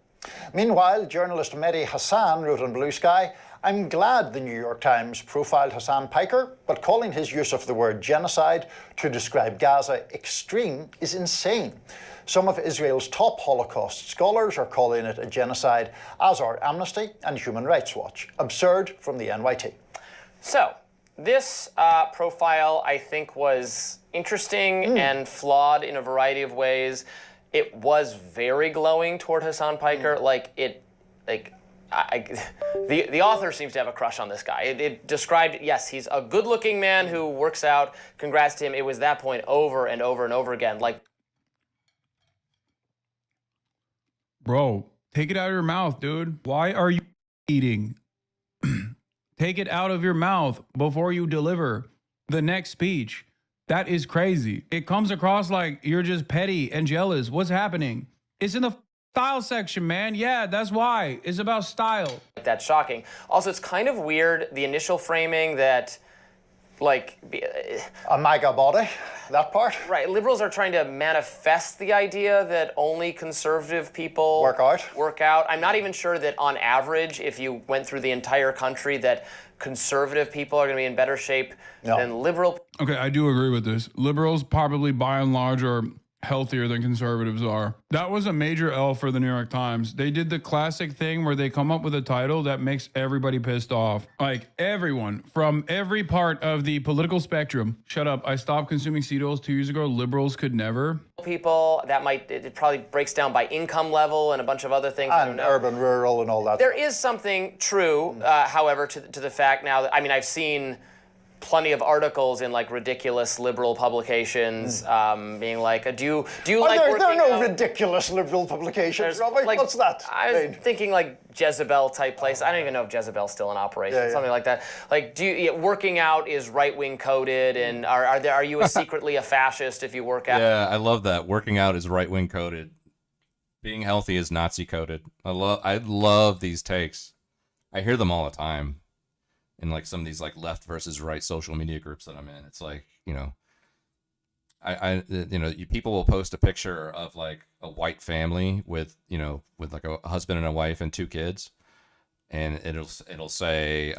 Meanwhile, journalist Mehdi Hassan wrote on Blue Sky, "I'm glad the New York Times profiled Hassan Piker, but calling his use of the word genocide to describe Gaza extreme is insane. Some of Israel's top Holocaust scholars are calling it a genocide, as are Amnesty and Human Rights Watch. Absurd from the NYT." So, this profile, I think, was interesting and flawed in a variety of ways. It was very glowing toward Hassan Piker. The author seems to have a crush on this guy. It described, yes, he's a good-looking man who works out. Congrats to him. It was that point over and over and over again. Like, bro, take it out of your mouth, dude. Why are you eating? Take it out of your mouth before you deliver the next speech. That is crazy. It comes across like you're just petty and jealous. What's happening? It's in the style section, man. Yeah, that's why. It's about style. That's shocking. Also, it's kind of weird, the initial framing that, like... a MAGA body, that part? Right. Liberals are trying to manifest the idea that only conservative people... Work out. I'm not even sure that on average, if you went through the entire country, that conservative people are going to be in better shape than liberal... Okay, I do agree with this. Liberals probably, by and large, are healthier than conservatives are. That was a major L for the New York Times. They did the classic thing where they come up with a title that makes everybody pissed off. Like everyone from every part of the political spectrum. Shut up. I stopped consuming seed oils 2 years ago. Liberals could never. People, that might, it probably breaks down by income level and a bunch of other things. And urban, rural, and all that. There is something true, however, to the fact now that, I mean, I've seen plenty of articles in like ridiculous liberal publications being like, do you like there working are no out? ridiculous liberal publications, Robbie. Like, what's that? I was thinking like Jezebel type place. I don't even know if Jezebel's still in operation, something like that. Like, working out is right-wing coded, and are you secretly a fascist if you work out? Yeah, I love that. Working out is right-wing coded. Being healthy is Nazi coded. I love these takes. I hear them all the time in like some of these like left versus right social media groups that I'm in. It's like, you know, people will post a picture of like a white family with, you know, with like a husband and a wife and 2 kids, and it'll say,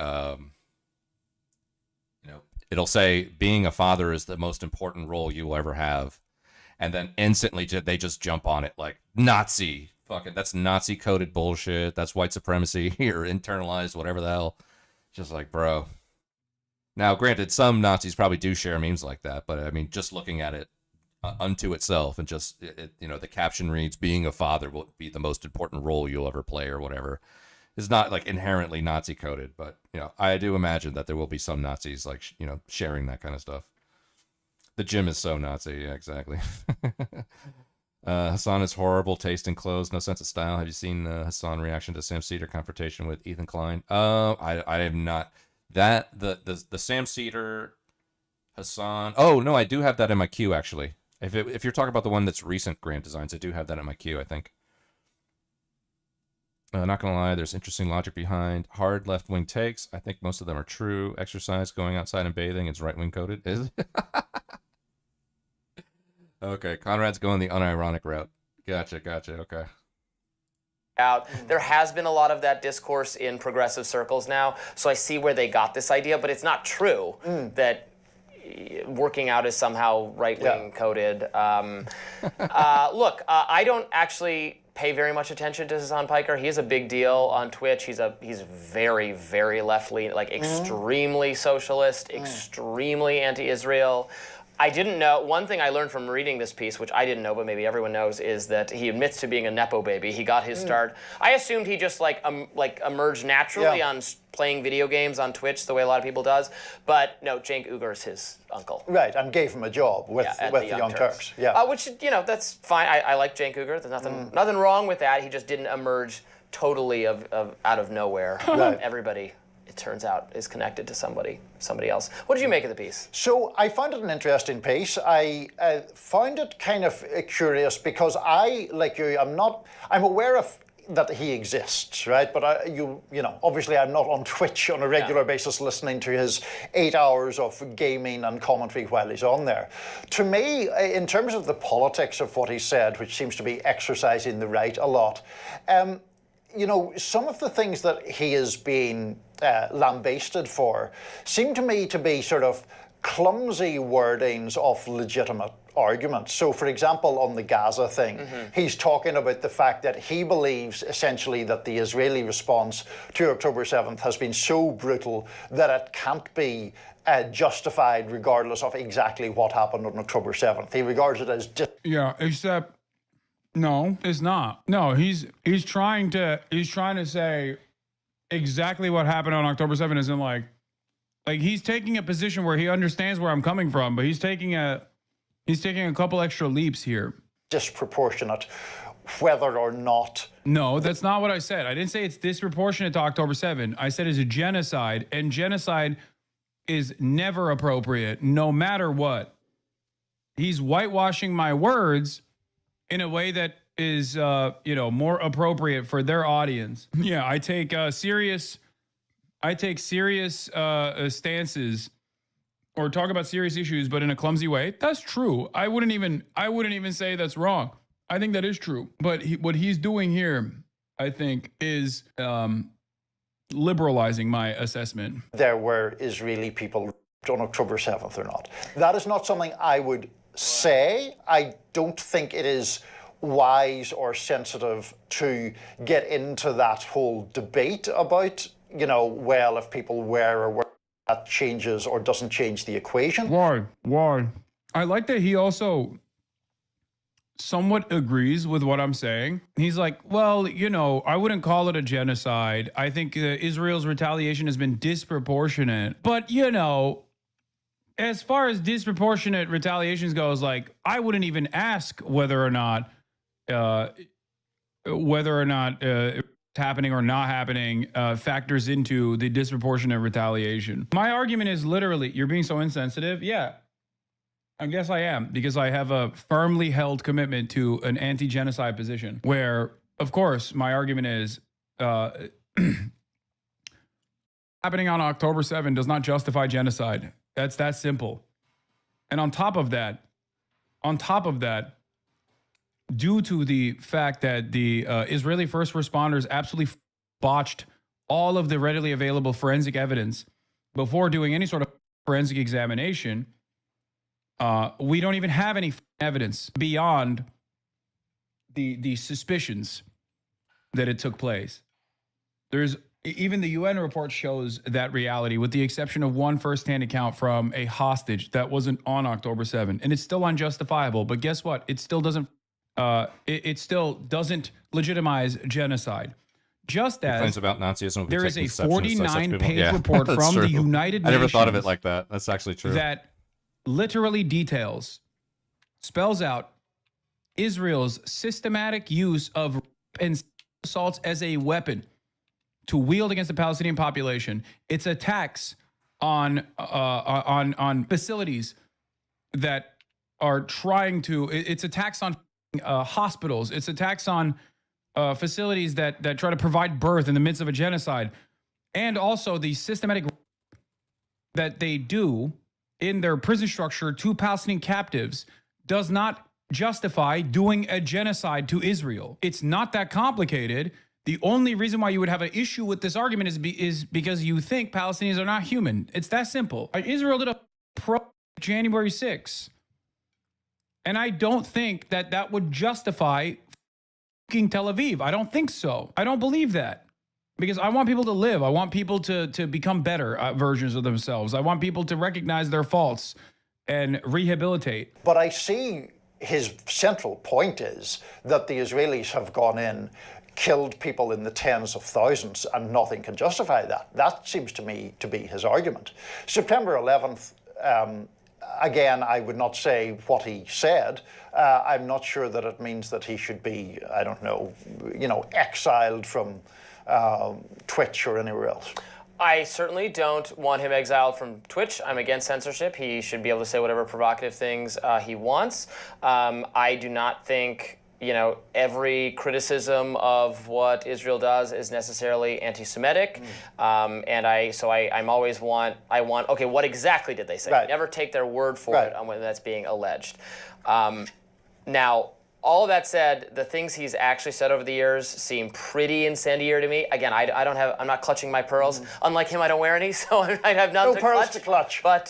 it'll say being a father is the most important role you will ever have, and then instantly they just jump on it like Nazi, fucking that's Nazi coded bullshit, that's white supremacy or internalized whatever the hell. Just like, bro. Now, granted, some Nazis probably do share memes like that, but I mean, just looking at it unto itself and just, the caption reads, being a father will be the most important role you'll ever play or whatever. It's not like inherently Nazi coded, but, you know, I do imagine that there will be some Nazis like, sharing that kind of stuff. The gym is so Nazi. Yeah, exactly. Hassan is horrible taste in clothes, no sense of style. Have you seen Hassan reaction to Sam Cedar confrontation with Ethan Klein? I have not. That the Sam Cedar Hassan. Oh no, I do have that in my queue actually. If you're talking about the one that's recent Grant Designs, I do have that in my queue. I think. Not gonna lie, there's interesting logic behind hard left wing takes. I think most of them are true. Exercise, going outside and bathing, it's right wing coded. Is it? Okay, Conrad's going the unironic route. Gotcha. Okay. There has been a lot of that discourse in progressive circles now, so I see where they got this idea, but it's not true that working out is somehow right-wing coded. Look, I don't actually pay very much attention to Hassan Piker. He is a big deal on Twitch. He's very, very left-leaning, like extremely socialist, extremely anti-Israel. I didn't know, one thing I learned from reading this piece, which I didn't know, but maybe everyone knows, is that he admits to being a Nepo baby. He got his start. I assumed he just like emerged naturally on playing video games on Twitch, the way a lot of people does. But no, Cenk Uyghur's his uncle. Right, and gave him a job with the Young Turks. Yeah. Which, that's fine. I like Cenk Uyghur. There's nothing wrong with that. He just didn't emerge totally out of nowhere. Right. Everybody, it turns out, is connected to somebody else. What did you make of the piece? So I found it an interesting piece. I found it kind of curious because I, like you, I'm aware of that he exists, right? But obviously I'm not on Twitch on a regular basis listening to his 8 hours of gaming and commentary while he's on there. To me, in terms of the politics of what he said, which seems to be exercising the right a lot, some of the things that he is being lambasted for seem to me to be sort of clumsy wordings of legitimate arguments. So, for example, on the Gaza thing, he's talking about the fact that he believes essentially that the Israeli response to October 7th has been so brutal that it can't be justified regardless of exactly what happened on October 7th. He regards it as just... Yeah, except... No, it's not. No, he's trying to say exactly what happened on October 7th isn't like he's taking a position where he understands where I'm coming from, but he's taking a couple extra leaps here. Disproportionate, whether or not. No, that's not what I said. I didn't say it's disproportionate to October 7th. I said it's a genocide, and genocide is never appropriate, no matter what. He's whitewashing my words in a way that is, more appropriate for their audience. Yeah, I take serious stances or talk about serious issues, but in a clumsy way. That's true. I wouldn't even say that's wrong. I think that is true. But what he's doing here, I think, is liberalizing my assessment. There were Israeli people on October 7th or not. That is not something I would say. I don't think it is wise or sensitive to get into that whole debate about, you know, well, if people wear or wear, that changes or doesn't change the equation. Why? I like that he also somewhat agrees with what I'm saying. He's like, well, you know, I wouldn't call it a genocide. I think Israel's retaliation has been disproportionate. But, you know, as far as disproportionate retaliations goes, like, I wouldn't even ask whether or not happening or not happening factors into the disproportionate retaliation. My argument is literally, you're being so insensitive. Yeah, I guess I am, because I have a firmly held commitment to an anti-genocide position where, of course, my argument is happening on October 7 does not justify genocide. That's that simple. And on top of that, due to the fact that the Israeli first responders absolutely botched all of the readily available forensic evidence before doing any sort of forensic examination, we don't even have any evidence beyond the suspicions that it took place. Even the UN report shows that reality, with the exception of one firsthand account from a hostage that wasn't on October 7, and it's still unjustifiable. But guess what? It still doesn't. It still doesn't legitimize genocide. Just as complaints about Nazism, there is a 49-page report from true. the United Nations. I never thought of it like that. That's actually true. That literally spells out Israel's systematic use of and assaults as a weapon to wield against the Palestinian population. It's attacks on facilities that are trying to. It's attacks on hospitals. It's attacks on facilities that try to provide birth in the midst of a genocide, and also the systematic that they do in their prison structure to Palestinian captives does not justify doing a genocide to Israel. It's not that complicated. The only reason why you would have an issue with this argument is because you think Palestinians are not human. It's that simple. Israel did a pro-January 6th. And I don't think that would justify Tel Aviv. I don't think so. I don't believe that. Because I want people to live. I want people to become better versions of themselves. I want people to recognize their faults and rehabilitate. But I see his central point is that the Israelis have gone in, killed people in the tens of thousands, and nothing can justify that. That seems to me to be his argument. September 11th, again, I would not say what he said. I'm not sure that it means that he should be, I don't know, exiled from Twitch or anywhere else. I certainly don't want him exiled from Twitch. I'm against censorship. He should be able to say whatever provocative things he wants. I do not think every criticism of what Israel does is necessarily anti-Semitic. And I'm always okay, what exactly did they say? Right. Never take their word for it on when that's being alleged. Now, all of that said, the things he's actually said over the years seem pretty incendiary to me. Again, I'm not clutching my pearls. Unlike him, I don't wear any, so I have none no pearls to clutch. But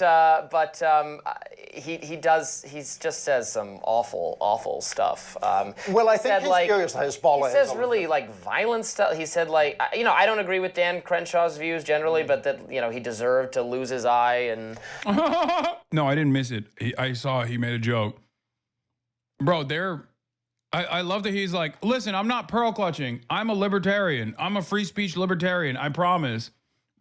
he just says some awful stuff. Well, I think Hezbollah. He says really violent stuff. He said I don't agree with Dan Crenshaw's views generally, but that he deserved to lose his eye and. No, I didn't miss it. I saw he made a joke, bro. I love that he's like, listen, I'm not pearl clutching. I'm a libertarian. I'm a free speech libertarian. I promise.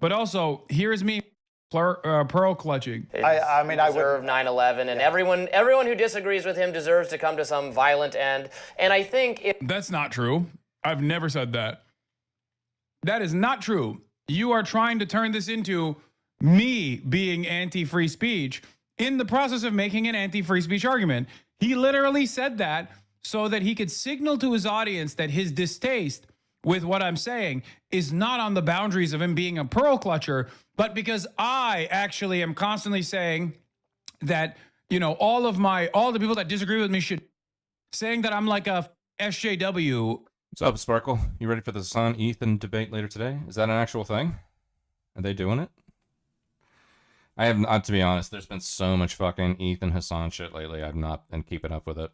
But also, here's me pearl clutching. I deserve 9/11, and everyone who disagrees with him deserves to come to some violent end. And I think that's not true. I've never said that. That is not true. You are trying to turn this into me being anti-free speech in the process of making an anti-free speech argument. He literally said that so that he could signal to his audience that his distaste with what I'm saying is not on the boundaries of him being a pearl clutcher, but because I actually am constantly saying that, all the people that disagree with me should, saying that I'm like a SJW. What's up, Sparkle? You ready for the Son Ethan debate later today? Is that an actual thing? Are they doing it? I have not, to be honest. There's been so much fucking Ethan Hassan shit lately. I've not been keeping up with it.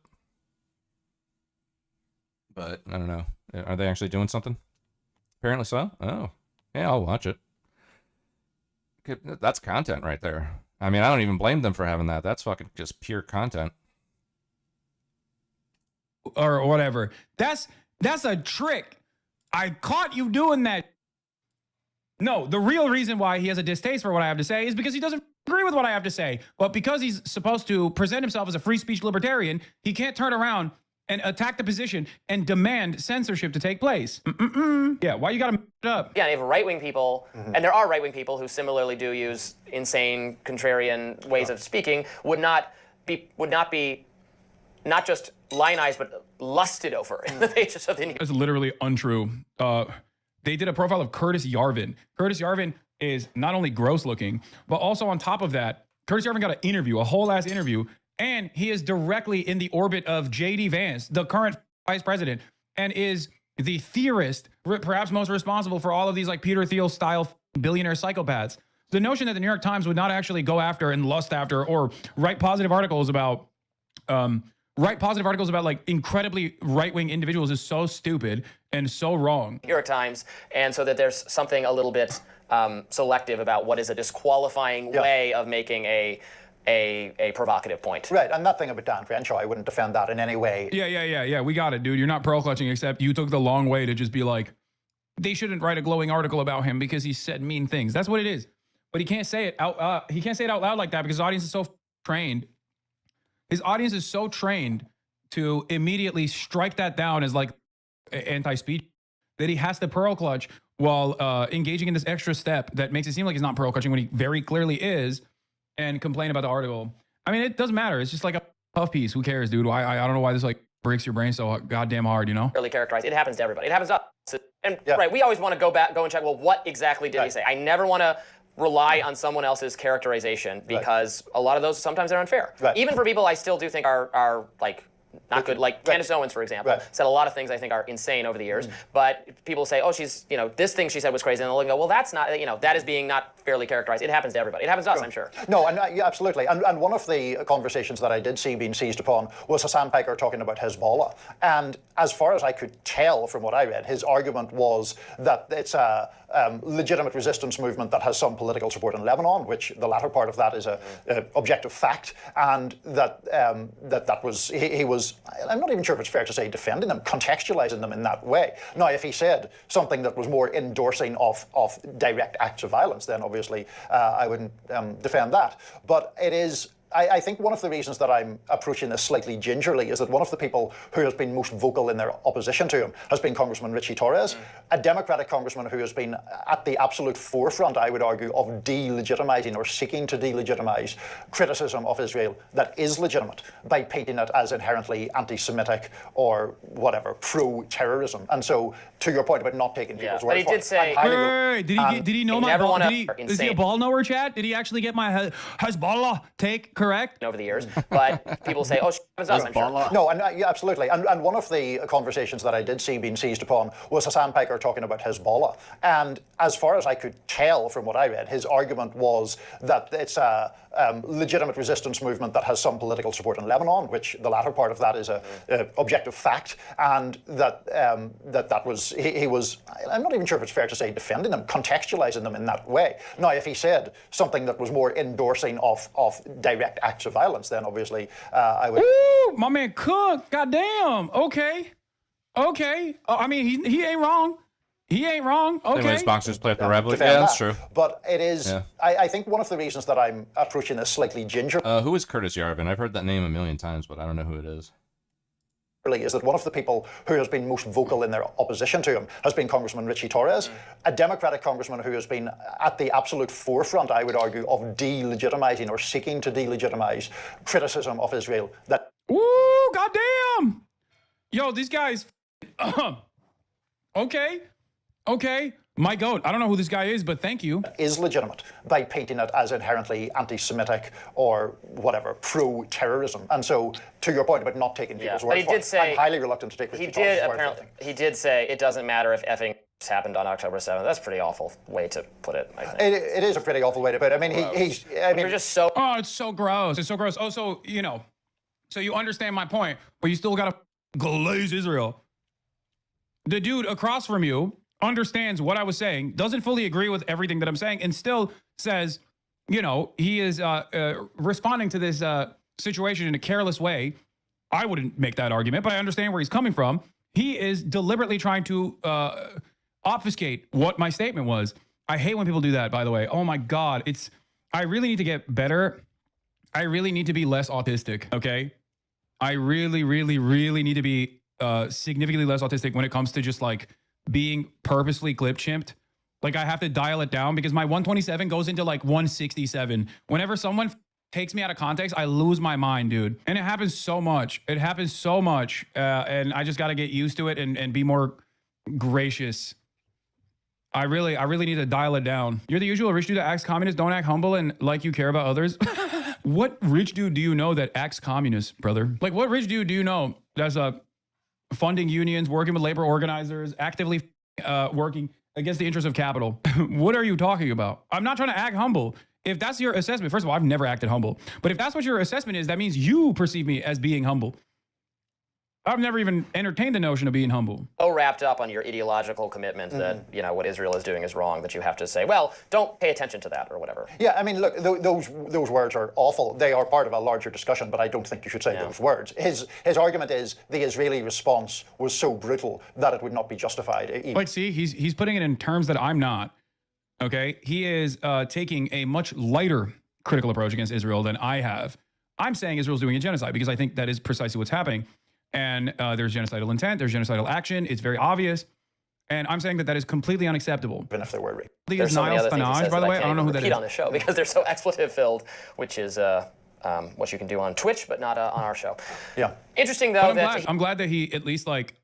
But I don't know. Are they actually doing something? Apparently so. Oh, yeah, I'll watch it. Okay, that's content right there. I mean, I don't even blame them for having that. That's fucking just pure content. Or whatever. That's a trick. I caught you doing that. No, the real reason why he has a distaste for what I have to say is because he doesn't agree with what I have to say. But because he's supposed to present himself as a free speech libertarian, he can't turn around and attack the position and demand censorship to take place. Yeah, why you gotta mess it up? Yeah, you have right-wing people, and there are right-wing people who similarly do use insane, contrarian ways of speaking, would not be not just lionized, but lusted over in the pages of the It's literally untrue. They did a profile of Curtis Yarvin. Curtis Yarvin is not only gross looking, but also on top of that, Curtis Yarvin got an interview, a whole ass interview, and he is directly in the orbit of J.D. Vance, the current vice president, and is the theorist, perhaps most responsible for all of these like Peter Thiel style billionaire psychopaths. The notion that the New York Times would not actually go after and lust after or write positive articles about like incredibly right-wing individuals is so stupid and so wrong. New York Times, and so that there's something a little bit selective about what is a disqualifying way of making a provocative point. Right, and nothing about Dan Crenshaw. I wouldn't defend that in any way. Yeah. We got it, dude. You're not pearl clutching, except you took the long way to just be like, they shouldn't write a glowing article about him because he said mean things. That's what it is. But he can't say it out. He can't say it out loud like that because his audience is so trained. His audience is so trained to immediately strike that down as like anti-speech that he has to pearl clutch while engaging in this extra step that makes it seem like he's not pearl clutching when he very clearly is, and complain about the article. I mean, it doesn't matter. It's just like a puff piece. Who cares, dude? I don't know why this like breaks your brain so goddamn hard, you know? Really characterized. It happens to everybody. It happens to us. And right, we always want to go and check, well, what exactly did he say? I never want to rely on someone else's characterization because a lot of those, sometimes they're unfair. Even for people I still do think are like not good, like Candace Owens, for example, said a lot of things I think are insane over the years. But people say, oh, she's, this thing she said was crazy. And they'll go, well, that's not, that is being not fairly characterized. It happens to everybody. It happens to us, I'm sure. No, and yeah, absolutely. And one of the conversations that I did see being seized upon was Hassan Piker talking about Hezbollah. And as far as I could tell from what I read, his argument was that it's a legitimate resistance movement that has some political support in Lebanon, which the latter part of that is a objective fact, and that was he was, I'm not even sure if it's fair to say defending them, contextualizing them in that way. Now, if he said something that was more endorsing of direct acts of violence, then obviously I wouldn't defend that. But it is, I think one of the reasons that I'm approaching this slightly gingerly is that one of the people who has been most vocal in their opposition to him has been Congressman Richie Torres, a Democratic congressman who has been at the absolute forefront, I would argue, of delegitimizing or seeking to delegitimize criticism of Israel that is legitimate by painting it as inherently anti-Semitic or whatever, pro-terrorism. And so, to your point about not taking people's word but he for did it, say, did he know my ball? Is he a ball knower, Chad? Did he actually get my Hezbollah take correct? Over the years, but people say, oh, it's us, I'm sure. No, and yeah, absolutely. And one of the conversations that I did see being seized upon was Hassan Piker talking about Hezbollah. And as far as I could tell from what I read, his argument was that it's a legitimate resistance movement that has some political support in Lebanon, which the latter part of that is a objective fact, and that was he was, I'm not even sure if it's fair to say defending them, contextualizing them in that way. Now, if he said something that was more endorsing of direct acts of violence, then obviously I would. Ooh, my man Cook, goddamn. Okay. I mean, he ain't wrong. He ain't wrong. Okay. Anyways, boxers play up the rebel. Yeah, that's true. But it is, I think one of the reasons that I'm approaching this slightly ginger. Who is Curtis Yarvin? I've heard that name a million times, but I don't know who it is. Is that one of the people who has been most vocal in their opposition to him has been Congressman Richie Torres, a Democratic congressman who has been at the absolute forefront, I would argue, of delegitimizing or seeking to delegitimize criticism of Israel that. Ooh, goddamn! Yo, these guys. Okay. My goat. I don't know who this guy is, but thank you. Is legitimate by painting it as inherently anti-Semitic or whatever, pro-terrorism. And so, to your point about not taking people's word for it, I'm highly reluctant to take Richie Torres' word for it. He did say it doesn't matter if effing happened on October 7th. That's a pretty awful way to put it, I think. It is a pretty awful way to put it. I mean, you're just so... Oh, it's so gross. It's so gross. Oh, so, you know, so you understand my point, but you still got to glaze Israel. The dude across from you understands what I was saying, doesn't fully agree with everything that I'm saying, and still says, you know, he is responding to this situation in a careless way. I wouldn't make that argument, but I understand where he's coming from. He is deliberately trying to obfuscate what my statement was. I hate when people do that, by the way. Oh my God. I really need to get better. I really need to be less autistic, okay? I really, really, really need to be significantly less autistic when it comes to just like being purposely clip-chimped. Like I have to dial it down because my 127 goes into like 167. Whenever someone takes me out of context, I lose my mind, dude. And it happens so much. It happens so much. And I just got to get used to it and be more gracious. I really need to dial it down. You're the usual rich dude that acts communist, don't act humble, and like you care about others. What rich dude do you know that acts communist, brother? Like what rich dude do you know that's funding unions, working with labor organizers, actively working against the interests of capital? What are you talking about? I'm not trying to act humble. If that's your assessment, first of all, I've never acted humble. But if that's what your assessment is, that means you perceive me as being humble. I've never even entertained the notion of being humble. So wrapped up on your ideological commitment that, you know, what Israel is doing is wrong, that you have to say, well, don't pay attention to that or whatever. Yeah, I mean, look, those words are awful. They are part of a larger discussion, but I don't think you should say those words. His argument is the Israeli response was so brutal that it would not be justified. But see, he's putting it in terms that I'm not. Okay, he is taking a much lighter critical approach against Israel than I have. I'm saying Israel's doing a genocide because I think that is precisely what's happening. And there's genocidal intent, there's genocidal action, it's very obvious. And I'm saying that that is completely unacceptable. Even if they were raped. There's so many other things he says by the way, I don't know who that is. On the show because they're so expletive filled, which is what you can do on Twitch, but not on our show. Yeah. Interesting though. I'm glad that he at least like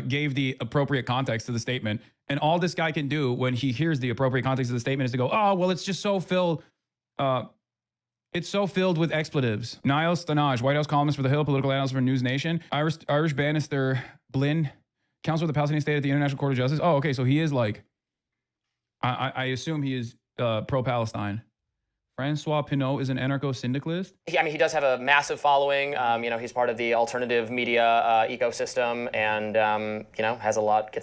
gave the appropriate context to the statement. And all this guy can do when he hears the appropriate context of the statement is to go, oh, well, it's just so filled. It's so filled with expletives. Niall Stanage, White House columnist for The Hill, political analyst for News Nation. Irish Bannister Blinn, counselor of the Palestinian state at the International Court of Justice. Oh, okay, so he is like, I assume he is pro-Palestine. Francois Pinault is an anarcho-syndicalist. I mean, he does have a massive following. You know, he's part of the alternative media ecosystem, and you know, gets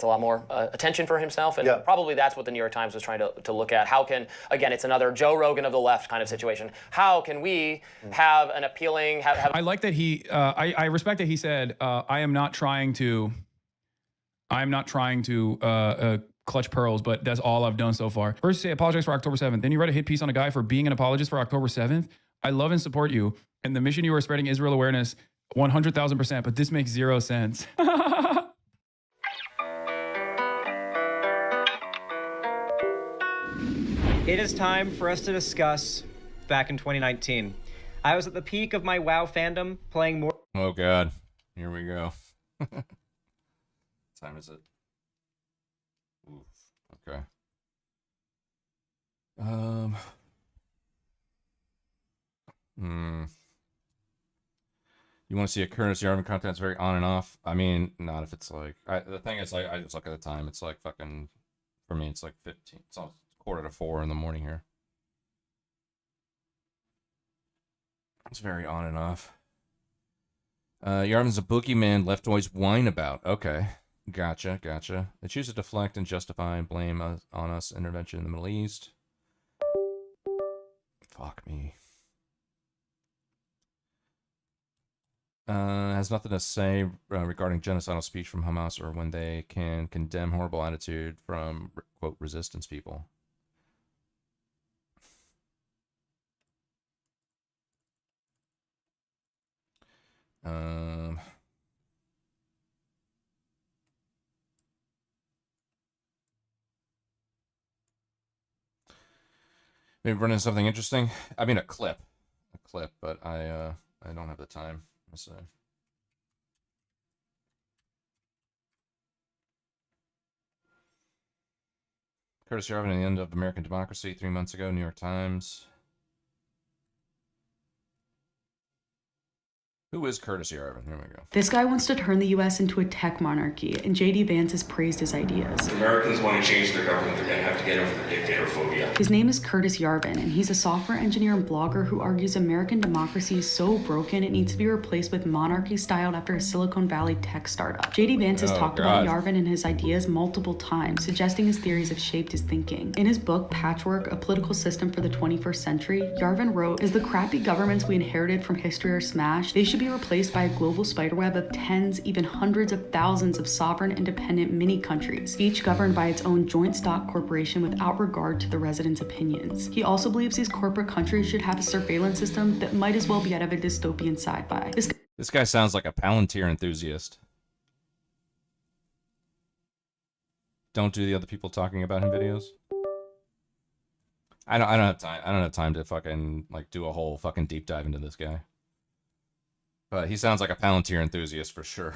a lot more attention for himself. And probably that's what the New York Times was trying to look at. How can, again, it's another Joe Rogan of the left kind of situation. How can we have an appealing? I like that he. I respect that he said, I am not trying to clutch pearls, but that's all I've done so far. First, you say apologize for October 7th. Then you write a hit piece on a guy for being an apologist for October 7th. I love and support you. And the mission you are spreading Israel awareness 100,000%, but this makes zero sense. It is time for us to discuss back in 2019. I was at the peak of my WoW fandom, playing more. Oh, God. Here we go. What time is it? Oof. Okay. You want to see a Curtis Yarvin content that's very on and off? I mean, not if it's like... the thing is, like, I just look at the time. It's like fucking... For me, it's like 15. It's almost 3:45 in the morning here. It's very on and off. Yarvin's a boogeyman left always whine about. Okay. Gotcha. They choose to deflect and justify and blame on us intervention in the Middle East. Fuck me. Has nothing to say regarding genocidal speech from Hamas or when they can condemn horrible attitude from, quote, resistance people. Maybe run into something interesting. I mean, a clip, but I don't have the time. So. Curtis Yarvin and the End of American Democracy 3 months ago, New York Times. Who is Curtis Yarvin? Here we go. This guy wants to turn the US into a tech monarchy, and JD Vance has praised his ideas. If Americans want to change their government, they're going to have to get over their dictator phobia. His name is Curtis Yarvin, and he's a software engineer and blogger who argues American democracy is so broken it needs to be replaced with monarchy styled after a Silicon Valley tech startup. JD Vance has talked about Yarvin and his ideas multiple times, suggesting his theories have shaped his thinking. In his book, Patchwork, A Political System for the 21st Century, Yarvin wrote, as the crappy governments we inherited from history are smashed, they should be replaced by a global spiderweb of tens, even hundreds of thousands of sovereign, independent mini-countries, each governed by its own joint stock corporation without regard to the residents' opinions. He also believes these corporate countries should have a surveillance system that might as well be out of a dystopian sci-fi. This guy sounds like a Palantir enthusiast. Don't do the other people talking about him videos. I don't have time. I don't have time to fucking like do a whole fucking deep dive into this guy. But he sounds like a Palantir enthusiast for sure.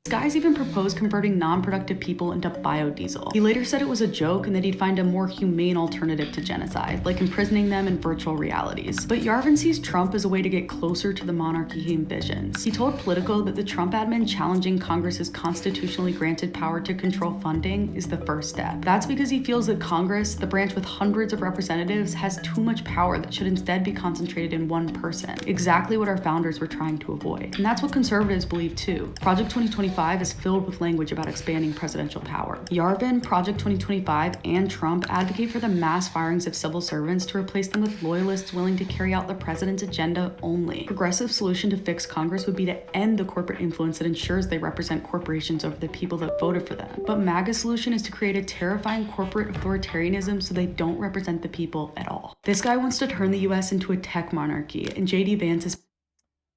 This guy's even proposed converting non-productive people into biodiesel. He later said it was a joke and that he'd find a more humane alternative to genocide, like imprisoning them in virtual realities. But Yarvin sees Trump as a way to get closer to the monarchy he envisions. He told Politico that the Trump admin challenging Congress's constitutionally granted power to control funding is the first step. That's because he feels that Congress, the branch with hundreds of representatives, has too much power that should instead be concentrated in one person. Exactly what our founders were trying to avoid. And that's what conservatives believe too. Project 2025 is filled with language about expanding presidential power. Yarvin, Project 2025, and Trump advocate for the mass firings of civil servants to replace them with loyalists willing to carry out the president's agenda only. Progressive solution to fix Congress would be to end the corporate influence that ensures they represent corporations over the people that voted for them. But MAGA's solution is to create a terrifying corporate authoritarianism so they don't represent the people at all. This guy wants to turn the US into a tech monarchy, and JD Vance is...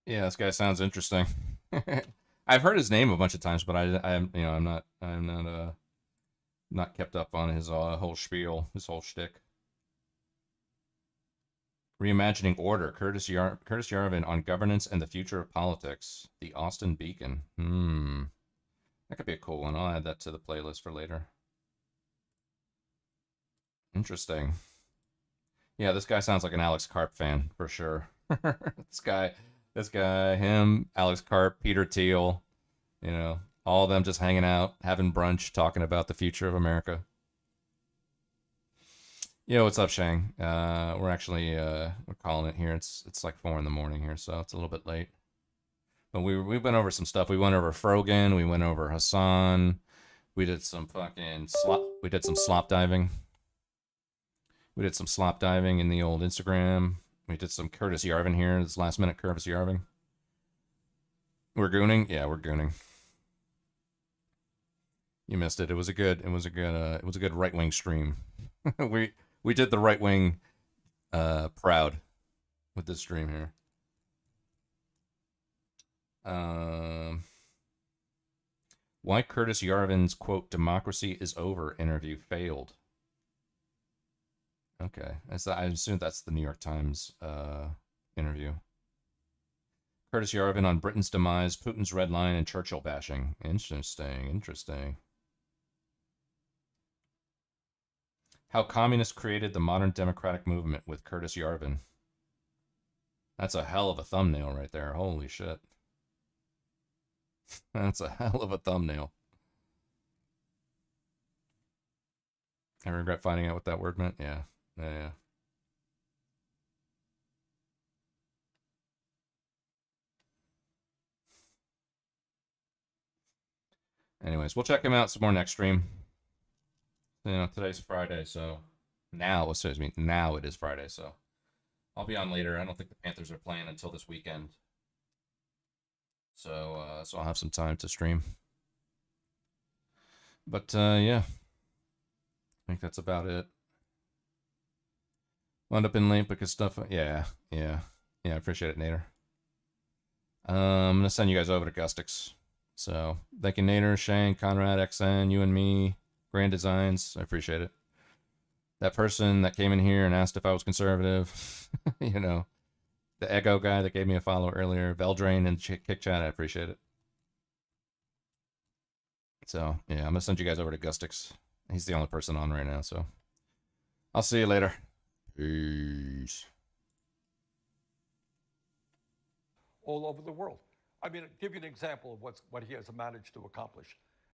Yeah, this guy sounds interesting. I've heard his name a bunch of times, but I'm not kept up on his whole spiel, his whole shtick. Reimagining Order, Curtis Yarvin on governance and the future of politics. The Austin Beacon. That could be a cool one. I'll add that to the playlist for later. Interesting. Yeah, this guy sounds like an Alex Karp fan for sure. This guy, him, Alex Karp, Peter Thiel, you know, all of them just hanging out, having brunch, talking about the future of America. Yo, what's up, Shang? We're actually we're calling it here. It's like 4 in the morning here, so it's a little bit late. But we went over some stuff. We went over Frogan. We went over Hassan. We did some fucking we did some slop diving. We did some slop diving in the old Instagram. We did some Curtis Yarvin here. This last minute Curtis Yarvin. We're gooning? Yeah, we're gooning. You missed it. It was a good right-wing stream. we did the right wing proud with this stream here. Why Curtis Yarvin's quote "democracy is over" interview failed. Okay, I assume that's the New York Times interview. Curtis Yarvin on Britain's demise, Putin's red line, and Churchill bashing. Interesting. How communists created the modern democratic movement with Curtis Yarvin. That's a hell of a thumbnail right there. Holy shit. That's a hell of a thumbnail. I regret finding out what that word meant. Yeah. Anyways, we'll check him out some more next stream. You know, today's Friday, so now it is Friday, so I'll be on later. I don't think the Panthers are playing until this weekend. So I'll have some time to stream. But yeah. I think that's about it. Wound up in late because stuff. Yeah. I appreciate it, Nader. I'm gonna send you guys over to Gustix. So thank you, Nader, Shane, Conrad, XN, you and me, Grand Designs. I appreciate it. That person that came in here and asked if I was conservative, you know, the Ego guy that gave me a follow earlier, Veldrain and Kick Chat. I appreciate it. So yeah, I'm gonna send you guys over to Gustix. He's the only person on right now, so I'll see you later. Peace. all over the world. I mean, I'll give you an example of what he has managed to accomplish.